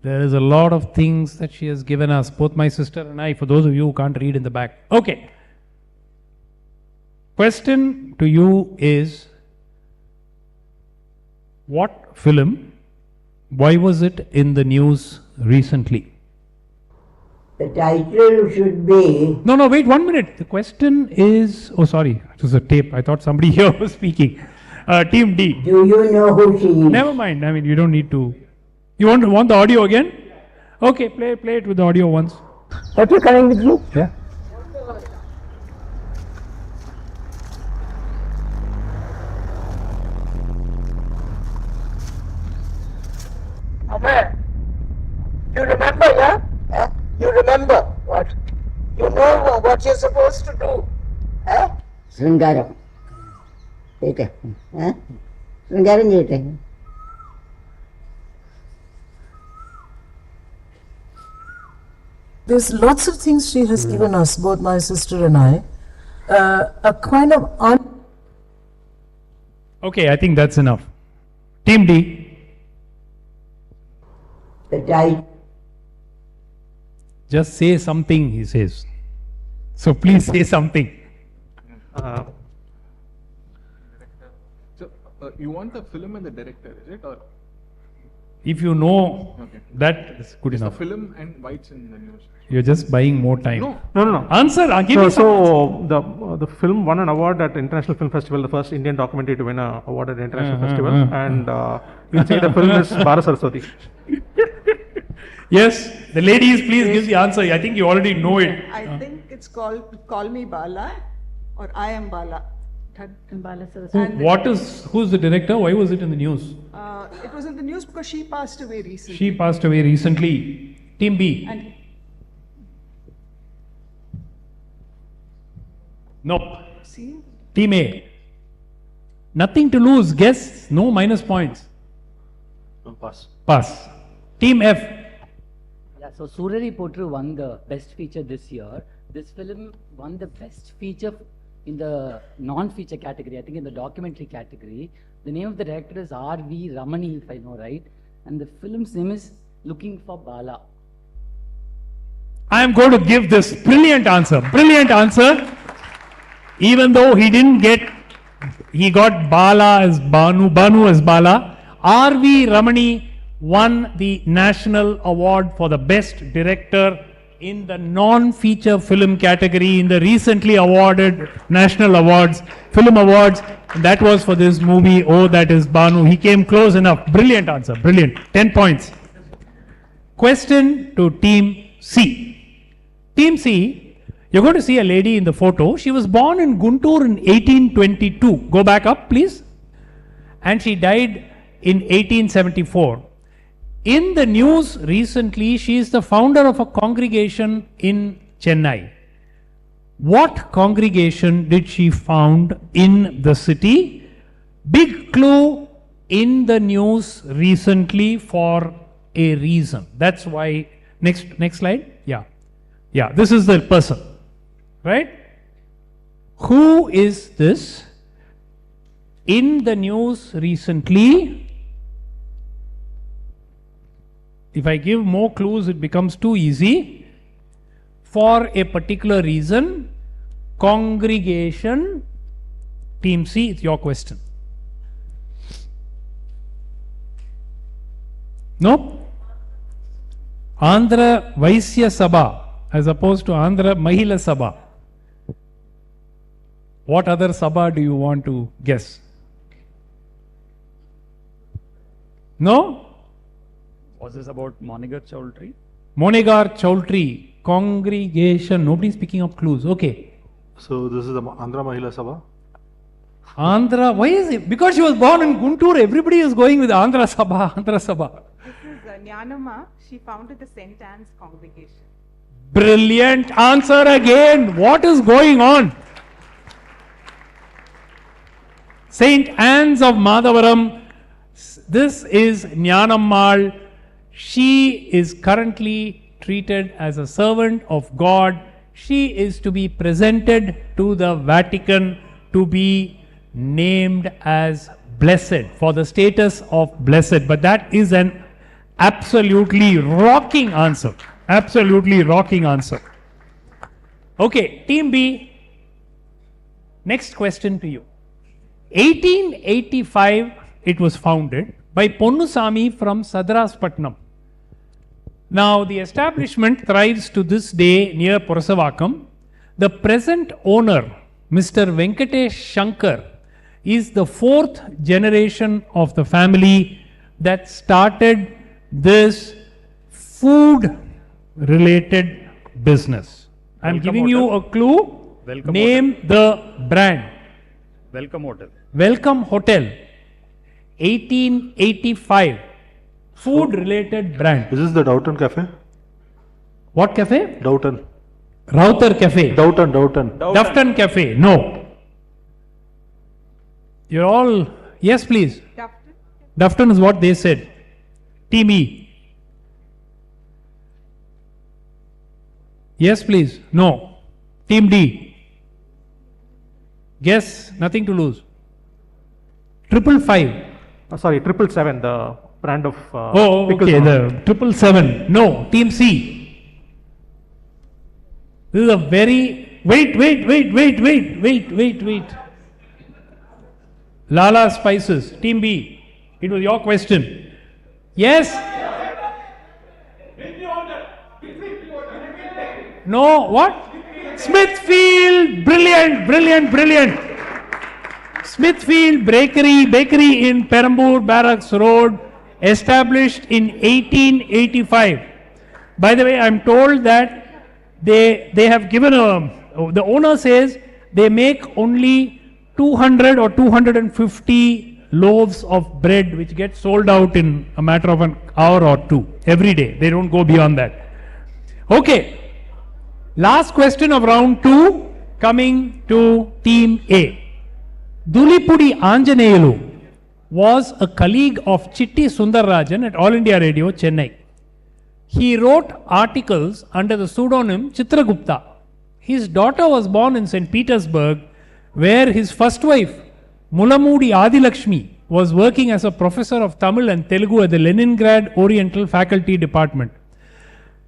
There is a lot of things that she has given us, both my sister and I, for those of you who can't read in the back. Okay. Question to you is, what film, why was it in the news recently? The title should be... No, wait 1 minute. The question is, oh sorry, it was a tape. I thought somebody here was speaking. Team D. Do you know who she is? Never mind. I mean, you don't need to. You want the audio again? Okay, play it with the audio once. Are you coming with me? Yeah. Amar, you remember, yeah? You remember what? You know what you're supposed to do. Sringaram. Sringaram cheyate. There's lots of things she has given us, both my sister and I. A kind of Okay, I think that's enough. Team D. The title. Just say something, he says. So please say something. So, you want the film and the director, is it? Or If you know, okay, that is good it's enough. the film and why it's in the news. You're just buying more time. No. Answer. Give me some. So the film won an award at International Film Festival, the first Indian documentary to win an award at the International Festival, and you'll say the film is Bharat Saraswati. Yes, the ladies, please give the answer. I think you already know it. I think it's called Call Me Bala or I Am Bala. Bala Saraswati. Who's the director? Why was it in the news? It was in the news because she passed away recently. She passed away recently. Team B. And Nope. see? Team A. Nothing to lose. Guess. No minus points. Pass. Pass. Team F. Yeah, so Surari Potru won the best feature this year. This film won the best feature in the non-feature category, I think in the documentary category. The name of the director is R.V. Ramani, if I know right. And the film's name is Looking for Bala. I am going to give this brilliant answer. Brilliant answer. Even though he didn't get, he got Bala as Banu as Bala. R.V. Ramani won the National Award for the Best Director in the non-feature film category in the recently awarded National Awards, Film Awards. That was for this movie, Oh That Is Banu. He came close enough. Brilliant answer. Brilliant. 10 points. Question to Team C. Team C, you're going to see a lady in the photo. She was born in Guntur in 1822. Go back up, please. And she died in 1874. In the news recently, she is the founder of a congregation in Chennai. What congregation did she found in the city? Big clue, in the news recently for a reason. That's why, next slide. Yeah, this is the person, right? Who is this? In the news recently. If I give more clues, it becomes too easy. For a particular reason, congregation. Team C, it's your question. No? Andhra Vaisya Sabha as opposed to Andhra Mahila Sabha. What other Sabha do you want to guess? No? Was this about Monigar Choultry? Monigar Choultry, congregation. Nobody's picking up clues. Okay. So this is the Andhra Mahila Sabha. Andhra, why is it? Because she was born in Guntur, everybody is going with Andhra Sabha, Andhra Sabha. This is Jnanamma. She founded the St. Anne's congregation. Brilliant answer again. What is going on? St. Anne's of Madhavaram. This is Jnanammal. She is currently treated as a servant of God. She is to be presented to the Vatican to be named as blessed, for the status of blessed. But that is an absolutely rocking answer. Absolutely rocking answer. Okay, Team B. Next question to you. 1885 it was founded by Ponnusamy from Sadraspatnam. Now the establishment thrives to this day near Purasavakam. The present owner, Mr. Venkatesh Shankar, is the fourth generation of the family that started this food related business. I am giving you a clue. Welcome Name the brand. Welcome Hotel. Welcome Hotel. 1885. Food related brand. This is the Doughton Cafe. What cafe? Doughton. Router Cafe. Doughton. Dufton Cafe. No. You're all, yes please. Dufton is what they said. Team E. Yes please. No. Team D. Guess, nothing to lose. 555. Sorry, 777, the brand of pickles. Okay, the 777. No. Team C. This is a very, wait. Lala Spices. Team B. It was your question. Yes? No, what? Smithfield. Brilliant. Smithfield Bakery in Perambur Barracks Road, established in 1885. By the way, I am told that they have given the owner says they make only 200 or 250 loaves of bread which get sold out in a matter of an hour or two every day. They don't go beyond that. Okay. Last question of round 2, coming to Team A. Dulipudi Anjaneyulu was a colleague of Chitti Sundararajan at All India Radio, Chennai. He wrote articles under the pseudonym Chitragupta. His daughter was born in St. Petersburg, where his first wife, Mulamudi Adilakshmi, was working as a professor of Tamil and Telugu at the Leningrad Oriental Faculty Department.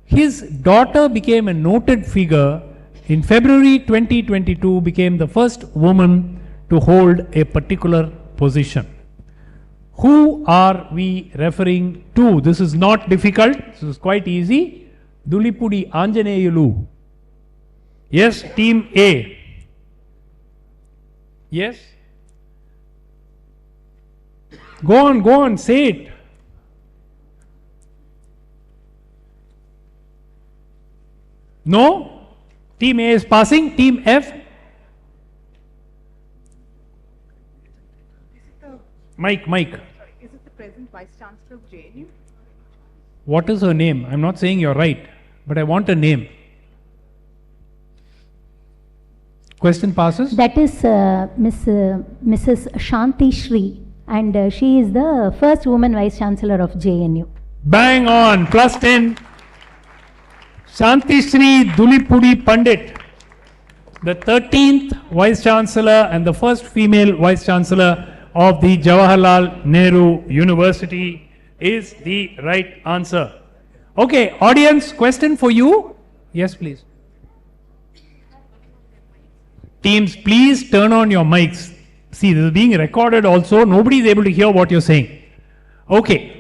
His daughter became a noted figure. In February 2022, became the first woman to hold a particular position. Who are we referring to? This is not difficult. This is quite easy. Dulipudi Anjaneyulu. Yes, Team A. Yes? Go on, say it. No? Team A is passing. Team F? Mike. Is it the present Vice Chancellor of JNU? What is her name? I'm not saying you're right, but I want a name. Question passes? That is Mrs. Shanti Shri, and she is the first woman Vice Chancellor of JNU. Bang on, +10. Shanti Shri Dulipudi Pandit, the 13th Vice Chancellor and the first female Vice Chancellor of the Jawaharlal Nehru University, is the right answer. Okay, audience, question for you. Yes, please. Teams, please turn on your mics. See, this is being recorded also. Nobody is able to hear what you're saying. Okay.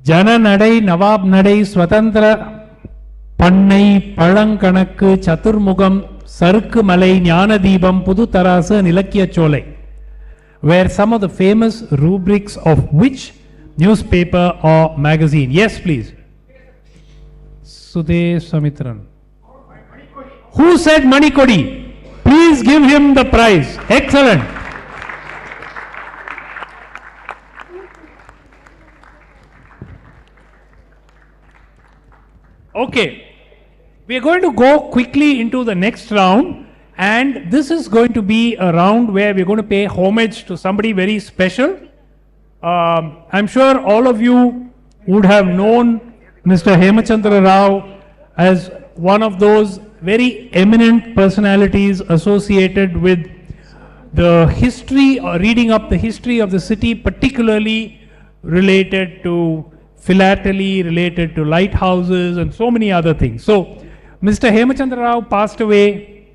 Jana Nadai, Nawab Nadai, Swatantra, Pannai, Palankanakku, Chaturmugam, Sarku Malai, Jnana Deepam, Pudu Tarasa, Nilakya Cholai were some of the famous rubrics of which newspaper or magazine? Yes, please. Sudhe Samitran. Who said Manikodi? Please Please give him the prize. Excellent. Okay, we are going to go quickly into the next round, and this is going to be a round where we are going to pay homage to somebody very special. I'm sure all of you would have known Mr. Hemachandra Rao as one of those very eminent personalities associated with the history, or reading up the history of the city, particularly related to philately, related to lighthouses and so many other things. So Mr. Hemachandra Rao passed away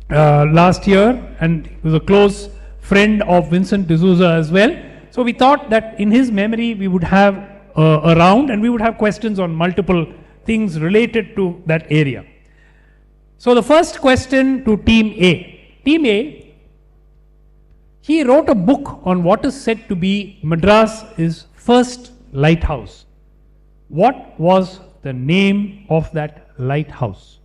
last year, and he was a close friend of Vincent D'Souza as well. So we thought that in his memory we would have a round, and we would have questions on multiple things related to that area. So the first question to Team A. Team A, he wrote a book on what is said to be Madras' first lighthouse. What was the name of that lighthouse?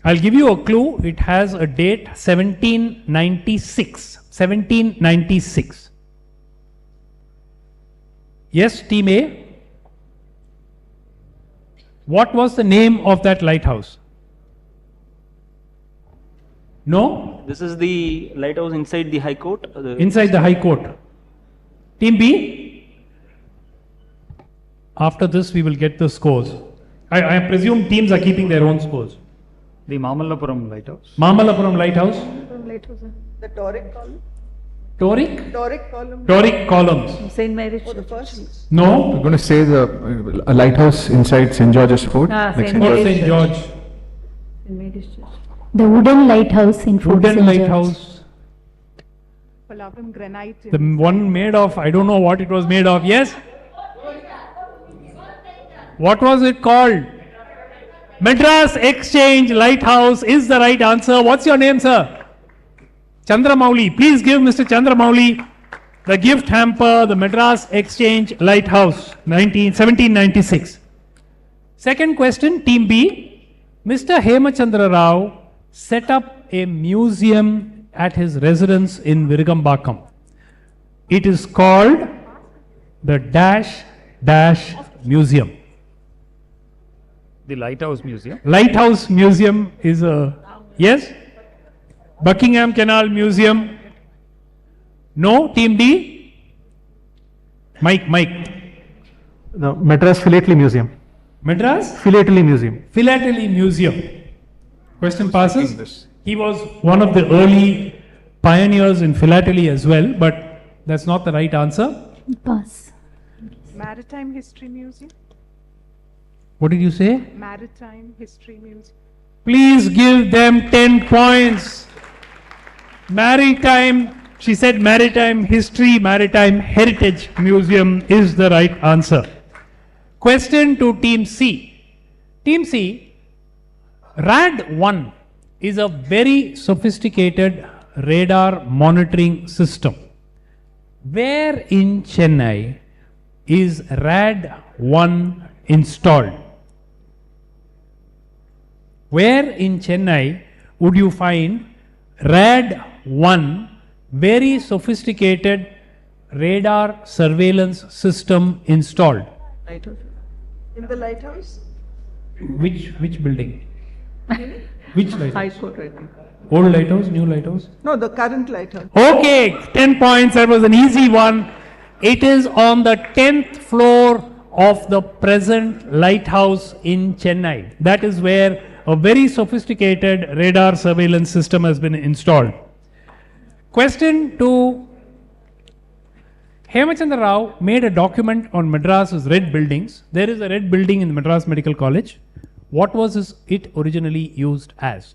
I'll give you a clue. It has a date 1796. 1796. Yes, Team A? What was the name of that lighthouse? No? This is the lighthouse inside the High Court. Inside the High Court. Team B? After this, we will get the scores. I presume teams are keeping their own scores. The Mamallapuram Lighthouse. Mamallapuram Lighthouse. The Doric column? Doric? Doric column? Doric columns. St. Mary's Church. No? We're going to say a lighthouse inside St. George's Fort. St. St. George. St. Mary's Church. The wooden lighthouse in Fort Wooden St. George. lighthouse. Pallavaram granite. The one made of, I don't know what it was made of. Yes? What was it called? Madras Exchange Lighthouse is the right answer. What's your name, sir? Chandramouli. Please give Mr. Chandramouli the gift hamper, the Madras Exchange Lighthouse, 1796. Second question, Team B. Mr. Hemachandra Rao set up a museum at his residence in Virugambakam. It is called the Dash Dash Museum. The Lighthouse Museum. Lighthouse Museum is a, yes? Buckingham Canal Museum. No, Team D? Mike. The Madras Philately Museum. Madras? Philately Museum. Philately Museum. Question passes. He was one of the early pioneers in philately as well, but that's not the right answer. Pass. Maritime History Museum. What did you say? Maritime History Museum. Please give them 10 points. Maritime, she said Maritime History, Maritime Heritage Museum is the right answer. Question to Team C. Team C, RAD-1 is a very sophisticated radar monitoring system. Where in Chennai is RAD-1 installed? Where in Chennai would you find RAD-1, very sophisticated radar surveillance system installed? Lighthouse. In the lighthouse? Which building? Which lighthouse? High Court, I think. Old lighthouse, new lighthouse? No, the current lighthouse. Okay, 10 points. That was an easy one. It is on the 10th floor of the present lighthouse in Chennai. That is where a very sophisticated radar surveillance system has been installed. Question to Hemachandra Rao made a document on Madras's red buildings. There is a red building in Madras Medical College. What was it originally used as?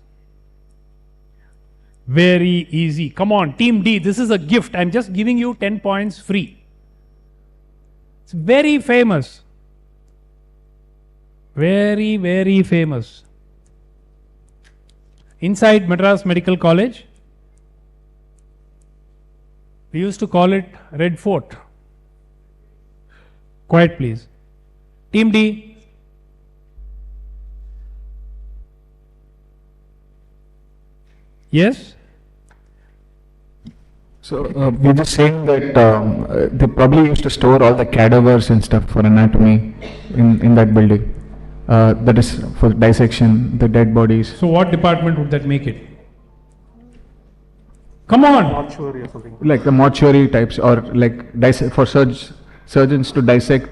Very easy. Come on, Team D, this is a gift. I'm just giving you 10 points free. It's very famous. Very, very famous. Inside Madras Medical College, we used to call it Red Fort. Quiet, please. Team D. Yes? So we're just saying that they probably used to store all the cadavers and stuff for anatomy in that building. That is for dissection, the dead bodies. So what department would that make it? Come on! Mortuary or something. Like the mortuary types, or like for surgeons to dissect.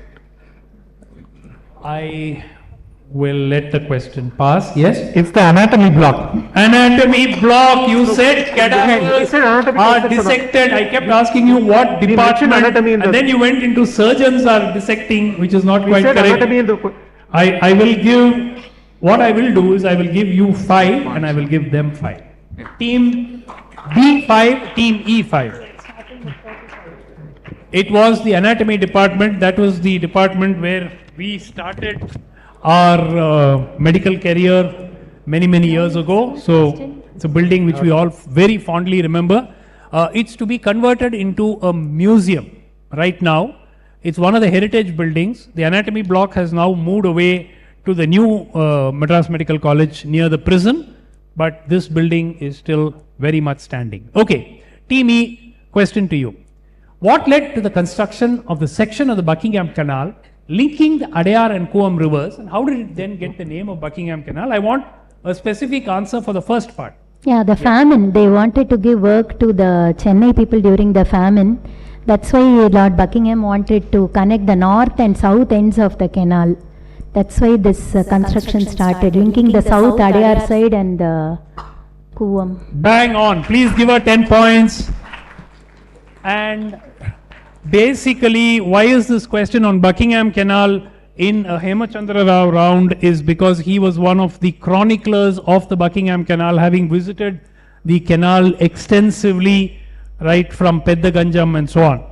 I will let the question pass. Yes? It's the anatomy block. Anatomy block, you said cadavers are dissected. I kept asking you what department, and then you went into surgeons are dissecting, which is not quite correct. I will give, what I will do is I will give you 5 and I will give them 5. Team B5, team E5. It was the anatomy department, that was the department where we started our medical career many years ago. So it's a building which we all very fondly remember. It's to be converted into a museum right now. It's one of the heritage buildings. The anatomy block has now moved away to the new Madras Medical College near the prison, but this building is still very much standing. Okay, Team E, question to you. What led to the construction of the section of the Buckingham Canal linking the Adayar and Kuam rivers, and how did it then get the name of Buckingham Canal? I want a specific answer for the first part. Yeah, the famine. They wanted to give work to the Chennai people during the famine. That's why Lord Buckingham wanted to connect the north and south ends of the canal. That's why this construction started, linking the south Adayar side and the Kuam. Bang on. Please give her 10 points. And basically, why is this question on Buckingham Canal in a Hemachandra Rao round is because he was one of the chroniclers of the Buckingham Canal, having visited the canal extensively, right from Peddaganjam and so on.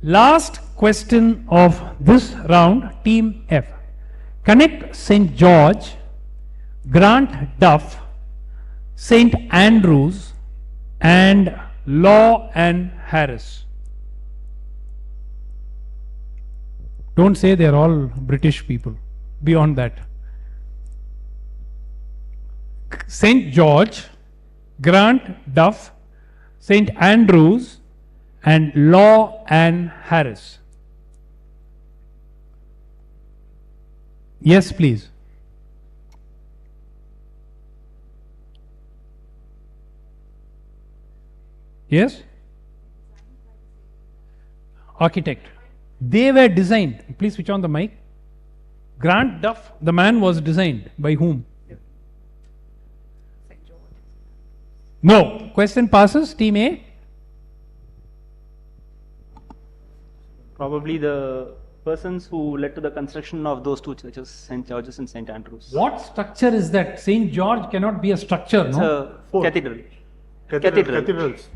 Last question of this round, Team F. Connect St. George, Grant Duff, St. Andrews and Law and Harris. Don't say they're all British people. Beyond that. St. George, Grant Duff, St. Andrews and Law and Harris. Yes, please. Yes? Architect. They were designed. Please switch on the mic. Grant Duff, the man was designed by whom? No. Question passes. Team A. Probably the persons who led to the construction of those two churches, St. George's and St. Andrews. What structure is that? St. George cannot be a structure, It's no? a cathedral.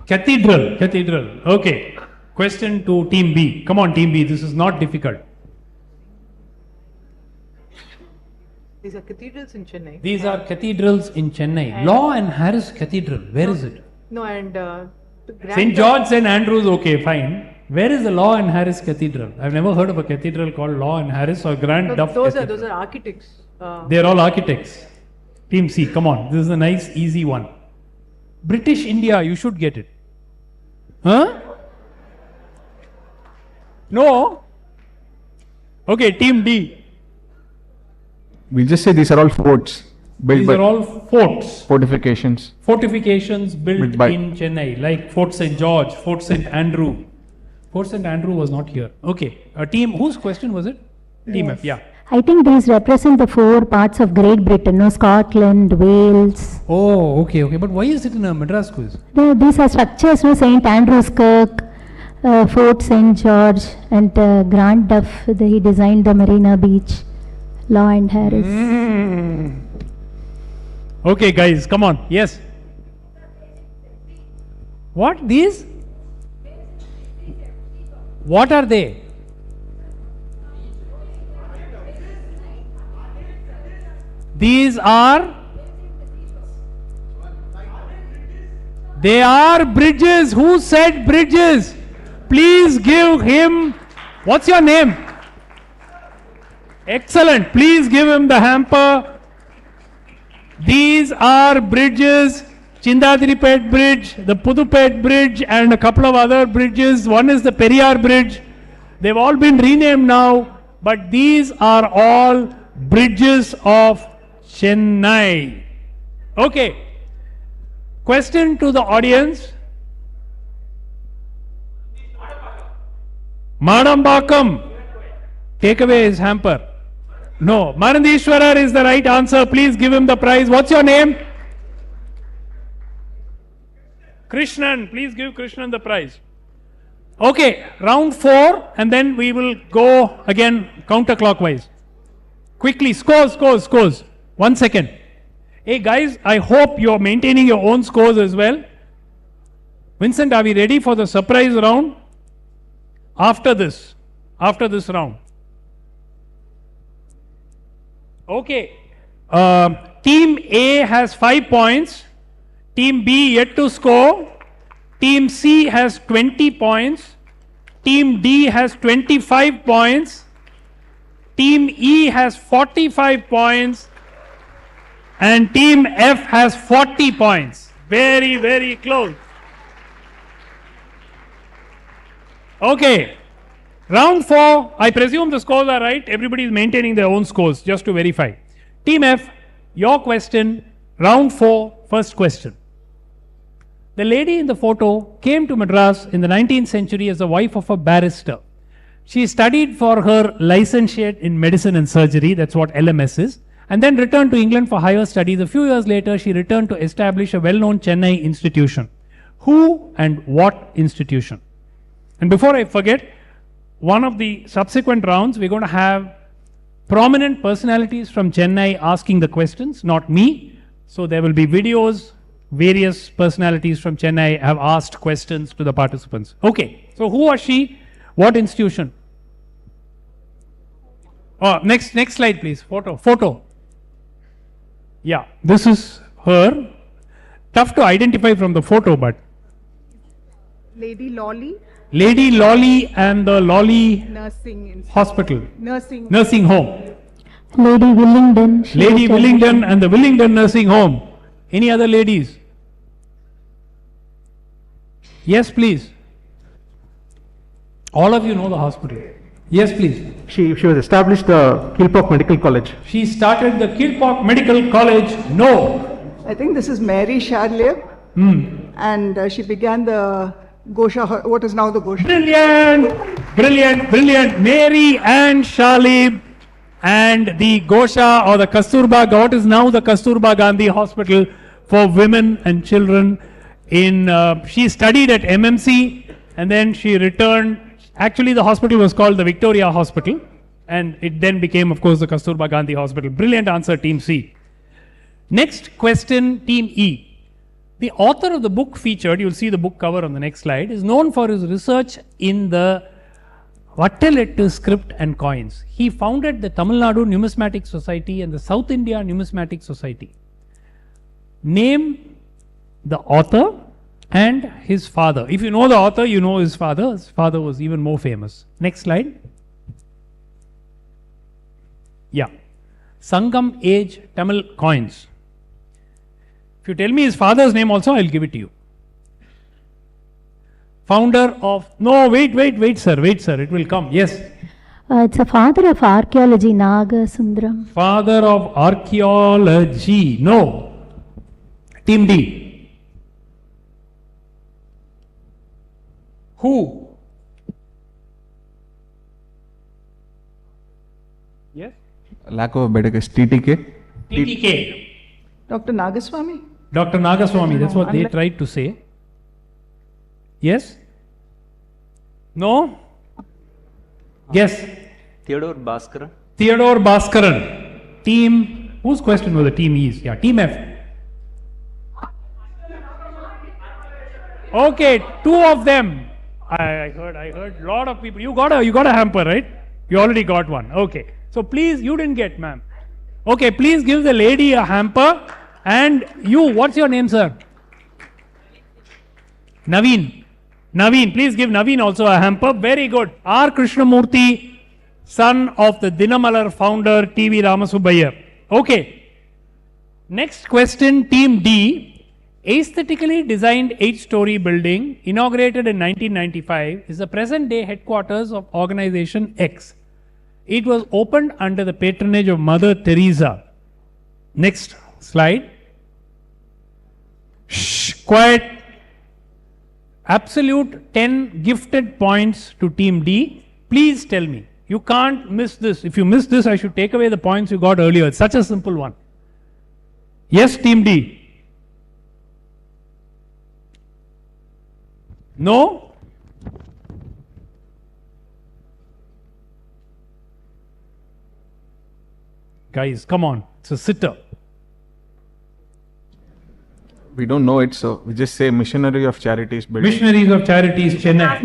Cathedral. Okay. Question to Team B. Come on, Team B. This is not difficult. These are cathedrals in Chennai. These are cathedrals in Chennai. Law and Harris Cathedral. Where is it? No, and St. George, St. Andrews, okay, fine. Where is the Law and Harris Cathedral? I've never heard of a cathedral called Law and Harris or Grant Duff Cathedral. Those are architects. They're all architects. Team C, come on. This is a nice, easy one. British India, you should get it. Huh? No? Okay, Team D. We'll just say these are all forts. These are all forts. Fortifications. Fortifications built in Chennai, like Fort St. George, Fort St. Andrew. Fort St. Andrew was not here. Okay, team, whose question was it? Team F, yeah. I think these represent the 4 parts of Great Britain, no? Scotland, Wales. Oh, okay. But why is it in a Madras quiz? These are structures, no? St. Andrews Kirk, Fort St. George, and Grant Duff, he designed the Marina Beach, Law and Harris. Okay, guys, come on. Yes. What? These? What are they? These are? They are bridges. Who said bridges? Please give him, what's your name? Excellent. Please give him the hamper. These are bridges. Chindadiripet Bridge, the Pudupet Bridge, and a couple of other bridges. One is the Periyar Bridge. They've all been renamed now, but these are all bridges of Chennai. Okay. Question to the audience. Madambakam. Take away his hamper. No. Marandishwarar is the right answer. Please give him the prize. What's your name? Krishnan. Please give Krishnan the prize. Okay. Round 4 and then we will go again counterclockwise. Quickly. Scores. 1 second. Hey guys, I hope you are maintaining your own scores as well. Vincent, are we ready for the surprise round? After this round. Okay. Team A has 5 points. Team B yet to score. Team C has 20 points. Team D has 25 points. Team E has 45 points. And Team F has 40 points. Very, very close. Okay. Round 4, I presume the scores are right. Everybody is maintaining their own scores, just to verify. Team F, your question, round 4, first question. The lady in the photo came to Madras in the 19th century as the wife of a barrister. She studied for her licentiate in medicine and surgery, that's what LMS is, and then returned to England for higher studies. A few years later, she returned to establish a well-known Chennai institution. Who and what institution? And before I forget, one of the subsequent rounds, we're going to have prominent personalities from Chennai asking the questions, not me. So there will be videos, various personalities from Chennai have asked questions to the participants. Okay, so who was she? What institution? Oh, next slide please, photo. Yeah, this is her. Tough to identify from the photo, but Lady Lolly. Lady Lolly and the Lolly Nursing Hospital. Nursing Home. Lady Willingdon. Lady Willingdon and the Willingdon Nursing Home. Any other ladies? Yes, please. All of you know the hospital. Yes, please. She was established the Kilpauk Medical College. She started the Kilpauk Medical College. No. I think this is Mary Sharlib. And she began the Gosha, what is now the Gosha. Brilliant. Mary Ann Shalib and the Gosha or the Kasturba, what is now the Kasturba Gandhi Hospital for Women and Children. She studied at MMC and then she returned. Actually, the hospital was called the Victoria Hospital and it then became, of course, the Kasturba Gandhi Hospital. Brilliant answer, Team C. Next question, Team E. The author of the book featured, you'll see the book cover on the next slide, is known for his research in the Vattelettu script and coins. He founded the Tamil Nadu Numismatic Society and the South India Numismatic Society. Name the author and his father. If you know the author, you know his father. His father was even more famous. Next slide. Yeah. Sangam Age Tamil coins. If you tell me his father's name also, I'll give it to you. Founder of... No, wait, sir, it will come. Yes. It's a father of archaeology, Nagasundram. Father of archaeology. No. Team D. Who? Yes? Lack of a better guess, TTK? TTK. Dr. Nagaswamy? Dr. Nagaswamy, that's what they tried to say. Yes? No? Guess. Theodore Bhaskaran. Theodore Bhaskaran. Team, whose question was the team E's? Yeah, Team F. Okay, two of them. I heard a lot of people. You got a hamper, right? You already got one. Okay. So please, you didn't get, ma'am. Okay, please give the lady a hamper. And you, what's your name, sir? Naveen. Naveen, please give Naveen also a hamper. Very good. R. Krishnamurthy, son of the Dinamalar founder T.V. Ramasubbayar. Okay. Next question, Team D. aesthetically designed 8-story building inaugurated in 1995 is the present day headquarters of Organization X. It was opened under the patronage of Mother Teresa. Next slide. Shh, quiet. Absolute 10 gifted points to Team D. Please tell me. You can't miss this. If you miss this, I should take away the points you got earlier. It's such a simple one. Yes, Team D. No? Guys, come on. It's a sitter. We don't know it, so we just say Missionary of Charities building. Missionaries of Charities, Chennai.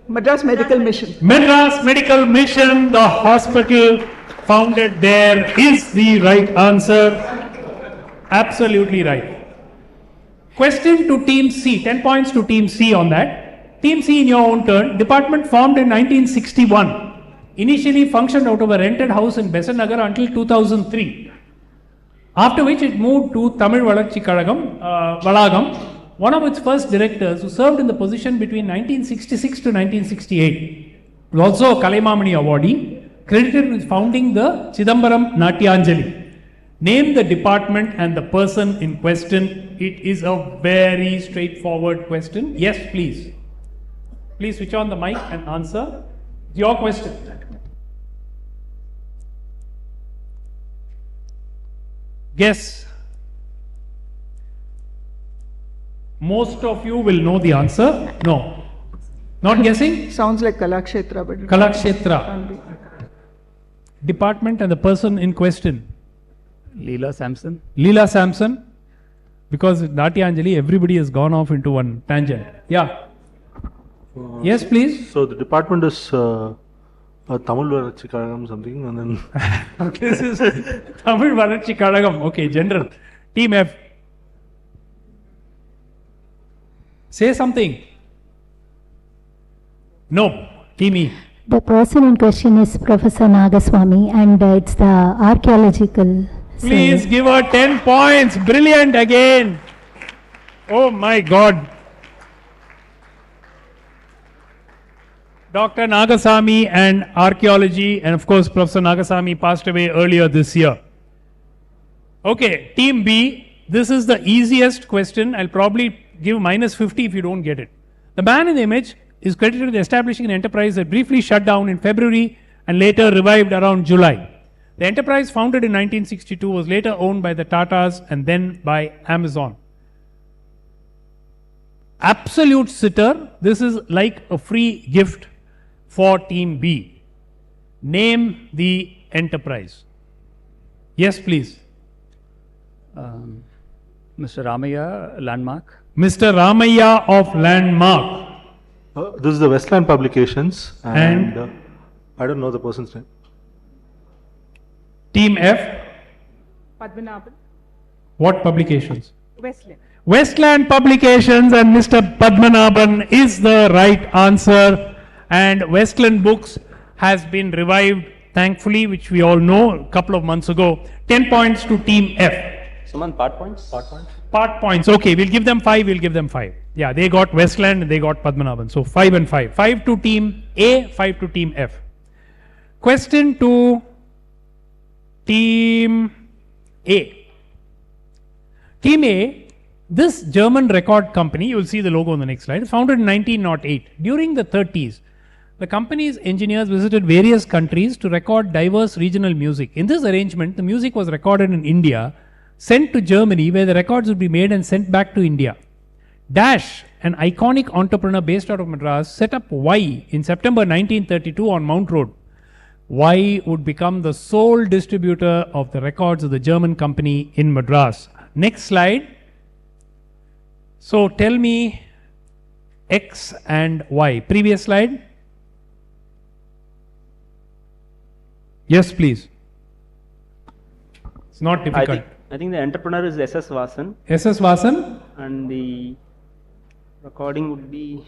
Madras Medical Mission. Madras Medical Mission, the hospital founded there, is the right answer. Absolutely right. Question to Team C, 10 points to Team C on that. Team C, in your own turn. Department formed in 1961. Initially functioned out of a rented house in Besant Nagar until 2003. After which it moved to Tamil Valarchi Valagam. One of its first directors who served in the position between 1966 to 1968. Was also a Kalaimamani awardee, credited with founding the Chidambaram Natyanjali. Name the department and the person in question. It is a very straightforward question. Yes, please. Please switch on the mic and answer. Your question. Guess. Most of you will know the answer. No. Not guessing? Sounds like Kalakshetra, but Kalakshetra. Department and the person in question. Leela Sampson. Leela Sampson. Because Natyanjali, everybody has gone off into one tangent. Yeah. Yes, please. So the department is Tamil Valarchi Kalagam something, and then this is Tamil Valarchi Kalagam. Okay, general. Team F. Say something. No. Team E. The person in question is Professor Nagaswamy, and it's the archaeological. Please give her 10 points. Brilliant again. Oh my God. Dr. Nagasamy and archaeology, and of course Professor Nagasamy passed away earlier this year. Okay, Team B, this is the easiest question. I'll probably give minus 50 if you don't get it. The man in the image is credited with establishing an enterprise that briefly shut down in February and later revived around July. The enterprise, founded in 1962, was later owned by the Tatas and then by Amazon. Absolute sitter. This is like a free gift for Team B. Name the enterprise. Yes, please. Mr. Ramaya, Landmark. Mr. Ramaya of Landmark. This is the Westland Publications, and I don't know the person's name. Team F. Padmanabhan. What publications? Westland. Westland Publications, and Mr. Padmanabhan is the right answer. And Westland Books has been revived, thankfully, which we all know, a couple of months ago. 10 points to Team F. Someone part points? Part points? Part points. Okay, we'll give them 5. We'll give them 5. Yeah, they got Westland and they got Padmanabhan. So 5 and 5. 5 to Team A, 5 to Team F. Question to Team A. Team A, this German record company, you will see the logo on the next slide, founded in 1908. During the 30s, the company's engineers visited various countries to record diverse regional music. In this arrangement, the music was recorded in India, sent to Germany, where the records would be made and sent back to India. Dash, an iconic entrepreneur based out of Madras, set up Y in September 1932 on Mount Road. Y would become the sole distributor of the records of the German company in Madras. Next slide. So tell me X and Y. Previous slide. Yes, please. It's not difficult. I think the entrepreneur is S.S. Vasan. S.S. Vasan. And the recording would be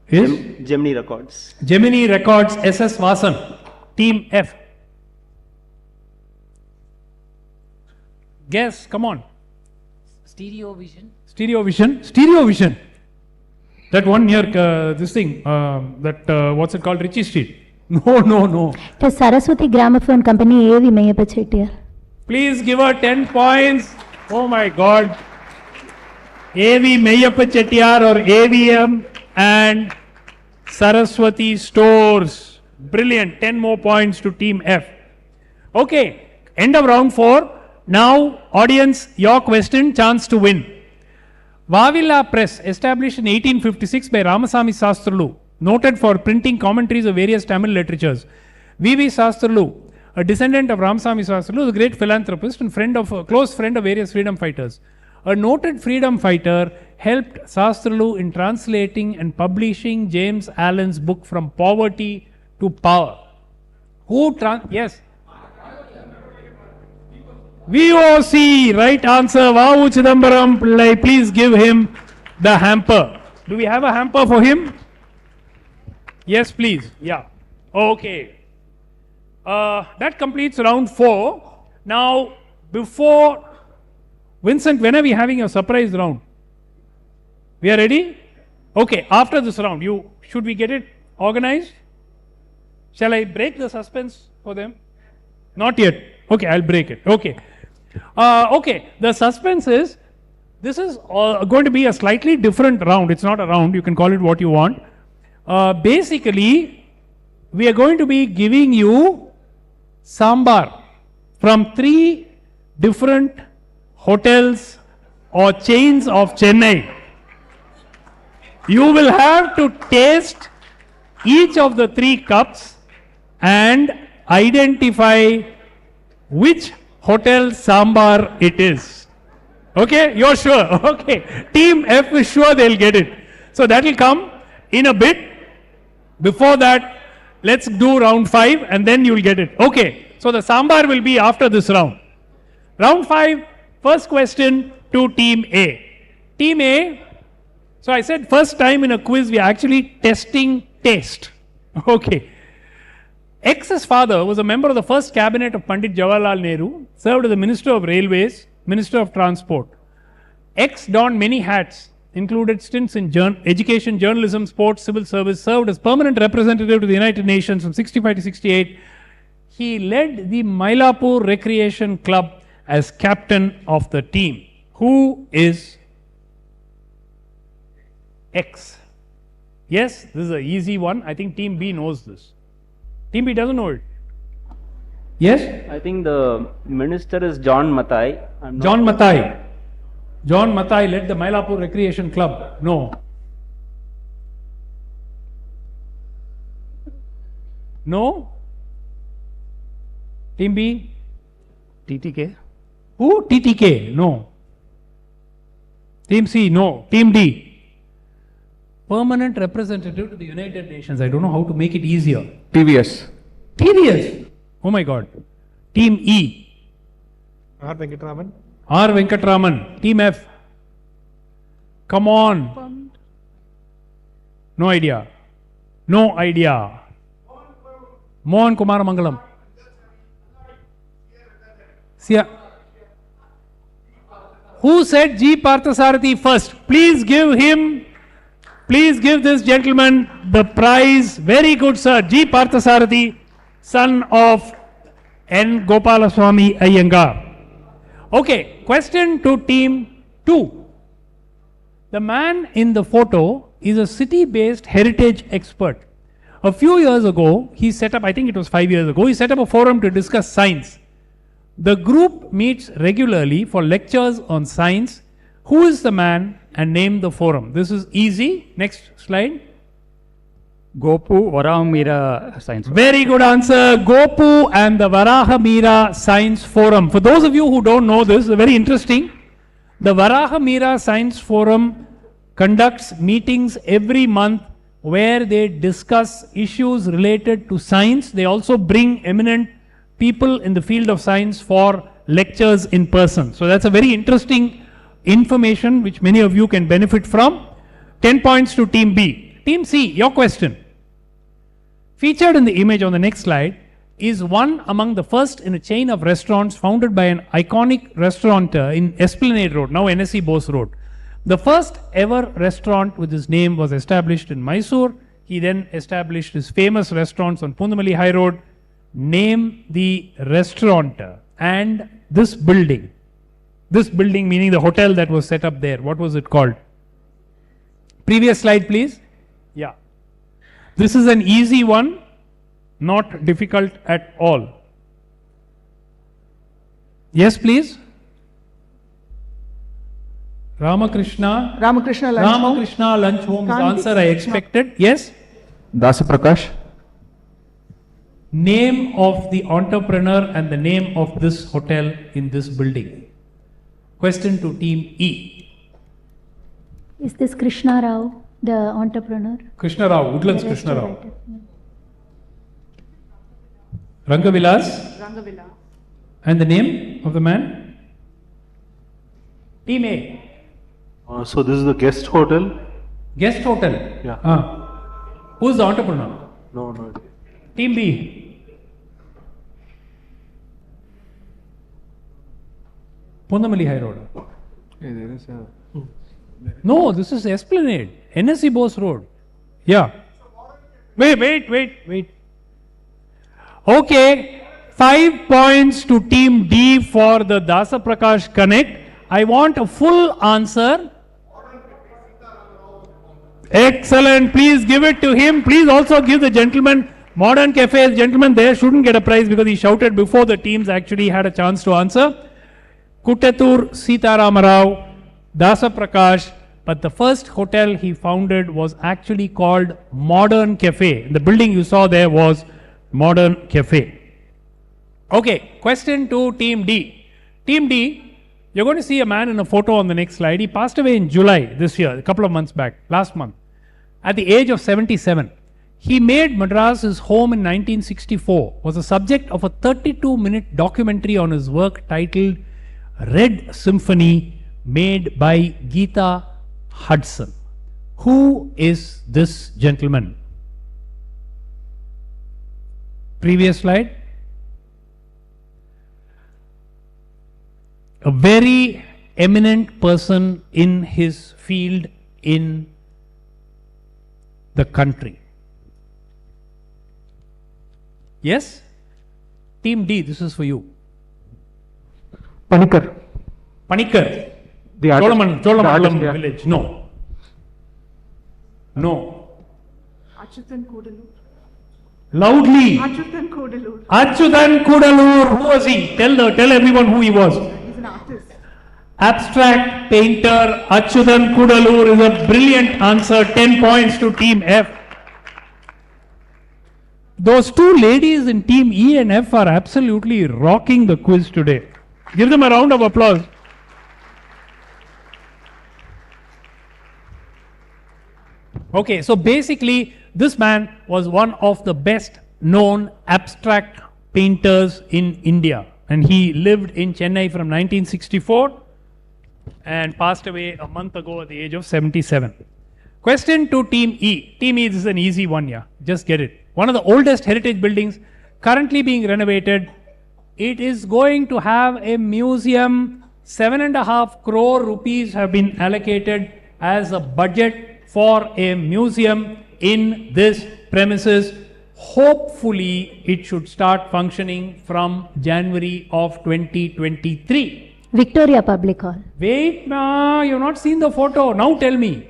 Is? Gemini Records. Gemini Records, S.S. Vasan. Team F. Guess, come on. Stereo vision. Stereo vision. Stereo vision. That one near this thing, what's it called? Ritchie Street. No. The Saraswati Gramophone Company, A.V. Mayappa Chettiar. Please give her 10 points. Oh my God. A.V. Mayappa Chettiar or AVM and Saraswati Stores. Brilliant. 10 more points to Team F. Okay. End of round 4. Now, audience, your question, chance to win. Vavilla Press, established in 1856 by Ramasamy Sastrulu, noted for printing commentaries of various Tamil literatures. V.V. Sastrulu, a descendant of Ramasamy Sastrulu, is a great philanthropist and close friend of various freedom fighters. A noted freedom fighter helped Sastrulu in translating and publishing James Allen's book From Poverty to Power. Yes. VOC, right answer. Vavu Chidambaram Pillai, please give him the hamper. Do we have a hamper for him? Yes, please. Yeah. Okay. That completes round 4. Now, before Vincent, when are we having a surprise round? We are ready? Okay, after this round, should we get it organized? Shall I break the suspense for them? Not yet. Okay, I'll break it. Okay. Okay, the suspense is, this is going to be a slightly different round. It's not a round, you can call it what you want. Basically, we are going to be giving you sambar from 3 different hotels or chains of Chennai. You will have to taste each of the 3 cups and identify which hotel sambar it is. Okay, you're sure? Okay, Team F is sure they'll get it. So that will come in a bit. Before that, let's do round 5 and then you'll get it. Okay, so the sambar will be after this round. Round 5, first question to Team A. Team A, so I said first time in a quiz we are actually testing taste. Okay. X's father was a member of the first cabinet of Pandit Jawaharlal Nehru, served as the Minister of Railways, Minister of Transport. X donned many hats, included stints in education, journalism, sports, civil service, served as permanent representative to the United Nations from 65 to 68. He led the Mylapore Recreation Club as captain of the team. Who is X? Yes, this is an easy one. I think Team B knows this. Team B doesn't know it. Yes? I think the minister is John Mathai. John Mathai. John Mathai led the Mylapore Recreation Club. No. No? Team B? TTK. Who? TTK? No. Team C? No. Team D? Permanent representative to the United Nations. I don't know how to make it easier. TVS. TVS? Oh my God. Team E? R. Venkatraman. R. Venkatraman. Team F? Come on. No idea. No idea. Mohan Kumar Mangalam. Who said G. Parthasarathi first? Please give this gentleman the prize. Very good, sir. G. Parthasarathi, son of N. Gopalaswamy Iyengar. Okay, question to Team 2. The man in the photo is a city-based heritage expert. A few years ago, he set up, I think it was 5 years ago, he set up a forum to discuss science. The group meets regularly for lectures on science. Who is the man and name the forum? This is easy. Next slide. Gopu Varahamira Science Forum. Very good answer. Gopu and the Varahamira Science Forum. For those of you who don't know this, it's very interesting. The Varahamira Science Forum conducts meetings every month where they discuss issues related to science. They also bring eminent people in the field of science for lectures in person. So that's a very interesting information which many of you can benefit from. 10 points to Team B. Team C, your question. Featured in the image on the next slide is one among the first in a chain of restaurants founded by an iconic restaurateur in Esplanade Road, now NSE Bose Road. The first ever restaurant with his name was established in Mysore. He then established his famous restaurants on Pundamali High Road. Name the restaurateur and this building. This building meaning the hotel that was set up there. What was it called? Previous slide, please. Yeah. This is an easy one, not difficult at all. Yes, please. Ramakrishna. Ramakrishna Lunch Home. Ramakrishna Lunch Home is the answer I expected. Yes? Dasa Prakash. Name of the entrepreneur and the name of this hotel in this building. Question to team E. Is this Krishna Rao, the entrepreneur? Krishna Rao, Woodlands The Krishna Rao. restaurateur. Rangavilas. Rangavilla. And the name of the man? Team A. So this is the guest hotel? Guest hotel. Yeah. Who's the entrepreneur? No, no. Team B. Pundamali High Road. No, this is Esplanade. NSE Bose Road. Yeah. Wait. Okay. 5 points to Team D for the Dasa Prakash Connect. I want a full answer. Excellent. Please give it to him. Please also give the gentleman, Modern Cafe's gentleman there shouldn't get a prize because he shouted before the teams actually had a chance to answer. Kuttatur Sitaram Rao, Dasa Prakash, but the first hotel he founded was actually called Modern Cafe. The building you saw there was Modern Cafe. Okay, question to Team D. Team D, you're going to see a man in a photo on the next slide. He passed away in July this year, a couple of months back, last month, at the age of 77. He made Madras his home in 1964, was the subject of a 32-minute documentary on his work titled Red Symphony, made by Geeta Hudson. Who is this gentleman? Previous slide. A very eminent person in his field in the country. Yes? Team D, this is for you. Panikkar. Panikkar. The artist. Cholamandalam Yeah. village. No. Achyutan Kodalur. Loudly. Achyutan Kodalur. Achyutan Kudalur. Who was he? Tell everyone who he was. He's an artist. Abstract painter Achyutan Kudalur is a brilliant answer. 10 points to Team F. Those two ladies in Team E and F are absolutely rocking the quiz today. Give them a round of applause. Okay, so basically this man was one of the best known abstract painters in India, and he lived in Chennai from 1964 and passed away a month ago at the age of 77. Question to Team E. Team E, this is an easy one, yeah. Just get it. One of the oldest heritage buildings currently being renovated. It is going to have a museum. 7.5 crore rupees have been allocated as a budget for a museum in this premises. Hopefully, it should start functioning from January of 2023. Victoria Public Hall. Wait, ma, you've not seen the photo. Now tell me.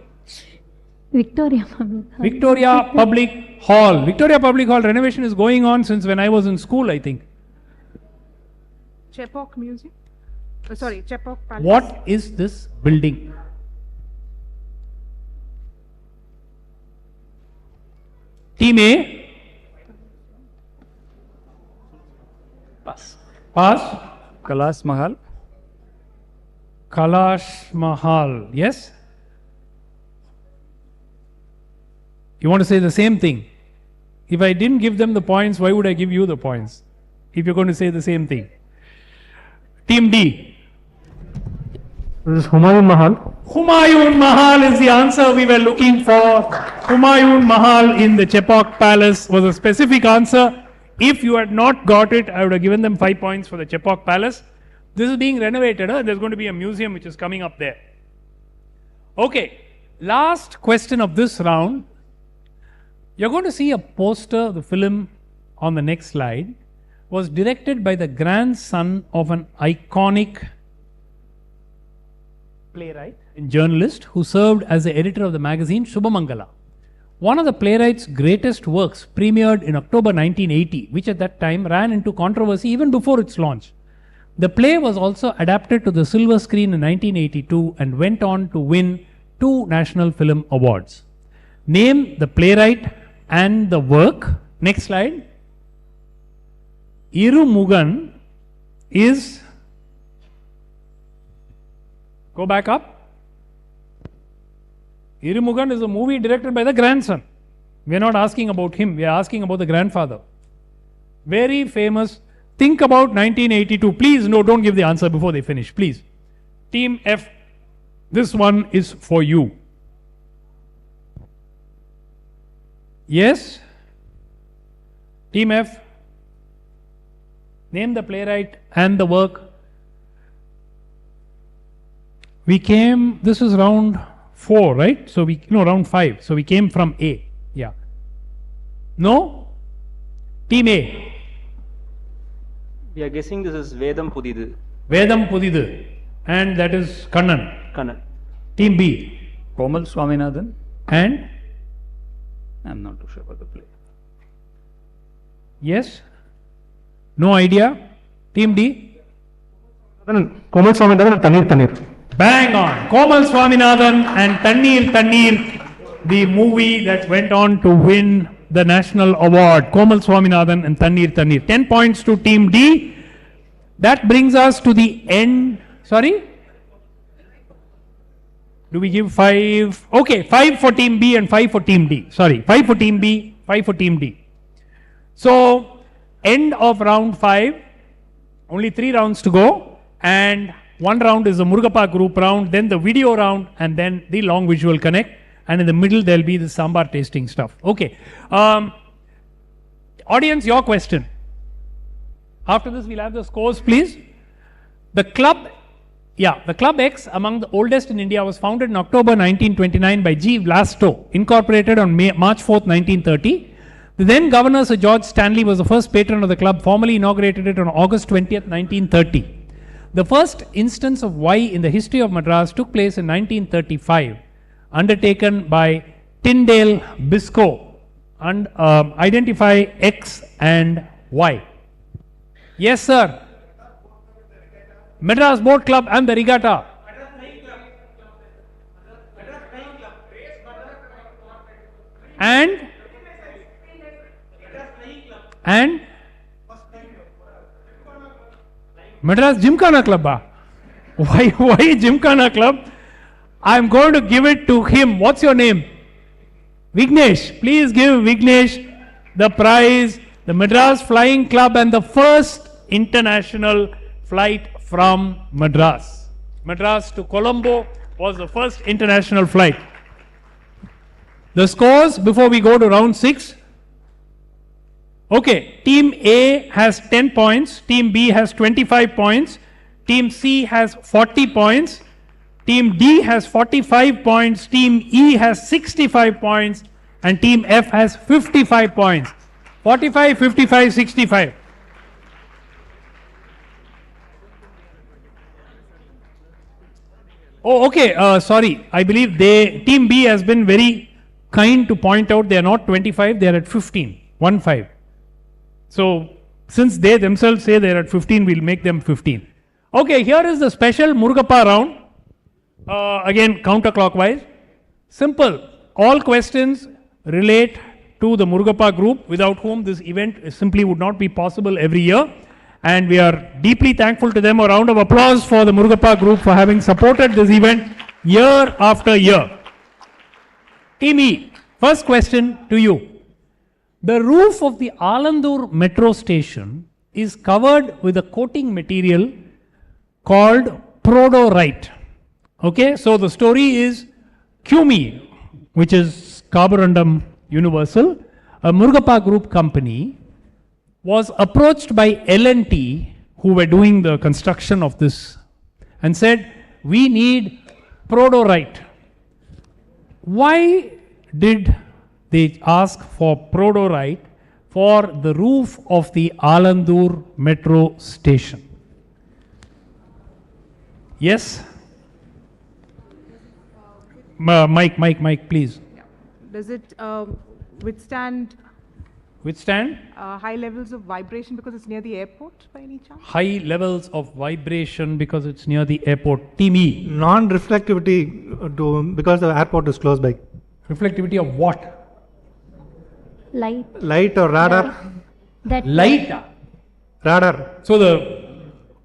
Victoria Public Hall. Victoria Public Hall. Victoria Public Hall renovation is going on since when I was in school, I think. Chepauk Museum. Sorry, Chepauk Palace. What is this building? Team A. Pass. Pass. Kailash Mahal. Kailash Mahal. Yes? You want to say the same thing? If I didn't give them the points, why would I give you the points? If you're going to say the same thing. Team D. This is Humayun Mahal. Humayun Mahal is the answer we were looking for. Humayun Mahal in the Chepauk Palace was a specific answer. If you had not got it, I would have given them 5 points for the Chepauk Palace. This is being renovated. There's going to be a museum which is coming up there. Okay, last question of this round. You're going to see a poster. The film on the next slide was directed by the grandson of an iconic playwright and journalist who served as the editor of the magazine Shubhamangala. One of the playwright's greatest works premiered in October 1980, which at that time ran into controversy even before its launch. The play was also adapted to the silver screen in 1982 and went on to win 2 National Film Awards. Name the playwright and the work. Next slide. Irumugan is, go back up. Irumugan is a movie directed by the grandson. We are not asking about him, we are asking about the grandfather. Very famous. Think about 1982. Please, no, don't give the answer before they finish, please. Team F, this one is for you. Yes? Team F, name the playwright and the work. We came, this is round 4, right? So round 5. So we came from A. Yeah. No? Team A. We are guessing this is Vedam Pudidu. Vedam Pudidu. And that is Kannan. Kannan. Team B. Komal Swaminathan. And? I'm not too sure about the play. Yes? No idea? Team D? Komal Swaminathan and Tanir. Bang on! Komal Swaminathan and Tanir, the movie that went on to win the national award. Komal Swaminathan and Tanir. 10 points to Team D. That brings us to the end. Sorry? Do we give 5? Okay, 5 for Team B and 5 for Team D. Sorry, 5 for Team B, 5 for Team D. So, end of round 5. Only 3 rounds to go. And one round is the Murugappa Group round, then the video round, and then the long visual connect. And in the middle, there will be the sambar tasting stuff. Okay. Audience, your question. After this, we'll have the scores, please. The Club X, among the oldest in India, was founded in October 1929 by G. Vlasto, incorporated on March 4th, 1930. The then Governor Sir George Stanley was the first patron of the club, formally inaugurated it on August 20th, 1930. The first instance of Y in the history of Madras took place in 1935, undertaken by Tyndale Biscoe, and identify X and Y. Yes, sir. Madras Boat Club and the Regatta. And Madras Gymkhana Club. Why Gymkhana Club? I am going to give it to him. What's your name? Vignesh. Please give Vignesh the prize. The Madras Flying Club and the first international flight from Madras. Madras to Colombo was the first international flight. The scores before we go to round 6. Okay, Team A has 10 points, Team B has 25 points, Team C has 40 points, Team D has 45 points, Team E has 65 points, and Team F has 55 points. 45, 55, 65. Oh, okay, sorry, I believe Team B has been very kind to point out they are not 25, they are at 15, 1-5. So, since they themselves say they are at 15, we'll make them 15. Okay, here is the special Murugappa round. Again, counterclockwise. Simple. All questions relate to the Murugappa Group, without whom this event simply would not be possible every year. And we are deeply thankful to them. A round of applause for the Murugappa Group for having supported this event year after year. Team E, first question to you. The roof of the Alandur metro station is covered with a coating material called Prodorite. Okay, so the story is Cumi, which is Carborundum Universal, a Murugappa Group company, was approached by L&T, who were doing the construction of this, and said, we need Prodorite. Why did they ask for Prodorite for the roof of the Alandur metro station? Yes? Mike, please. Does it withstand High levels of vibration because it's near the airport by any chance? High levels of vibration because it's near the airport. Team E. Non-reflectivity because the airport is close by. Reflectivity of what? Light. Light or radar? That Light. Radar. So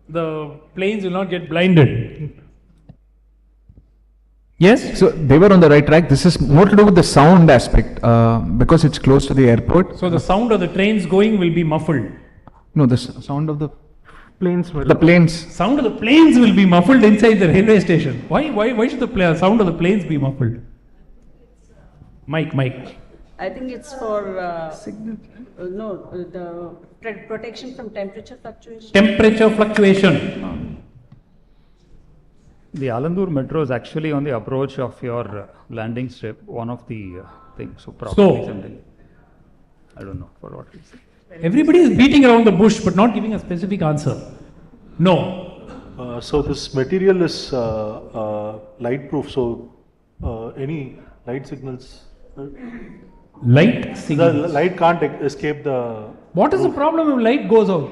the planes will not get blinded. Yes? So they were on the right track. This is more to do with the sound aspect because it's close to the airport. So the sound of the trains going will be muffled. No, the sound of the planes. The planes. Sound of the planes will be muffled inside the railway station. Why should the sound of the planes be muffled? Mike. I think it's for the protection from temperature fluctuation. Temperature fluctuation. The Alandur metro is actually on the approach of your landing strip, one of the things. So probably something. I don't know for what reason. Everybody is beating around the bush but not giving a specific answer. No. So this material is light proof, so any light signals. Light signals? The light can't escape the. What is the problem if light goes out?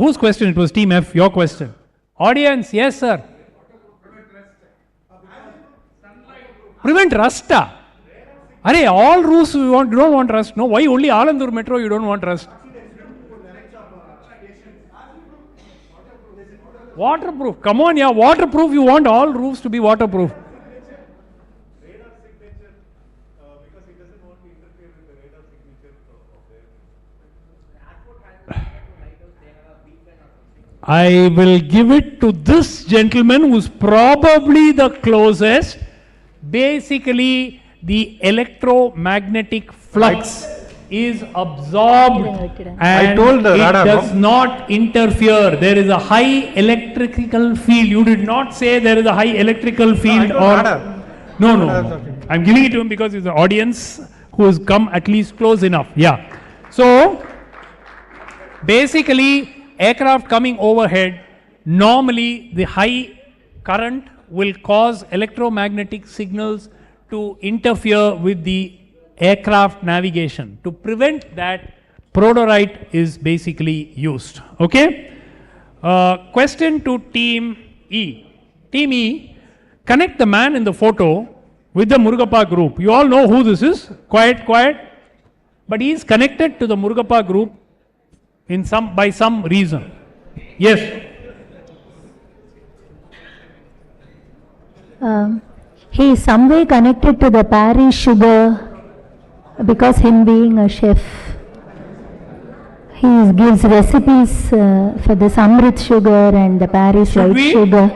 Whose question? It was Team F, your question. Audience, yes sir. Prevent rust. Arey, all roofs you don't want rust. No, why only Alandur metro you don't want rust? Waterproof. Come on, yeah, waterproof. You want all roofs to be waterproof. I will give it to this gentleman who's probably the closest. Basically, the electromagnetic flux is absorbed and it does not interfere. There is a high electrical field. You did not say there is a high electrical field No. I'm giving it to him because he's the audience who has come at least close enough. Yeah. So, basically, aircraft coming overhead, normally the high current will cause electromagnetic signals to interfere with the aircraft navigation. To prevent that, Prodorite is basically used. Okay? Question to Team E. Team E, connect the man in the photo with the Murugappa Group. You all know who this is. Quiet. But he is connected to the Murugappa Group by some reason. Yes. He is some way connected to the Paris sugar because him being a chef. He gives recipes for the Samrit sugar and the Paris white sugar.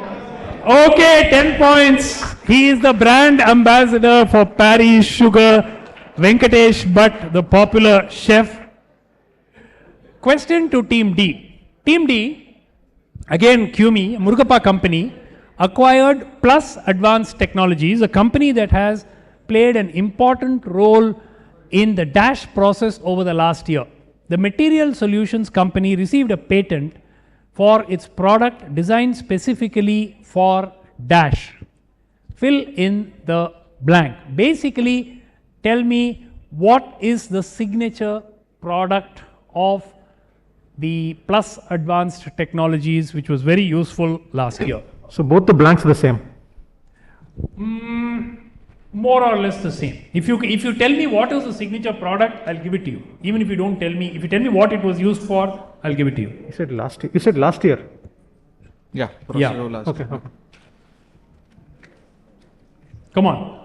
Okay, 10 points. He is the brand ambassador for Paris sugar. Venkatesh Bhatt, the popular chef. Question to Team D. Team D, again QME, Murugappa company, acquired Plus Advanced Technologies, a company that has played an important role in the DASH process over the last year. The Material Solutions company received a patent for its product designed specifically for DASH. Fill in the blank. Basically, tell me what is the signature product of the Plus Advanced Technologies, which was very useful last year. So both the blanks are the same. More or less the same. If you tell me what is the signature product, I'll give it to you. Even if you don't tell me, if you tell me what it was used for, I'll give it to you. You said last year. You said last year. Yeah. Last okay. year. Come on.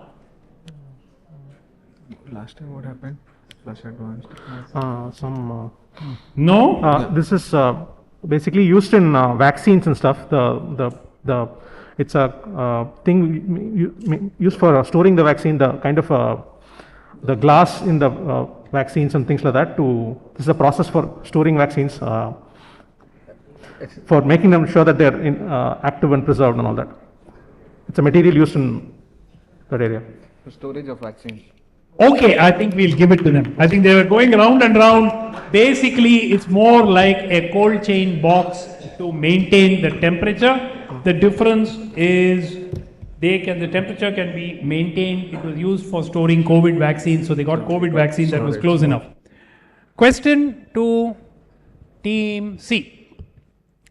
Last year what happened? Plus Advanced. No. This is basically used in vaccines and stuff. It's a thing used for storing the vaccine. The kind of the glass in the vaccines and things like that. This is a process for storing vaccines, for making them sure that they're active and preserved and all that. It's a material used in that area. For storage of vaccines. Okay, I think we'll give it to them. I think they were going round and round. Basically, it's more like a cold chain box to maintain the temperature. The difference is the temperature can be maintained. It was used for storing COVID vaccines, so they got COVID vaccine that was close enough. Question to Team C.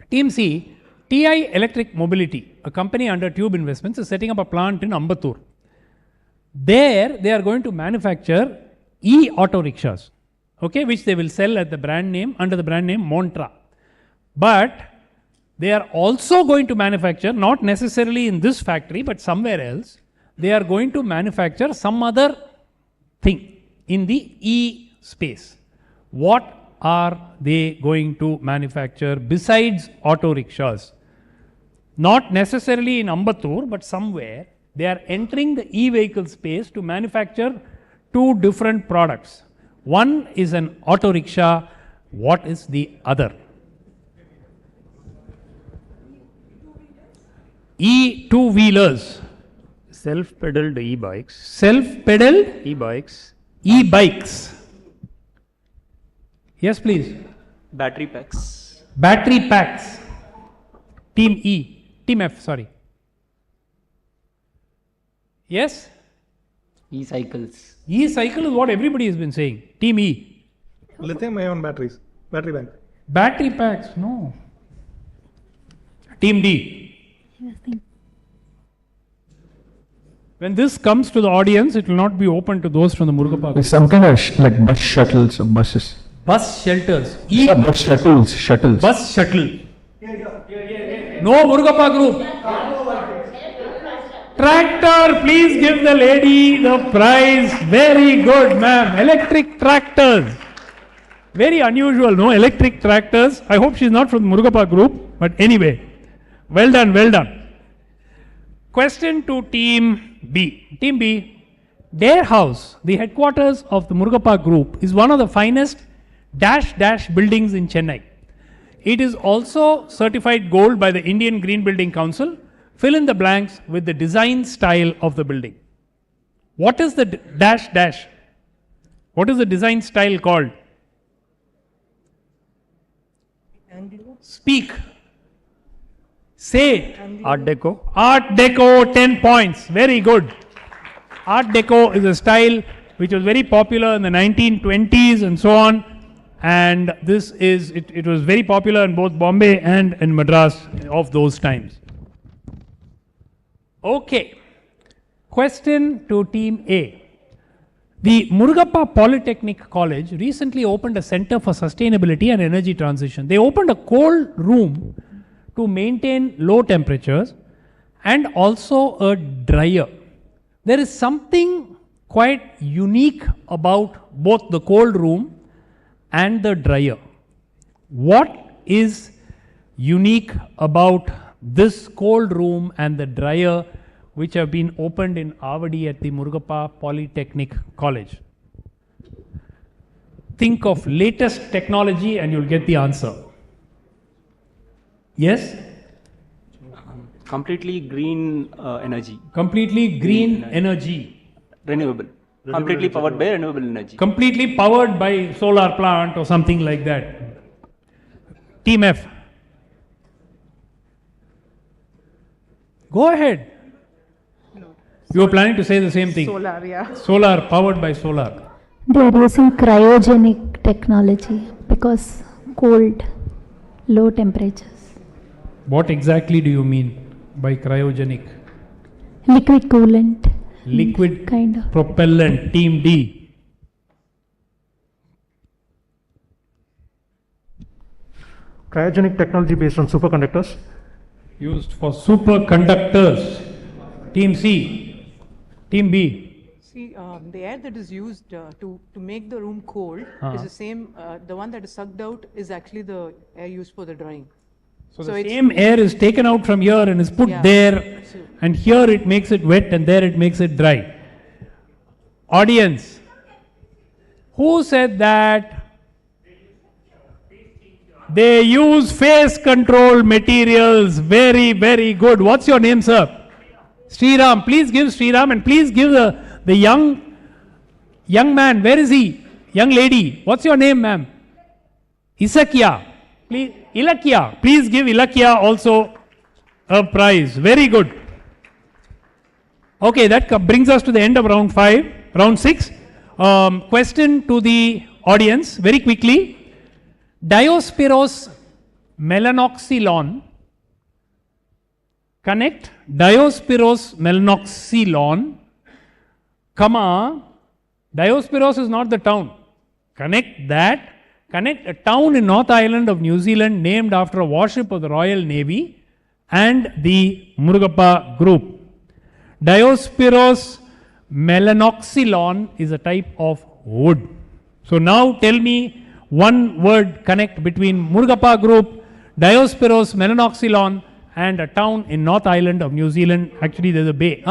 Team C, TI Electric Mobility, a company under Tube Investments, is setting up a plant in Ambattur. There, they are going to manufacture e-auto rickshaws, okay, which they will sell at the brand name, under the brand name Montra. But they are also going to manufacture, not necessarily in this factory, but somewhere else, they are going to manufacture some other thing in the e space. What are they going to manufacture besides auto rickshaws? Not necessarily in Ambattur, but somewhere. They are entering the e-vehicle space to manufacture two different products. One is an auto rickshaw. What is the other? E-two-wheelers. Self-pedaled e-bikes. Self-pedaled? E-bikes. E-bikes. Yes, please. Battery packs. Battery packs. Team E. Team F, sorry. Yes? E-cycles. E-cycle is what everybody has been saying. Team E. Lithium-ion batteries. Battery bank. Battery packs, no. Team D. When this comes to the audience, it will not be open to those from the Murugappa Group. Some kind of like bus shuttles or buses. Bus shelters. Bus shuttles. Bus shuttle. No Murugappa Group. Tractor, please give the lady the prize. Very good, ma'am. Electric tractors. Very unusual, no? Electric tractors. I hope she's not from the Murugappa Group, but anyway. Well done, well done. Question to Team B. Team B, their house, the headquarters of the Murugappa Group, is one of the finest dash buildings in Chennai. It is also certified gold by the Indian Green Building Council. Fill in the blanks with the design style of the building. What is the dash? What is the design style called? Speak. Say it. Art Deco. Art Deco, 10 points. Very good. Art Deco is a style which was very popular in the 1920s and so on. And this is, it was very popular in both Bombay and in Madras of those times. Okay. Question to Team A. The Murugappa Polytechnic College recently opened a Center for Sustainability and Energy Transition. They opened a cold room to maintain low temperatures and also a dryer. There is something quite unique about both the cold room and the dryer. What is unique about this cold room and the dryer which have been opened in Avadi at the Murugappa Polytechnic College? Think of latest technology and you'll get the answer. Yes? Completely green energy. Completely green energy. Renewable. Completely powered by renewable energy. Completely powered by solar plant or something like that. Team F. Go ahead. You were planning to say the same thing. Solar, yeah. Solar, powered by solar. They are using cryogenic technology because cold, low temperatures. What exactly do you mean by cryogenic? Liquid coolant. Liquid kind of propellant. Team D. Cryogenic technology based on superconductors. Used for superconductors. Team C. Team B. See, the air that is used to make the room cold is the same, the one that is sucked out is actually the air used for the drying. So the same air is taken out from here and is put there, and here it makes it wet and there it makes it dry. Audience, Who said that they use face control materials? Very, very good. What's your name, sir? Sriram. Please give Sriram, and please give the young man. Where is he? Young lady. What's your name, ma'am? Isakia. Please, Ilakia. Please give Ilakia also a prize. Very good. Okay, that brings us to the end of round 5. Round 6. Question to the audience very quickly. Diospyros melanoxylon. Connect Diospyros melanoxylon, comma, Diospyros is not the town. Connect that. Connect a town in North Island of New Zealand named after a warship of the Royal Navy and the Murugappa Group. Diospyros melanoxylon is a type of wood. So now tell me one word connect between Murugappa Group, Diospyros melanoxylon and a town in North Island of New Zealand. Actually there's a bay.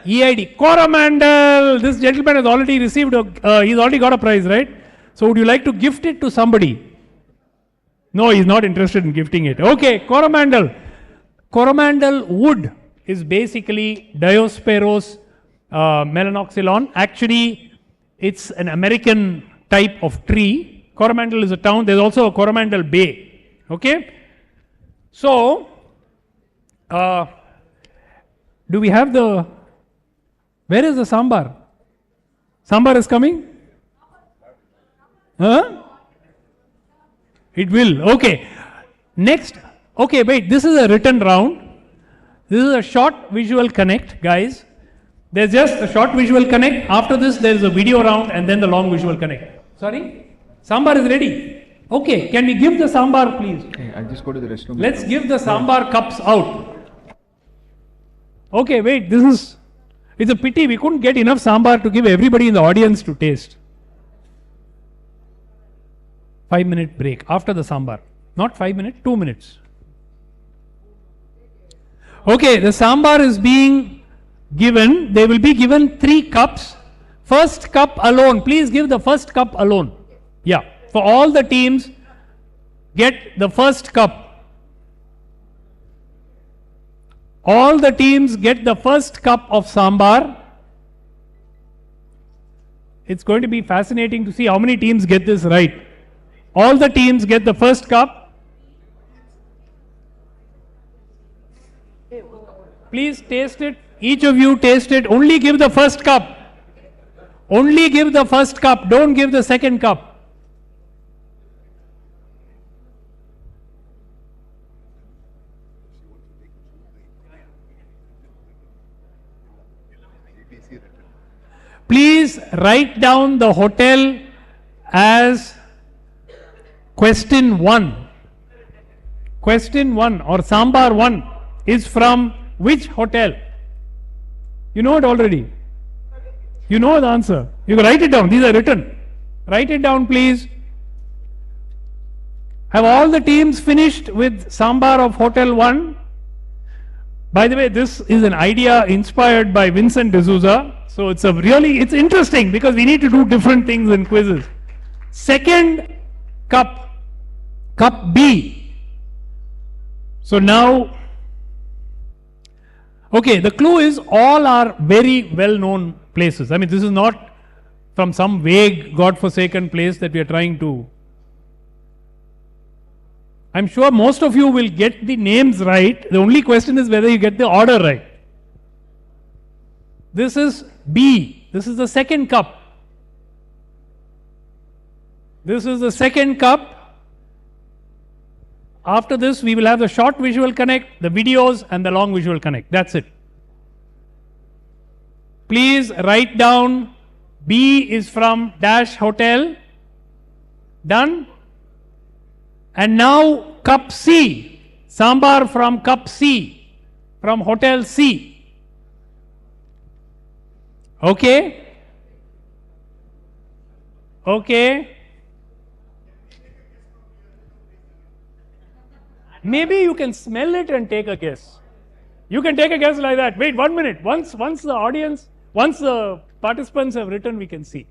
EID. Coromandel. This gentleman has already received, he's already got a prize, right? So would you like to gift it to somebody? No, he's not interested in gifting it. Okay, Coromandel. Coromandel wood is basically Diospyros melanoxylon. Actually, it's an American type of tree. Coromandel is a town. There's also a Coromandel Bay. Okay? So, do we have the... Where is the sambar? Sambar is coming? Huh? It will. Okay. Next. Okay, wait. This is a written round. This is a short visual connect, guys. There's just a short visual connect. After this, there is a video round and then the long visual connect. Sorry? Sambar is ready. Okay. Can we give the sambar, please? Okay, I'll just go to the restroom. Let's give the sambar cups out. Okay, wait. This is... It's a pity we couldn't get enough sambar to give everybody in the audience to taste. 5-minute break after the sambar. Not 5 minutes, 2 minutes. Okay, the sambar is being given. They will be given 3 cups. First cup alone. Please give the first cup alone. Yeah. For all the teams, get the first cup. All the teams get the first cup of sambar. It's going to be fascinating to see how many teams get this right. All the teams get the first cup. Please taste it. Each of you taste it. Only give the first cup. Only give the first cup. Don't give the second cup. Please write down the hotel as question 1. Question 1 or sambar 1 is from which hotel? You know it already. You know the answer. You can write it down. These are written. Write it down, please. Have all the teams finished with sambar of hotel 1? By the way, this is an idea inspired by Vincent D'Souza. So it's it's interesting because we need to do different things in quizzes. Second cup, cup B. So now, okay, the clue is all are very well known places. I mean, this is not from some vague God-forsaken place that we are trying to. I'm sure most of you will get the names right. The only question is whether you get the order right. This is B. This is the second cup. This is the second cup. After this, we will have the short visual connect, the videos, and the long visual connect. That's it. Please write down B is from dash hotel. Done. And now cup C. Sambar from cup C. From hotel C. Okay. Okay. Maybe you can smell it and take a guess. You can take a guess like that. Wait 1 minute. Once the audience, once the participants have written, we can see.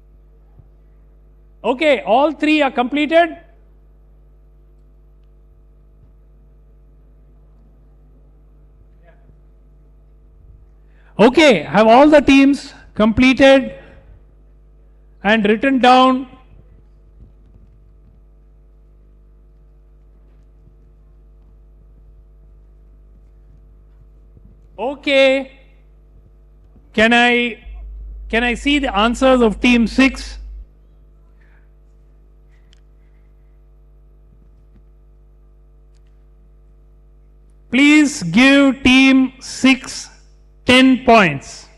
Okay, all three are completed. Okay, have all the teams completed and written down okay. Can I see the answers of team 6? Please give team 6 10 points.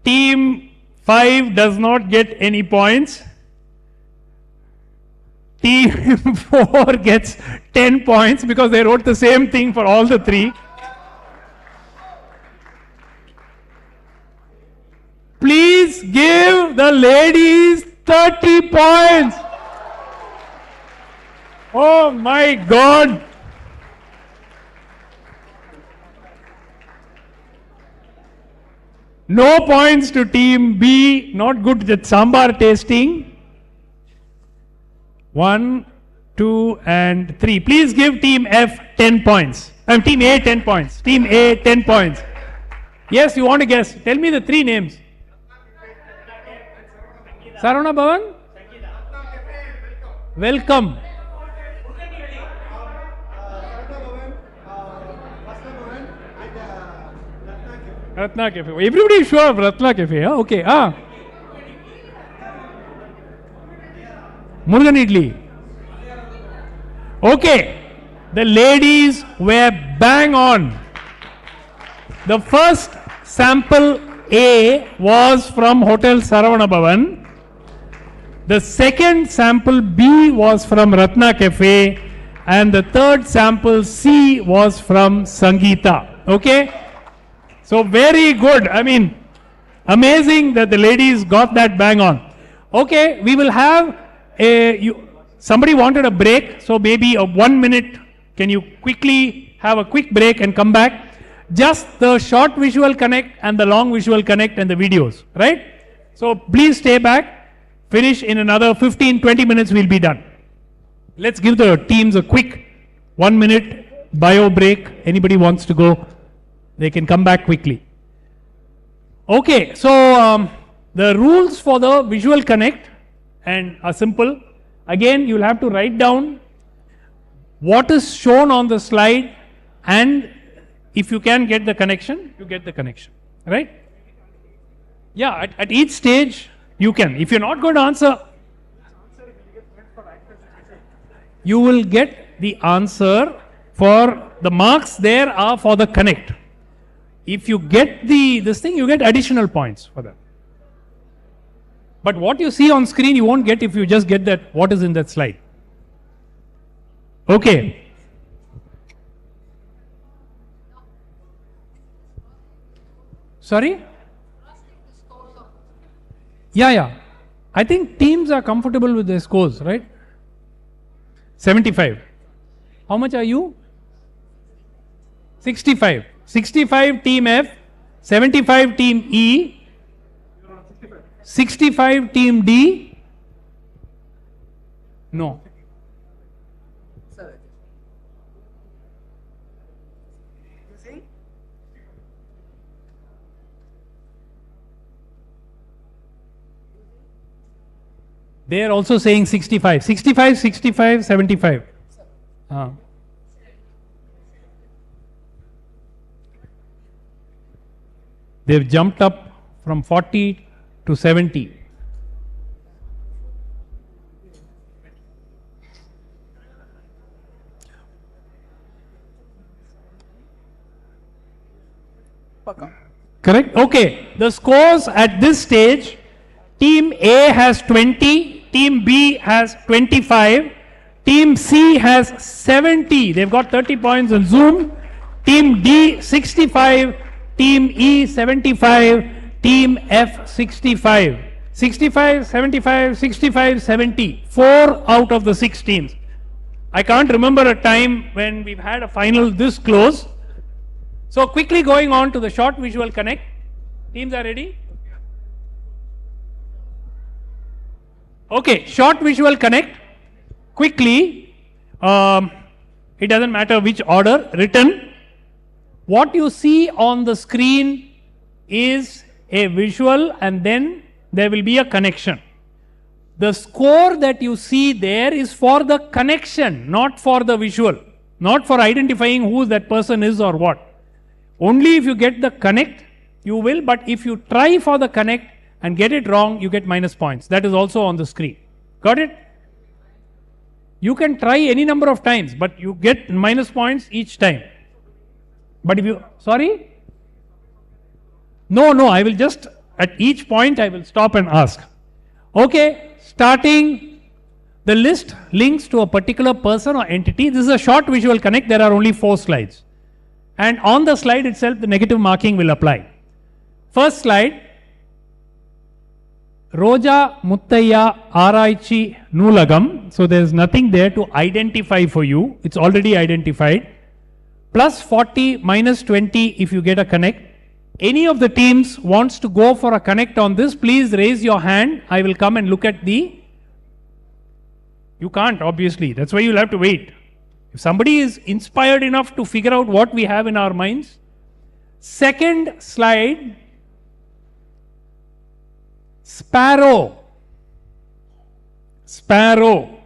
Team 5 does not get any points. Team 4 gets 10 points because they wrote the same thing for all the three. Please give the ladies 30 points. Oh my God. No points to team B, not good at sambar tasting. 1, 2 and 3. Please give team F 10 points. Team A 10 points. Team A 10 points. Yes, you want to guess. Tell me the three names. Saravana Bhavan? Welcome. Ratna Cafe. Everybody is sure of Ratna Cafe. Huh? Okay. Murugan Idli. Okay. The ladies were bang on. The first sample A was from Hotel Saravana Bhavan. The second sample B was from Ratna Cafe. And the third sample C was from Sangeeta. Okay. So very good. I mean, amazing that the ladies got that bang on. Okay, we will have somebody wanted a break, so maybe a 1 minute. Can you quickly have a quick break and come back? Just the short visual connect and the long visual connect and the videos, right? So please stay back. Finish in another 15-20 minutes, we'll be done. Let's give the teams a quick 1 minute bio break. Anybody wants to go? They can come back quickly. Okay, so the rules for the visual connect and are simple. Again, you'll have to write down what is shown on the slide, and if you can get the connection, you get the connection, right? Yeah, at each stage you can. If you're not going to answer, you will get the answer for the marks there are for the connect. If you get this thing, you get additional points for that. But what you see on screen, you won't get if you just get that what is in that slide. Okay. Sorry? Yeah. I think teams are comfortable with their scores, right? 75. How much are you? 65. 65 team F, 75 team E, 65 team D. No. They are also saying 65. 65, 65, 75. They've jumped up from 40 to 70. Correct? Okay. The scores at this stage, Team A has 20, Team B has 25, Team C has 70. They've got 30 points on Zoom. Team D 65, Team E 75, Team F 65. 65, 75, 65, 70. 4 out of the 6 teams. I can't remember a time when we've had a final this close. So quickly going on to the short visual connect. Teams are ready? Okay, short visual connect. Quickly, it doesn't matter which order, written. What you see on the screen is a visual and then there will be a connection. The score that you see there is for the connection, not for the visual, not for identifying who that person is or what. Only if you get the connect, you will, but if you try for the connect and get it wrong, you get minus points. That is also on the screen. Got it? You can try any number of times, but you get minus points each time. But if you, sorry? No, I will just, at each point I will stop and ask. Okay, starting, the list links to a particular person or entity. This is a short visual connect, there are only 4 slides. And on the slide itself, the negative marking will apply. First slide, Roja Muttaya Araichi Nulagam. So there is nothing there to identify for you. It's already identified. Plus 40, minus 20 if you get a connect. Any of the teams wants to go for a connect on this, please raise your hand. I will come and look at the... You can't, obviously. That's why you'll have to wait. If somebody is inspired enough to figure out what we have in our minds. Second slide, Sparrow. Sparrow.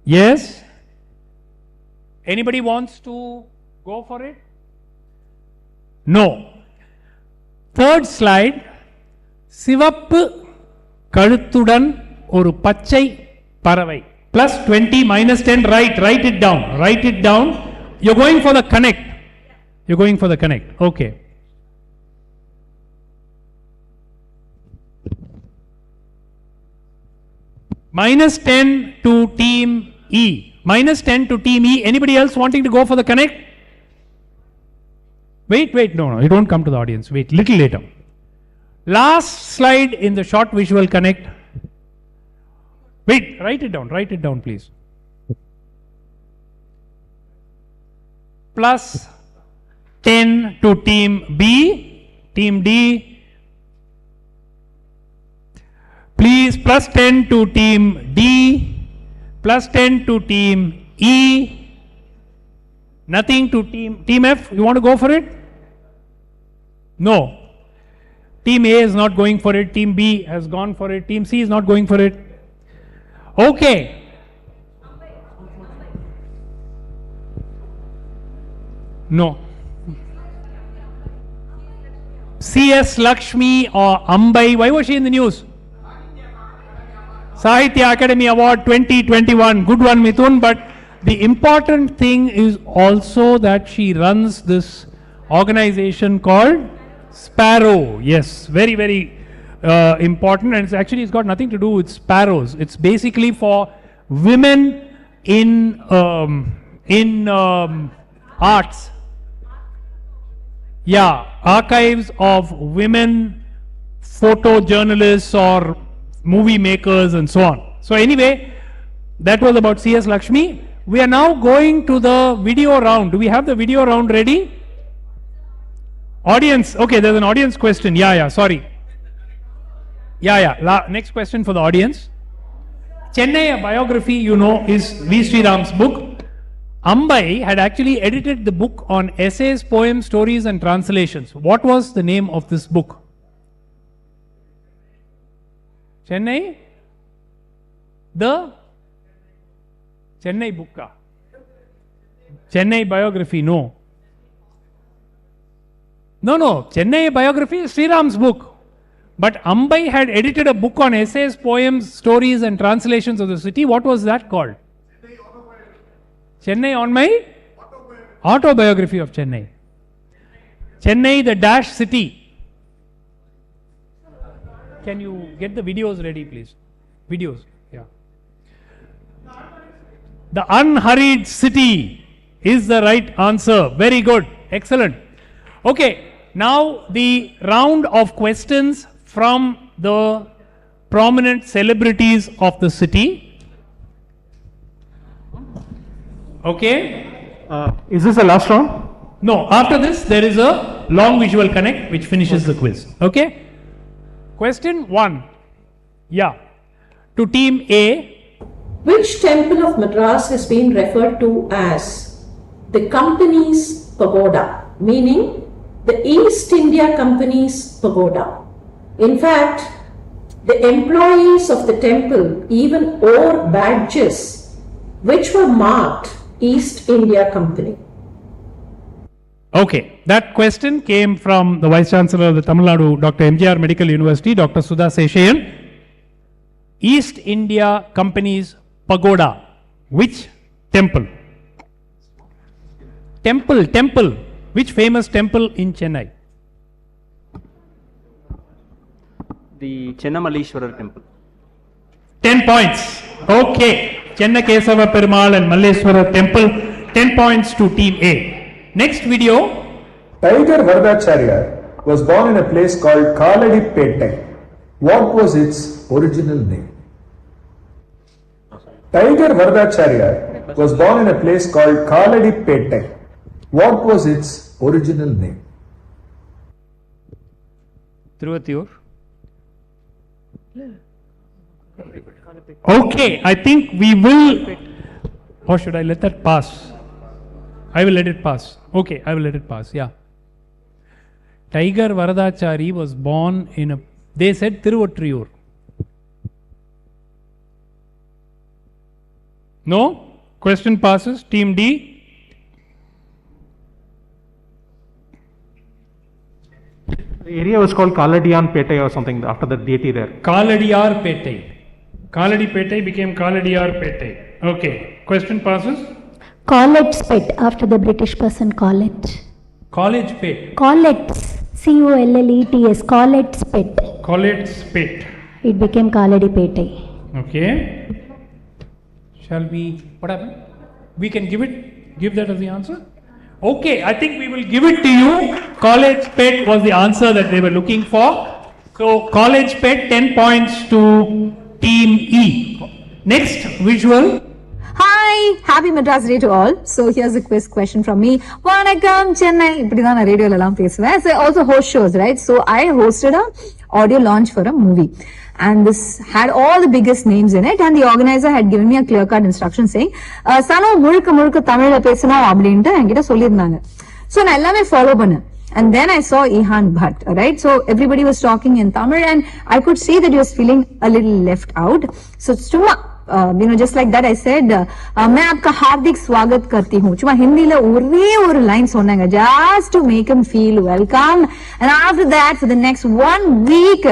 Yes? Anybody wants to go for it? No. Third slide, Sivappu Kaluthudan Oru Pachai Paravai. Plus 20, minus 10, write it down. Write it down. You're going for the connect. You're going for the connect. Okay. Minus 10 to team E. Minus 10 to team E. Anybody else wanting to go for the connect? Wait, no, you don't come to the audience. Wait, little later. Last slide in the short visual connect. Wait, write it down, please. Plus 10 to team B, team D. Please, plus 10 to team D, plus 10 to team E. Nothing to team F. You want to go for it? No. Team A is not going for it. Team B has gone for it. Team C is not going for it. Okay. No. CS Lakshmi or Ambai. Why was she in the news? Sahitya Academy Award 2021. Good one, Mithun. But the important thing is also that she runs this organization called Sparrow. Yes, very, very important. And it's got nothing to do with sparrows. It's basically for women in arts. Yeah, archives of women photojournalists or movie makers and so on. So anyway, that was about CS Lakshmi. We are now going to the video round. Do we have the video round ready? Audience, okay, there's an audience question. Sorry. Next question for the audience. Chennai, a biography, you know, is V. Sriram's book. Ambai had actually edited the book on essays, poems, stories and translations. What was the name of this book? Chennai? The Chennai Bukka. Chennai biography, no. No, Chennai biography is Sriram's book. But Ambai had edited a book on essays, poems, stories and translations of the city. What was that called? Chennai on my autobiography of Chennai. Chennai, the dash city. Can you get the videos ready, please? Videos, yeah. The unhurried city is the right answer. Very good. Excellent. Okay, now the round of questions from the prominent celebrities of the city. Okay. Is this the last round? No, after this there is a long visual connect which finishes the quiz. Okay. Question 1. Yeah. To team A. Which temple of Madras has been referred to as the Company's Pagoda, meaning the East India Company's Pagoda? In fact, the employees of the temple even wore badges which were marked East India Company. Okay, that question came from the Vice Chancellor of the Tamil Nadu, Dr. MGR Medical University, Dr. Sudha Seshayan. East India Company's Pagoda. Which temple? Temple. Which famous temple in Chennai? The Chennamalleshwarar temple. 10 points. Okay. Chenna Kesava Perumal and Malleshwara temple. 10 points to team A. Next video. Tiger Varadacharya was born in a place called Kaladipettai. What was its original name? Tiger Varadacharya was born in a place called Kaladipettai. What was its original name? Thiruvatiyur. Okay, I think we will. Or should I let that pass? I will let it pass. Okay, I will let it pass. Yeah. Tiger Varadachari was born in a. They said Thiruvatiyur. No? Question passes. Team D. The area was called Kaladiyan Pettai or something after the deity there. Kaladiyar Pettai. Kaladi Pettai became Kaladiyar Pettai. Okay. Question passes. College's pet, after the British person college. College Pet. College's, C-O-L-L-E-T-S, College's pet. College's Pet. It became Kaladipetai. Okay. Shall we, what happened? We can give that as the answer? Okay, I think we will give it to you. College Pet was the answer that they were looking for. So, College Pet, 10 points to Team E. Next visual. Hi, happy Madras Day to all. So here's a quiz question from me. Vanakkam Chennai. இப்படிதான் நான் ரேடியோல எல்லாம் பேசுவேன். So I also host shows, right? So I hosted a audio launch for a movie. And this had all the biggest names in it, and the organizer had given me a clear-cut instruction saying, Sanu முழுக்க தமிழ்ல பேசணும் அப்படின்ட்டு என்கிட்ட சொல்லியிருந்தாங்க. So நான் எல்லாமே follow பண்ணேன். And then I saw Ihan Bhatt, right? So everybody was talking in Tamil, and I could see that he was feeling a little left out. So just like that, I said, मैं आपका हार्दिक स्वागत करती हूँ. चुमा हिंदी ले ओरे और line सोनेंगे, just to make him feel welcome. And after that, for the next 1 week,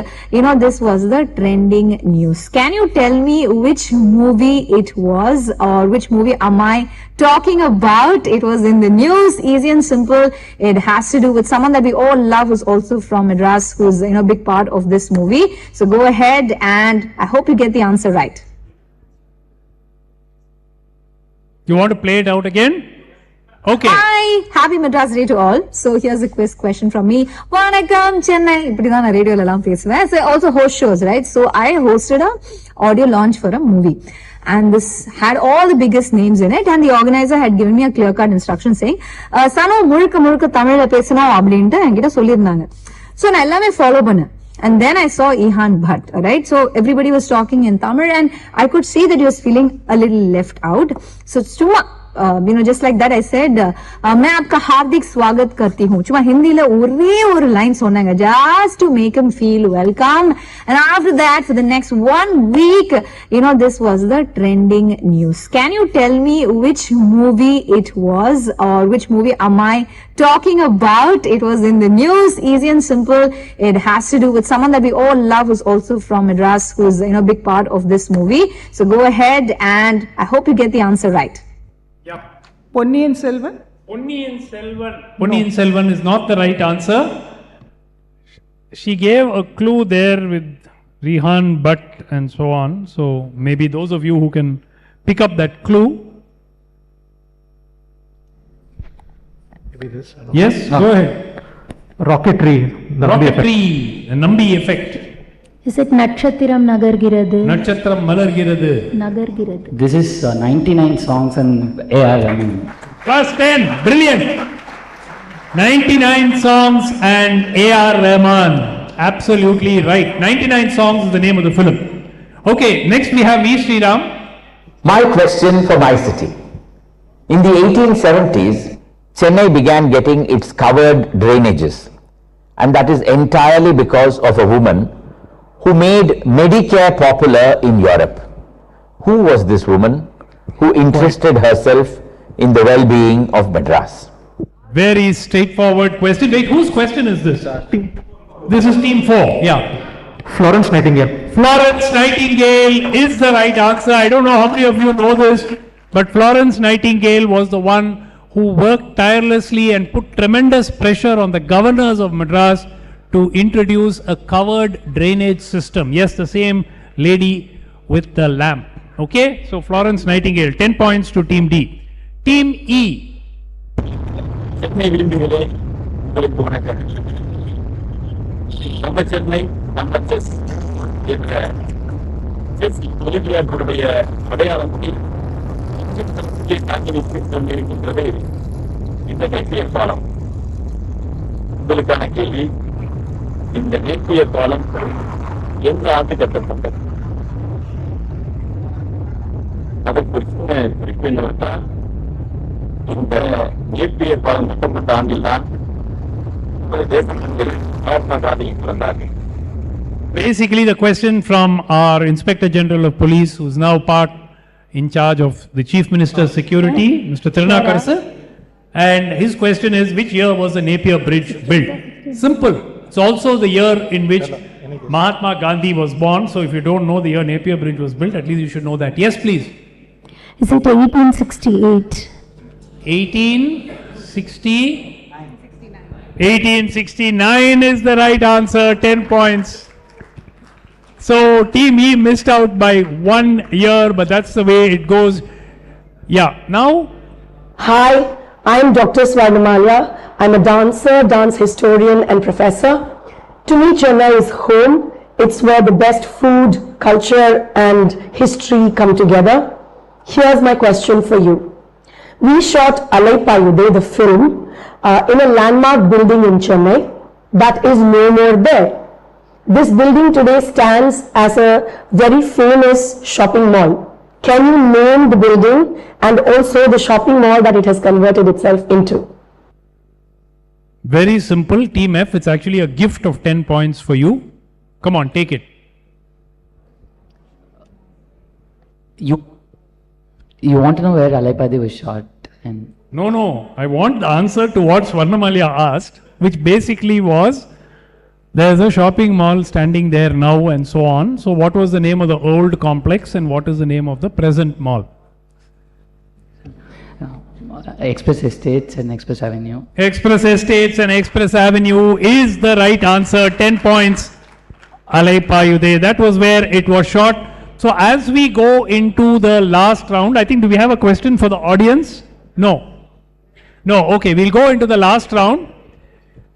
this was the trending news. Can you tell me which movie it was, or which movie am I talking about? It was in the news, easy and simple. It has to do with someone that we all love, who's also from Madras, who's a big part of this movie. So go ahead, and I hope you get the answer right. You want to play it out again? Okay. Hi, happy Madras Day to all. So here's a quiz question from me. Vanakkam Chennai. இப்படிதான் நான் ரேடியோல எல்லாம் பேசுவேன். So I also host shows, right? So I hosted a audio launch for a movie. And this had all the biggest names in it, and the organizer had given me a clear-cut instruction saying, Sanu முழுக்க தமிழ்ல பேசணும் அப்படின்ட்டு என்கிட்ட சொல்லியிருந்தாங்க. So நான் எல்லாமே follow பண்ணேன். And then I saw Ihan Bhatt, right? So everybody was talking in Tamil, and I could see that he was feeling a little left out. So just like that, I said, मैं आपका हार्दिक स्वागत करती हूँ. चुमा हिंदी ले ओरे और line सोनेंगे, just to make him feel welcome. And after that, for the next 1 week, this was the trending news. Can you tell me which movie it was, or which movie am I talking about? It was in the news, easy and simple. It has to do with someone that we all love, who's also from Madras, who's a big part of this movie. So go ahead, and I hope you get the answer right. Ponniyin Selvan? Ponniyin Selvan is not the right answer. She gave a clue there with Rehan Bhatt and so on. So maybe those of you who can pick up that clue. Maybe this. Yes, go ahead. Rocketry. The Rocketry, the Nambi effect. Is it Nakshathiram Nagargirathu? Nakshatram Malargirathu. Nagargirathu. This is 99 songs and AR Rahman. Plus 10, brilliant. 99 songs and AR Rahman. Absolutely right. 99 songs is the name of the film. Okay, next we have V. Sriram. My question for my city. In the 1870s, Chennai began getting its covered drainages, and that is entirely because of a woman who made Medicare popular in Europe. Who was this woman who interested herself in the well-being of Madras? Very straightforward question. Wait, whose question is this? This is team 4. Yeah. Florence Nightingale. Florence Nightingale is the right answer. I don't know how many of you know this, but Florence Nightingale was the one who worked tirelessly and put tremendous pressure on the governors of Madras to introduce a covered drainage system. Yes, the same lady with the lamp. Okay, so Florence Nightingale, 10 points to Team D. Team E. நம்ம chess என்ற chess ஒலிம்பியாடுடைய அடையாளத்தை தாங்கி வைத்துக் கொண்டிருக்கின்றது இந்த Napier பாலம். உங்களுக்கான கேள்வி, இந்த நேப்பியர் பாலம் எந்த ஆண்டு கட்டப்பட்டது? அதற்கு சின்ன குறிப்பு என்னவென்றால், இந்த நேப்பியர் பாலம் கட்டப்பட்ட ஆண்டில் தான் தேசத்தில் மகாத்மா காந்தி பிறந்தார்கள். Basically, the question from our Inspector General of Police, who is now in charge of the Chief Minister's Security, Mr. Tirunakar sir, and his question is, which year was the Napier Bridge built? Simple. It's also the year in which Mahatma Gandhi was born. So if you don't know the year Napier Bridge was built, at least you should know that. Yes, please. Is it 1868? 1869 is the right answer. 10 points. So Team E missed out by 1 year, but that's the way it goes. Yeah, now? Hi, I'm Dr. Swarnamalya. I'm a dancer, dance historian and professor. To me, Chennai is home. It's where the best food, culture and history come together. Here's my question for you. We shot Alaipayude, the film, in a landmark building in Chennai that is no more there. This building today stands as a very famous shopping mall. Can you name the building and also the shopping mall that it has converted itself into? Very simple. Team F, it's actually a gift of 10 points for you. Come on, take it. You want to know where Alaipayude was shot? And No. I want the answer to what Swarnamalya asked, which basically was, there's a shopping mall standing there now and so on. So what was the name of the old complex and what is the name of the present mall? Express Estates and Express Avenue. Express Estates and Express Avenue is the right answer. 10 points. Alaipayude. That was where it was shot. So as we go into the last round, I think, do we have a question for the audience? No. Okay, we'll go into the last round.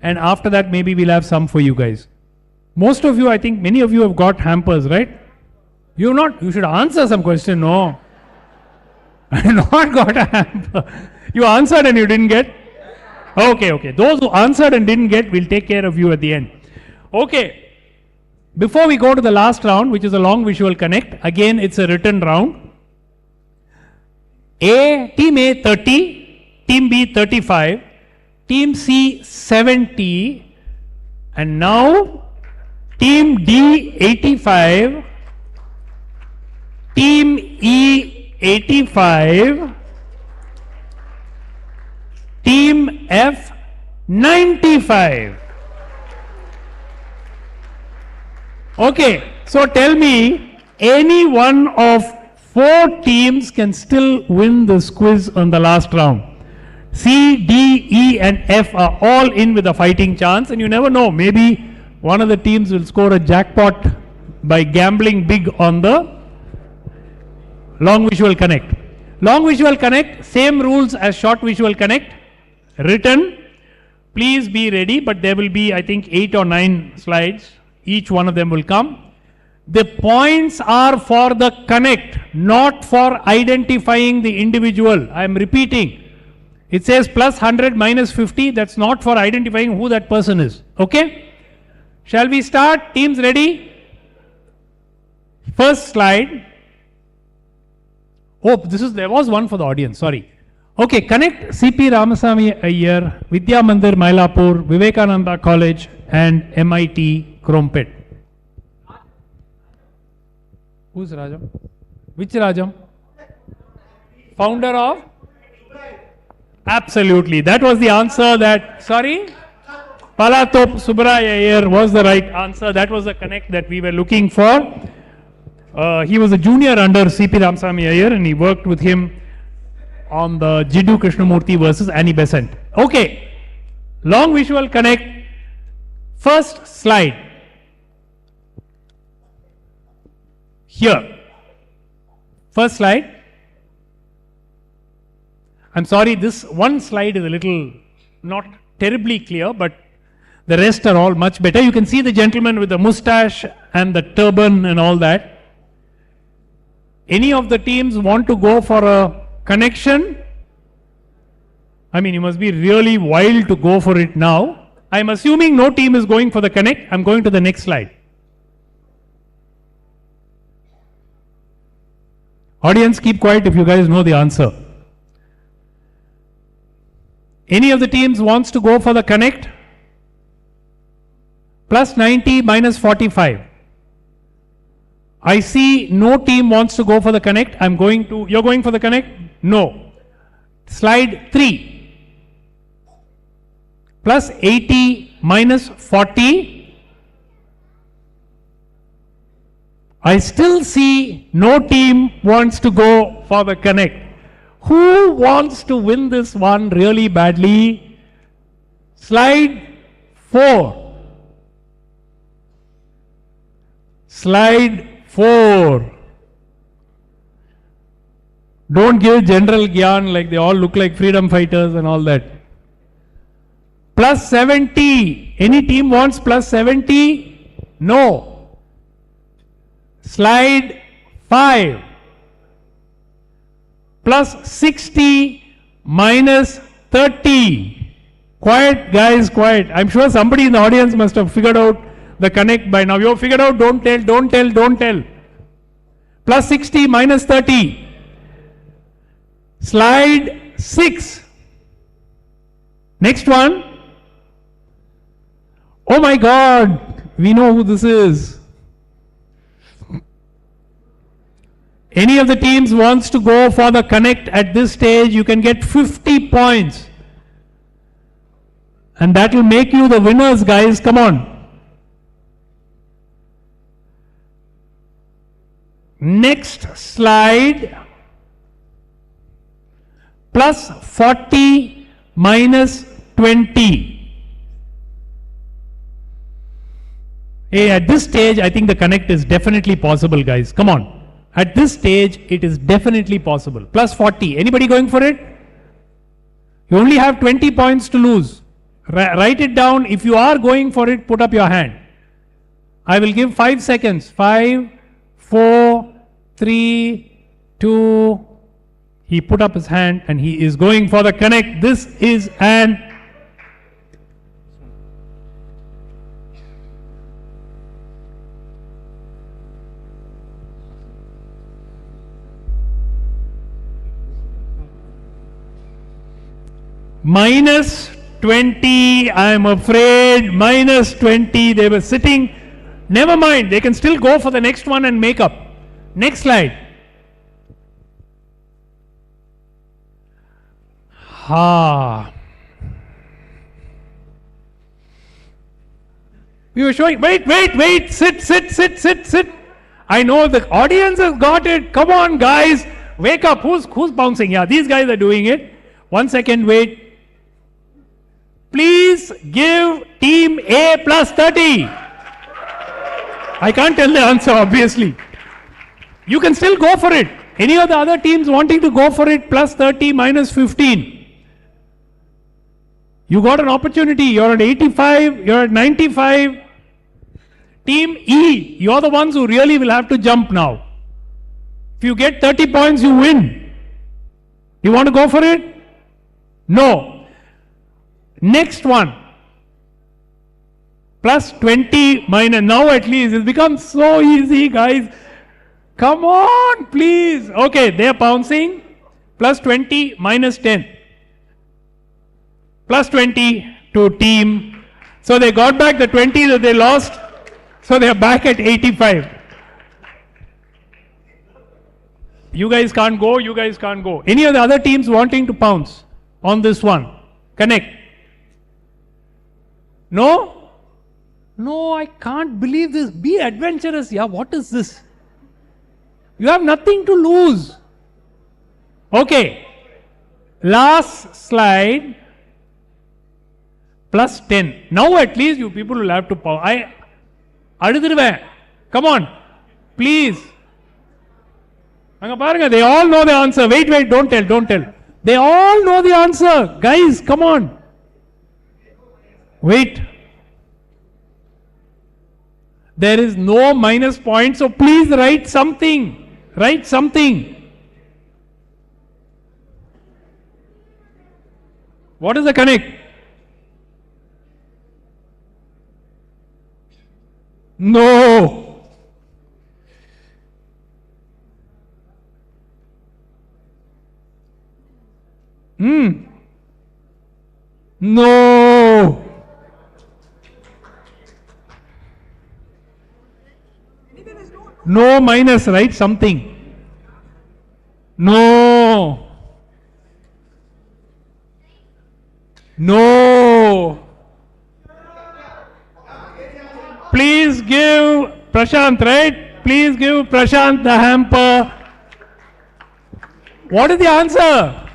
And after that, maybe we'll have some for you guys. Most of you, I think, many of you have got hampers, right? You should answer some question. No. I have not got a hamper. You answered and you didn't get? Okay. Those who answered and didn't get, we'll take care of you at the end. Okay. Before we go to the last round, which is a long visual connect, again, it's a written round. Team A 30, Team B 35, Team C 70, and now Team D 85, Team E 85, Team F 95. Okay, so tell me, any one of 4 teams can still win this quiz on the last round. C, D, E and F are all in with a fighting chance, and you never know, maybe one of the teams will score a jackpot by gambling big on the long visual connect. Long visual connect, same rules as short visual connect, written. Please be ready, but there will be, I think, 8 or 9 slides. Each one of them will come. The points are for the connect, not for identifying the individual. I am repeating. It says plus 100 minus 50. That's not for identifying who that person is. Okay? Shall we start? Teams ready? First slide. Oh, there was one for the audience, sorry. Okay, connect CP Ramasamy Iyer, Vidya Mandir Mylapore, Vivekananda College and MIT Krompet. Who's Rajam? Which Rajam? Founder of? Absolutely. That was the answer that, sorry? Palatop Subraya Iyer was the right answer. That was the connect that we were looking for. He was a junior under CP Ramasamy Iyer and he worked with him on the Jiddu Krishnamurthy versus Annie Besant. Okay, long visual connect. First slide. Here. First slide. I'm sorry, this one slide is a little not terribly clear, but the rest are all much better. You can see the gentleman with the moustache and the turban and all that. Any of the teams want to go for a connection? I mean, you must be really wild to go for it now. I'm assuming no team is going for the connect. I'm going to the next slide. Audience, keep quiet if you guys know the answer. Any of the teams wants to go for the connect? Plus 90 minus 45. I see no team wants to go for the connect. You're going for the connect? No. Slide 3. Plus 80 minus 40. I still see no team wants to go for the connect. Who wants to win this one really badly? Slide 4. Slide 4. Don't give general gyan like they all look like freedom fighters and all that. Plus 70. Any team wants plus 70? No. Slide 5. Plus 60 minus 30. Quiet, guys, quiet. I'm sure somebody in the audience must have figured out the connect by now. You have figured out, don't tell, don't tell, don't tell. Plus 60 minus 30. Slide 6. Next one. Oh my God, we know who this is. Any of the teams wants to go for the connect at this stage, you can get 50 points. And that will make you the winners, guys. Come on. Next slide. Plus 40 minus 20. Hey, at this stage, I think the connect is definitely possible, guys. Come on. At this stage, it is definitely possible. Plus 40. Anybody going for it? You only have 20 points to lose. Write it down. If you are going for it, put up your hand. I will give 5 seconds. 5, 4, 3, 2. He put up his hand and he is going for the connect. This is an minus 20, I am afraid, minus 20, they were sitting, never mind, they can still go for the next one and make up. Next slide. We were showing, wait, sit. I know the audience has got it, come on guys, wake up, who's bouncing? Yeah, these guys are doing it. 1 second, wait. Please give team A plus 30. I can't tell the answer, obviously. You can still go for it. Any of the other teams wanting to go for it, plus 30 minus 15. You got an opportunity. You're at 85, you're at 95. Team E, you're the ones who really will have to jump now. If you get 30 points, you win. You want to go for it? No. Next one. Plus 20 minus, now at least, it becomes so easy, guys. Come on, please. Okay, they are pouncing. Plus 20, minus 10. Plus 20 to team. So they got back the 20 that they lost. So they are back at 85. You guys can't go, you guys can't go. Any of the other teams wanting to pounce on this one? Connect. No? No, I can't believe this. Be adventurous. Yeah, what is this? You have nothing to lose. Okay. Last slide. Plus 10. Now at least you people will have to power. Come on. Please. They all know the answer. Wait, don't tell. They all know the answer. Guys, come on. Wait. There is no minus point, so please write something. Write something. What is the connect? No. No. No minus, right? Something. No. No. Please give Prashant, right? Please give Prashant the hamper. What is the answer?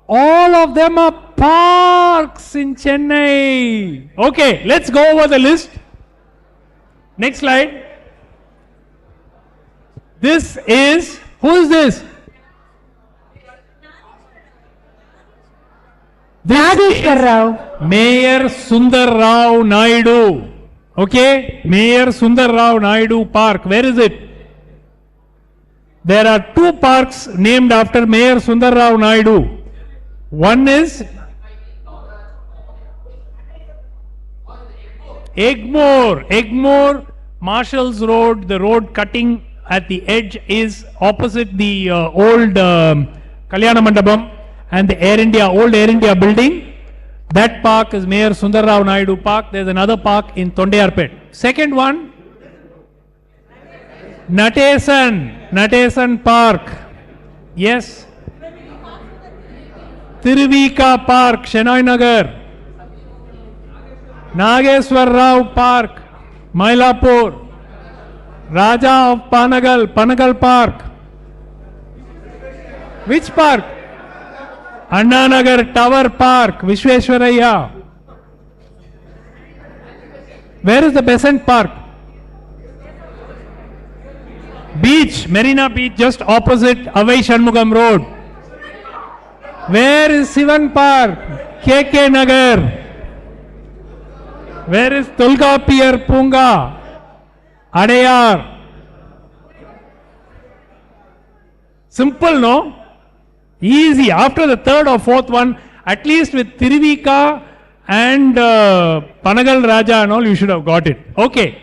All of them are parks in Chennai. Okay, let's go over the list. Next slide. This is, who is this? Nageshwar Rao. Mayor Sundar Rao Naidu. Okay, Mayor Sundar Rao Naidu Park. Where is it? There are two parks named after Mayor Sundar Rao Naidu. One is Egmore, Marshall's Road. The road cutting at the edge is opposite the old Kalyana Mandapam and the old Air India building. That park is Mayor Sundar Rao Naidu Park. There's another park in Tondeyarpet. Second one, Natesan Park. Yes. Tiruvika Park, Shenoy Nagar. Nageshwar Rao Park, Mylapore. Raja of Panagal Park. Which park? Anna Nagar Tower Park, Vishweshwaraya. Where is the Besant Park? Beach, Marina Beach, just opposite Avai Shanmugam Road. Where is Sivan Park? KK Nagar. Where is Tulgapiyar Punga? Adayar. Simple, no? Easy. After the third or fourth one, at least with Tiruvika and Panagal Raja and all, you should have got it. Okay.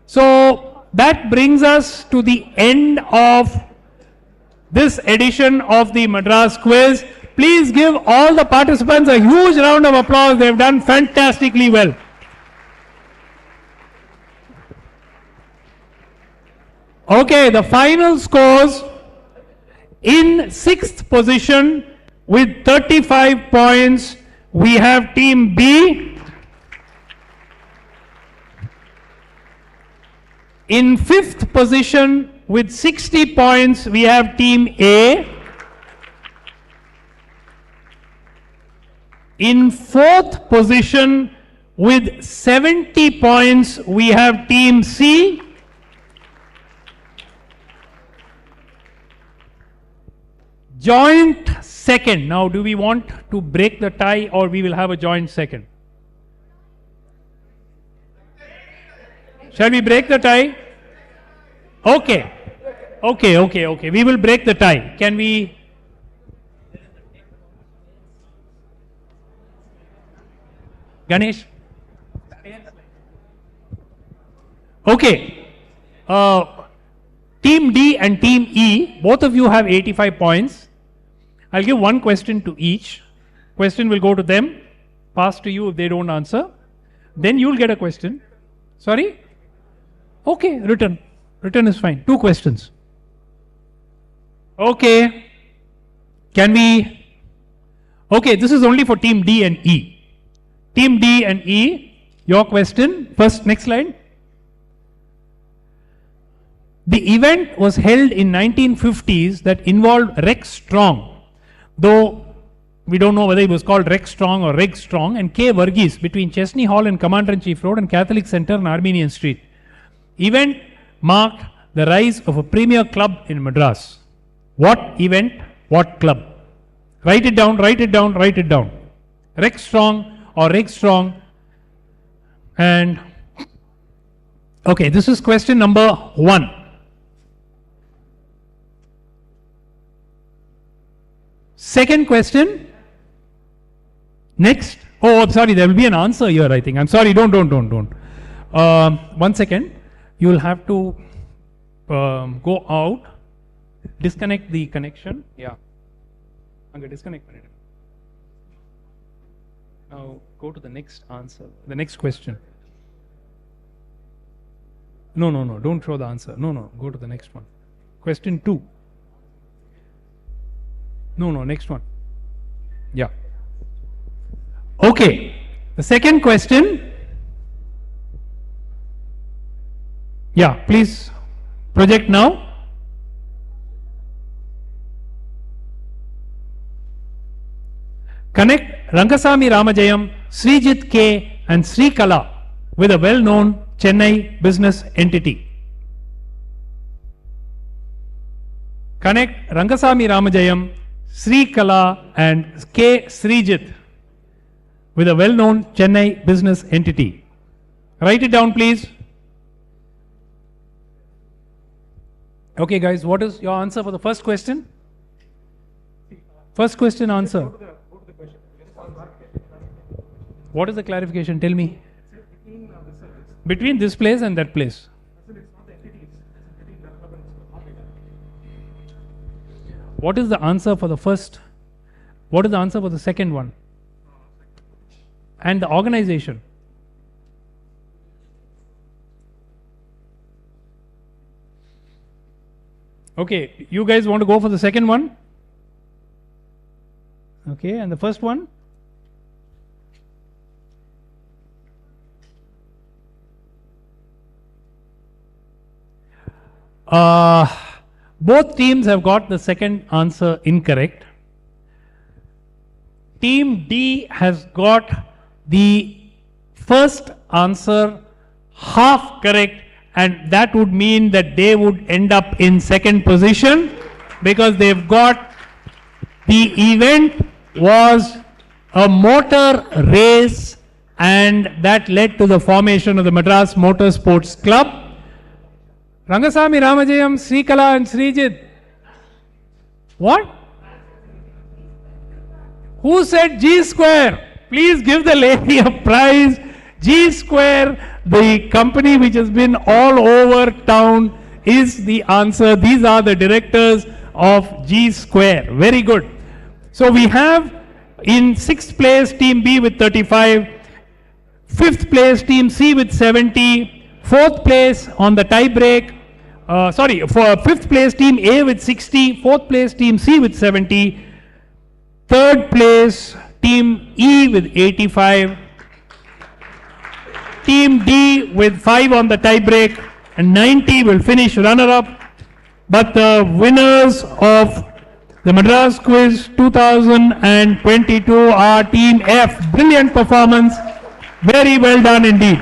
So that brings us to the end of this edition of the Madras Quiz. Please give all the participants a huge round of applause. They've done fantastically well. Okay, the final scores. In 6th position with 35 points, we have Team B. In 5th position with 60 points, we have Team A. In 4th position with 70 points, we have Team C. Joint second. Now, do we want to break the tie or we will have a joint second? Shall we break the tie? Okay. Okay. We will break the tie. Can we? Ganesh? Okay. Team D and Team E, both of you have 85 points. I'll give one question to each. Question will go to them, pass to you if they don't answer. Then you'll get a question. Sorry? Okay, written. Written is fine. 2 questions. Okay. Can we? Okay, this is only for Team D and E. Team D and E, your question. First, next slide. The event was held in 1950s that involved Rex Strong, though we don't know whether it was called Rex Strong or Reg Strong, and K. Varghese between Chesney Hall and Commander-in-Chief Road and Catholic Center and Armenian Street. Event marked the rise of a premier club in Madras. What event? What club? Write it down, write it down, write it down. Rex Strong or Reg Strong. And okay, this is question number 1. Second question. Next. Oh, sorry, there will be an answer here, I think. I'm sorry, don't. 1 second. You will have to go out, disconnect the connection. Yeah. Okay, disconnect. Now go to the next answer, the next question. No, don't throw the answer. No, go to the next one. Question 2. No, next one. Yeah. Okay, the second question. Yeah, please project now. Connect Rangasamy Ramajayam, Srijit K and Sri Kala with a well-known Chennai business entity. Connect Rangasamy Ramajayam, Sri Kala and K. Srijit with a well-known Chennai business entity. Write it down, please. Okay, guys, what is your answer for the first question? First question answer. What is the clarification? Tell me. Between this place and that place. What is the answer for the first? What is the answer for the second one? And the organization. Okay, you guys want to go for the second one? Okay, and the first one? Both teams have got the second answer incorrect. Team D has got the first answer half correct, and that would mean that they would end up in second position because they've got the event was a motor race, and that led to the formation of the Madras Motor Sports Club. Rangasamy Ramajayam, Srikala and Srijit. What? Who said G Square? Please give the lady a prize. G Square, the company which has been all over town, is the answer. These are the directors of G Square. Very good. So we have in 6th place Team B with 35, 5th place Team C with 70, 4th place on the tie break, for 5th place Team A with 60, 4th place Team C with 70, 3rd place Team E with 85, Team D with 5 on the tie break, and 90 will finish runner-up. But the winners of the Madras Quiz 2022 are Team F. Brilliant performance. Very well done indeed.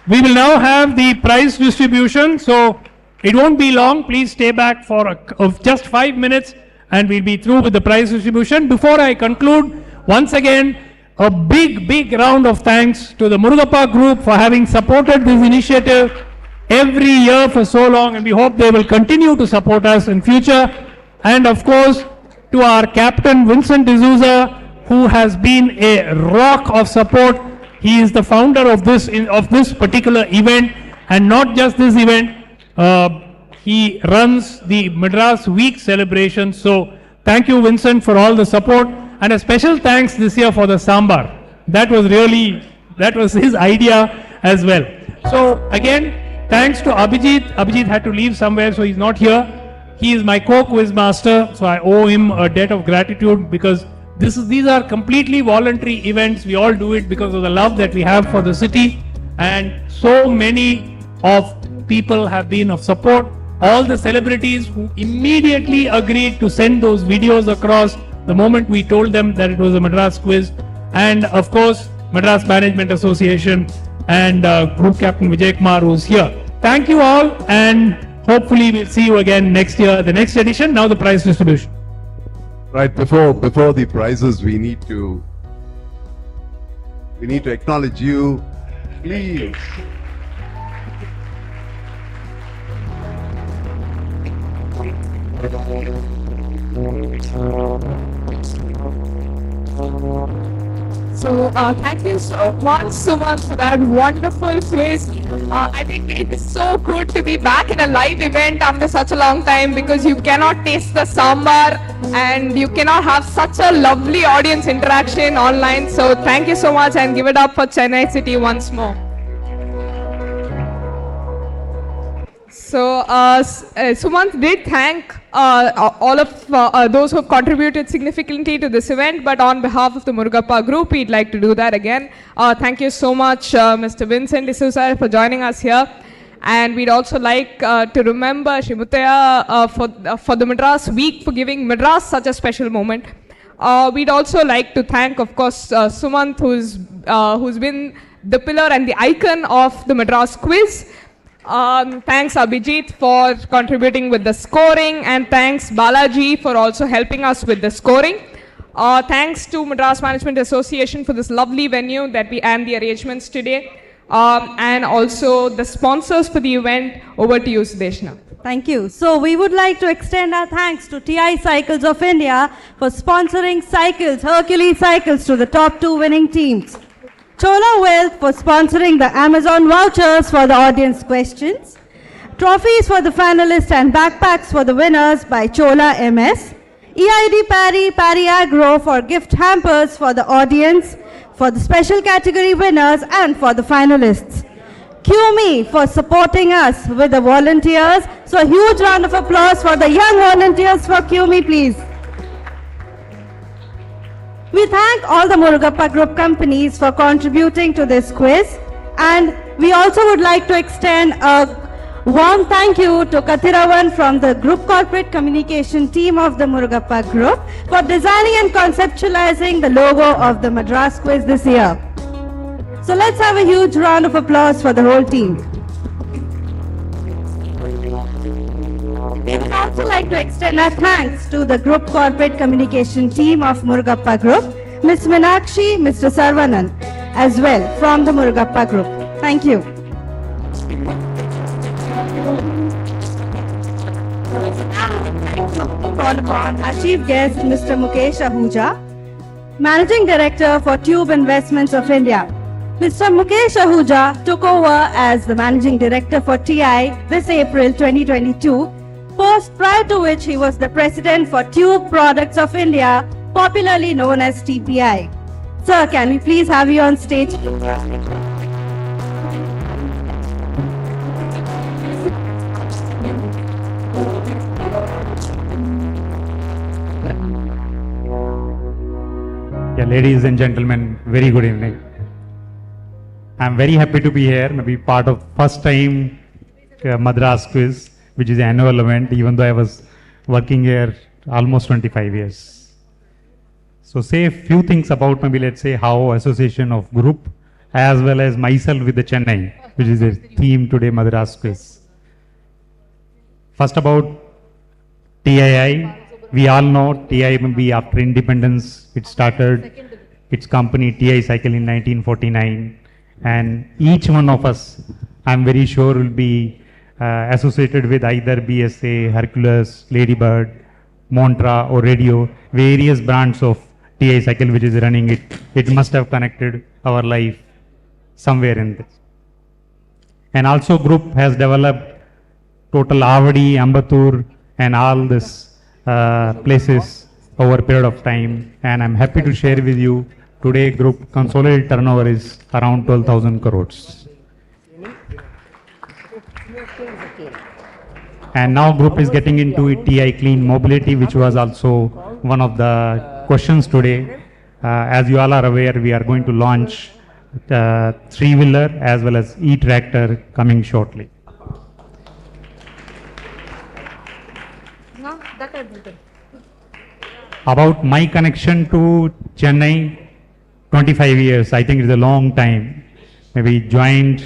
We will now have the prize distribution, so it won't be long. Please stay back for just 5 minutes and we'll be through with the prize distribution. Before I conclude, once again, a big round of thanks to the Murugappa Group for having supported this initiative every year for so long, and we hope they will continue to support us in future. And of course, to our captain Vincent D'Souza, who has been a rock of support. He is the founder of this particular event, And not just this event, he runs the Madras Week celebration. So thank you, Vincent, for all the support, and a special thanks this year for the sambar. That was his idea as well. So again, thanks to Abhijit. Abhijit had to leave somewhere, so he's not here. He is my co-quiz master, so I owe him a debt of gratitude, because these are completely voluntary events. We all do it because of the love that we have for the city, and so many of people have been of support. All the celebrities who immediately agreed to send those videos across the moment we told them that it was a Madras quiz, and of course Madras Management Association and Group Captain Vijay Kumar, who's here. Thank you all, and hopefully we'll see you again next year, the next edition. Now the prize distribution. Right, before the prizes, we need to acknowledge you. Please. So thank you so much for that wonderful quiz. I think it is so good to be back in a live event after such a long time, because you cannot taste the sambar and you cannot have such a lovely audience interaction online. So thank you so much, and give it up for Chennai City once more. So Sumant did thank all of those who have contributed significantly to this event, but on behalf of the Murugappa Group, we'd like to do that again. Thank you so much, Mr. Vincent D'Souza, for joining us here. And we'd also like to remember Shrimutaya for the Madras Week, for giving Madras such a special moment. We'd also like to thank, of course, Sumant, who's been the pillar and the icon of the Madras Quiz. Thanks Abhijit for contributing with the scoring, and thanks Balaji for also helping us with the scoring. Thanks to Madras Management Association for this lovely venue and the arrangements today, and also the sponsors for the event. Over to you, Sudeshna. Thank you. So we would like to extend our thanks to TI Cycles of India for sponsoring cycles, Hercules cycles, to the top 2 winning teams. Chola Wealth for sponsoring the Amazon vouchers for the audience questions. Trophies for the finalists and backpacks for the winners by Chola MS. EID Pari Agro for gift hampers for the audience, for the special category winners and for the finalists. QME for supporting us with the volunteers. So a huge round of applause for the young volunteers for QME, please. We thank all the Murugappa Group companies for contributing to this quiz, and we also would like to extend a warm thank you to Kathiravan from the Group Corporate Communication team of the Murugappa Group for designing and conceptualizing the logo of the Madras Quiz this year. So let's have a huge round of applause for the whole team. We would also like to extend our thanks to the Group Corporate Communication team of Murugappa Group, Ms. Meenakshi, Mr. Sarvanan, as well from the Murugappa Group. Thank you. Call upon our chief guest, Mr. Mukesh Ahuja, Managing Director for Tube Investments of India. Mr. Mukesh Ahuja took over as the Managing Director for TI this April 2022, post prior to which he was the President for Tube Products of India, popularly known as TPI. Sir, can we please have you on stage? Yeah, ladies and gentlemen, very good evening. I'm very happy to be here, maybe part of first time Madras Quiz, which is the annual event, even though I was working here almost 25 years. So say a few things about maybe let's say how association of group as well as myself with the Chennai, which is the theme today, Madras Quiz. First about TII, we all know TI maybe after independence, it started its company TI Cycle in 1949, and each one of us, I'm very sure, will be associated with either BSA, Hercules, Ladybird, Montra or Radio, various brands of TI Cycle which is running it. It must have connected our life somewhere in this. And also group has developed total Avadi, Ambattur and all this places over a period of time. And I'm happy to share with you today group consolidated turnover is around 12,000 crores. And now group is getting into TI clean mobility, which was also one of the questions today. As you all are aware, we are going to launch three-wheeler as well as e-tractor coming shortly. About my connection to Chennai, 25 years, I think it's a long time. Maybe joined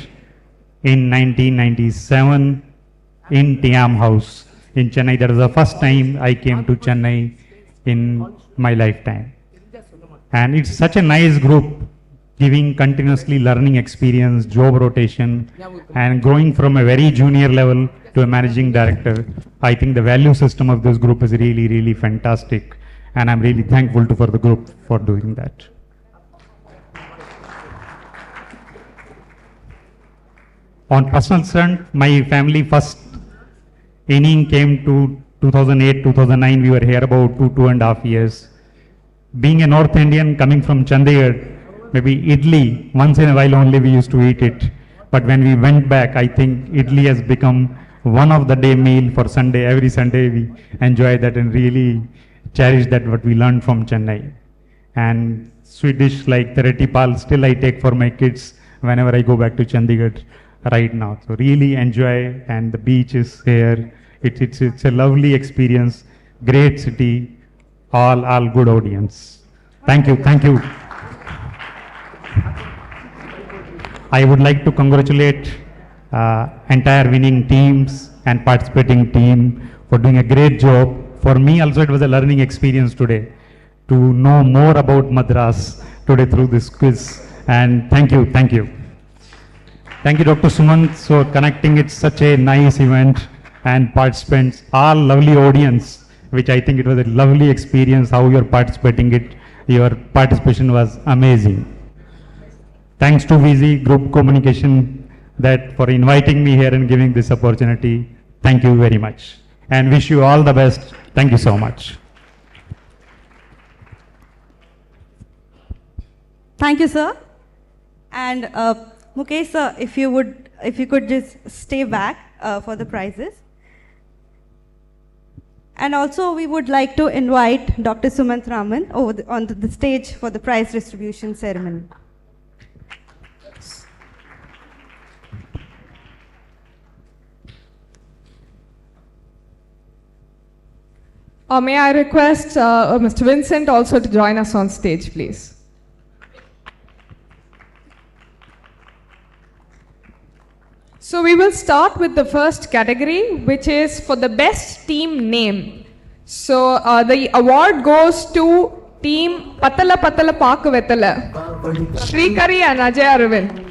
in 1997 in Tiam House in Chennai. That was the first time I came to Chennai in my lifetime. And it's such a nice group, giving continuously learning experience, job rotation, and growing from a very junior level to a managing director. I think the value system of this group is really, really fantastic. And I'm really thankful for the group for doing that. On personal front, my family first inning came to 2008, 2009. We were here about 2.5 years. Being a North Indian coming from Chandigarh, maybe idli, once in a while only we used to eat it. But when we went back, I think idli has become one of the day meal for Sunday. Every Sunday we enjoy that and really cherish that what we learned from Chennai. And sweet dish like Tereti Pal still I take for my kids whenever I go back to Chandigarh right now. So really enjoy, and the beach is here. It's a lovely experience, great city, all good audience. Thank you. I would like to congratulate entire winning teams and participating team for doing a great job. For me also it was a learning experience today to know more about Madras today through this quiz. And thank you. Thank you, Dr. Sumant, for connecting it such a nice event, and participants, all lovely audience, which I think it was a lovely experience how you're participating it. Your participation was amazing. Thanks to VZ Group Communication that for inviting me here and giving this opportunity. Thank you very much and wish you all the best. Thank you so much. Thank you, sir. And Mukesh, sir, if you could just stay back for the prizes. And also, we would like to invite Dr. Sumant Raman onto the stage for the prize distribution ceremony. May I request Mr. Vincent also to join us on stage, please. So we will start with the first category, which is for the best team name. So the award goes to team Patala Patala Paku Vetala, Shrikari and Ajay Arvind.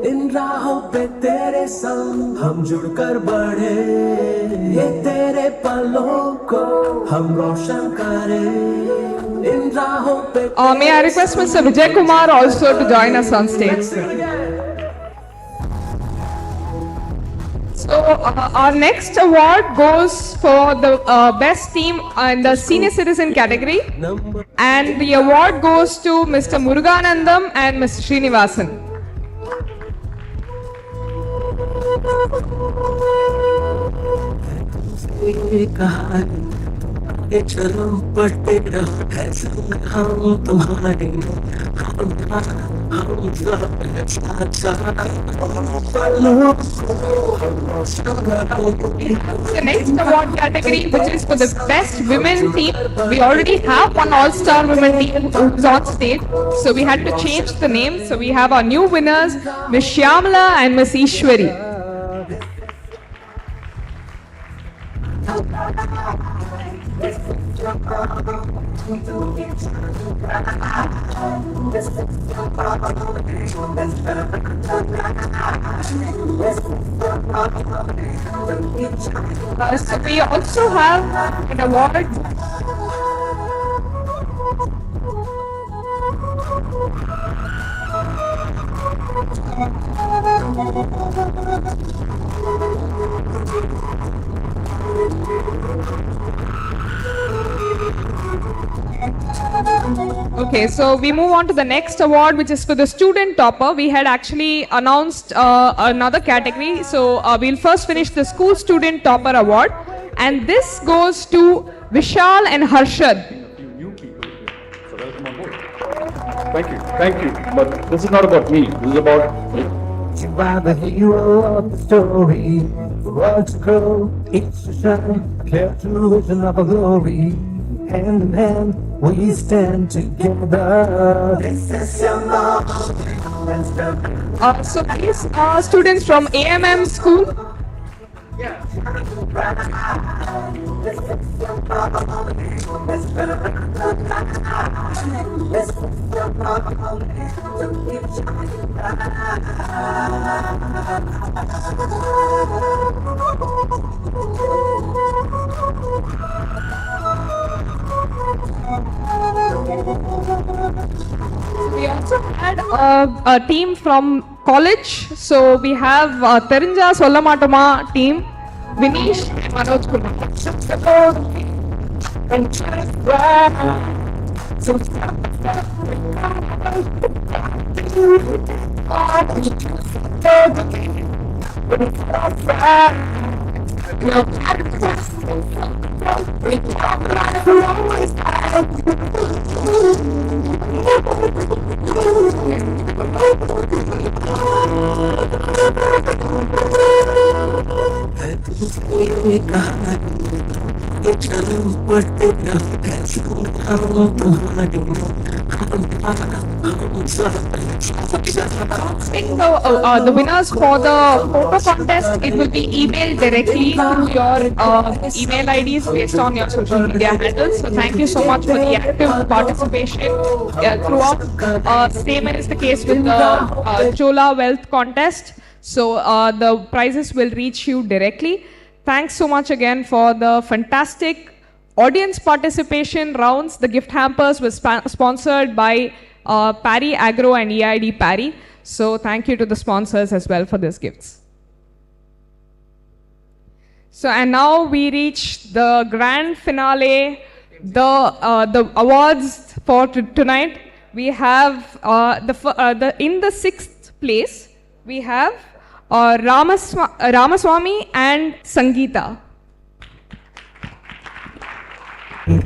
इन राहों पे तेरे संग हम जुड़कर बढ़े ये तेरे पलों को हम रोशन करें इन राहों पे May I request Mr. Vijay Kumar also to join us on stage. So our next award goes for the best team in the senior citizen category, and the award goes to Mr. Muruganandam and Mr. Srinivasan. चलो पढ़ते रहो ऐसे हम तुम्हारे The next award category, which is for the best women team, we already have one all-star women team who's on stage, so we had to change the name. So we have our new winners, Ms. Shyamala and Ms. Ishwari. So we also have an award. Okay, so we move on to the next award, which is for the student topper. We had actually announced another category, so we'll first finish the school student topper award, and this goes to Vishal and Harshad. Thank you. But this is not about me. This is about You are the hero of the story. The world's grow, it's a shine, clear true vision of a glory. Hand in hand, we stand together. This is your moment. So these are students from AMM school. We also had a team from college. So we have Terinja Sollamatama team, Vinish and Manoj Kumar. The winners for the photo contest, it will be emailed directly to your email IDs based on your social media handles. So thank you so much for the active participation throughout. Same is the case with the Chola Wealth contest. So the prizes will reach you directly. Thanks so much again for the fantastic audience participation rounds. The gift hampers were sponsored by Parry Agro and EID Parry. So thank you to the sponsors as well for these gifts. So and now we reach the grand finale, the awards for tonight. We have in the 6th place we have Ramaswamy and Sangeeta. In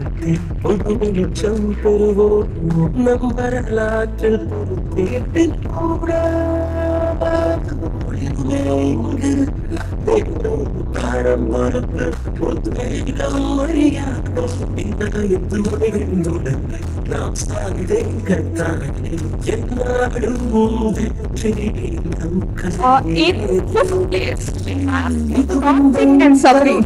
5th place, we have Karthik and Sabri.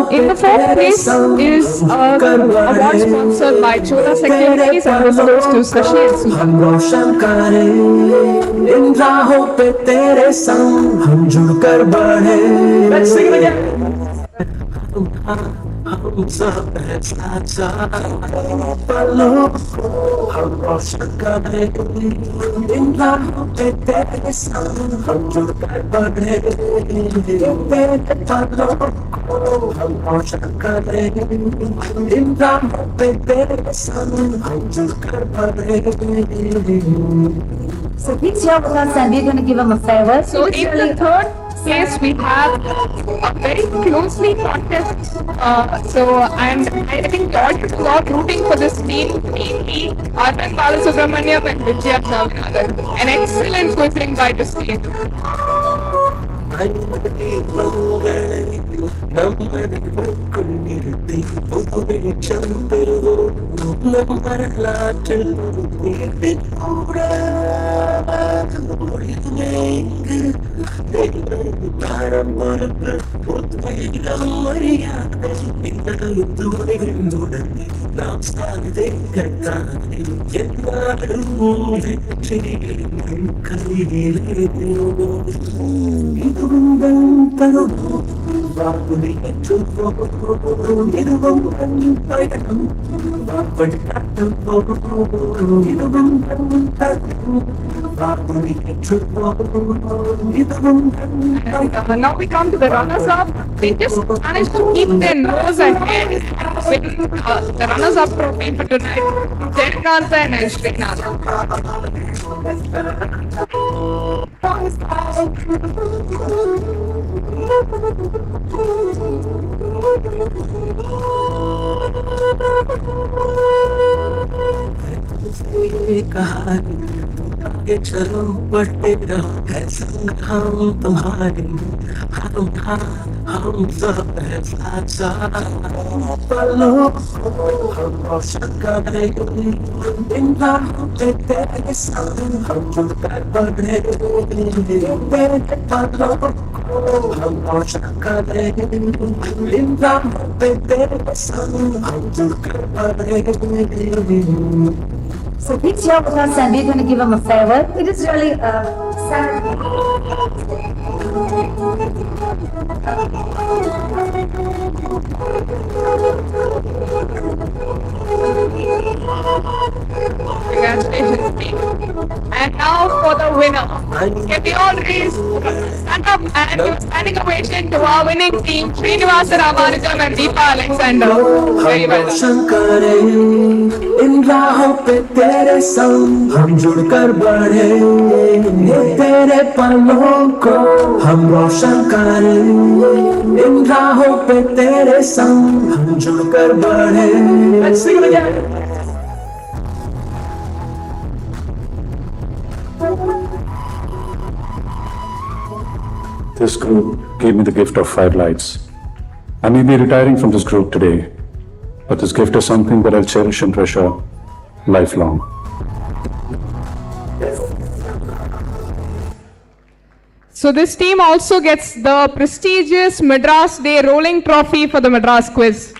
In the 4th place is award sponsored by Chola Securities and this goes to Sashi and Susan. इन राहों पे तेरे संग हम जुड़कर बढ़े। Let's sing it again. हम सब हैं साथ पलों को हम रोशन करें। इन राहों पे तेरे संग हम जुड़कर बढ़े। तेरे पलों को हम रोशन करें। इन राहों पे तेरे संग हम जुड़कर बढ़े। So please join us and we're going to give him a farewell. So in the 3rd place we have a very closely contest. And I think the audience is all rooting for this team, mainly Arvind Balasubramaniam and Vijaya Navinathan. An excellent quizzing by this team. வரலாற்றில் கூட நாம் சாதனை கட்டானே எல்லாரும் கையிலே இதுவும் தரும் வாக்குறுதி இதுவும் பயணம் Now we come to the runners-up. They just managed to keep their nose ahead. The runners-up trophy for tonight, Jayananta and Srinath. आगे चलो बढ़ते रहो कैसे हम तुम्हारे हम सब है साथ साथ पलों हम रोशन करेंगे इन राहों पे तेरे संग हम जुड़कर बढ़े तेरे पलों हम रोशन करेंगे इन राहों पे तेरे संग हम जुड़कर बढ़े. So please here with us and we're going to give him a farewell. It is really sad. Congratulations. And now for the winner. Can we all raise, stand up and give a standing ovation to our winning team, Srinivasa Ramanujam and Deepa Alexander. Very well done. इन राहों पे तेरे संग हम जुड़कर बढ़े तेरे पलों को हम रोशन करें इन राहों पे तेरे संग हम जुड़कर बढ़े. Let's sing it again. This group gave me the gift of 5 lights. I may be retiring from this group today, but this gift is something that I'll cherish and treasure lifelong. So this team also gets the prestigious Madras Day Rolling Trophy for the Madras Quiz.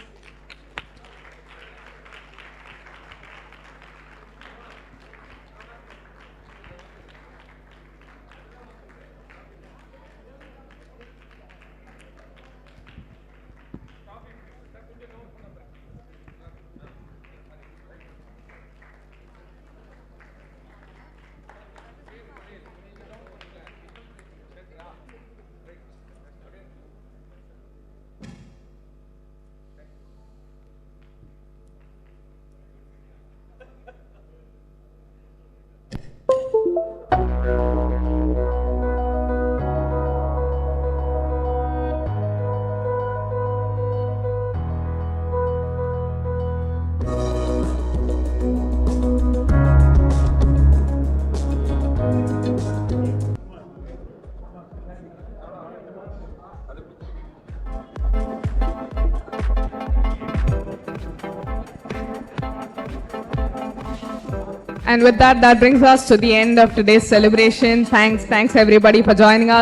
And with that, that brings us to the end of today's celebration. Thanks everybody for joining us.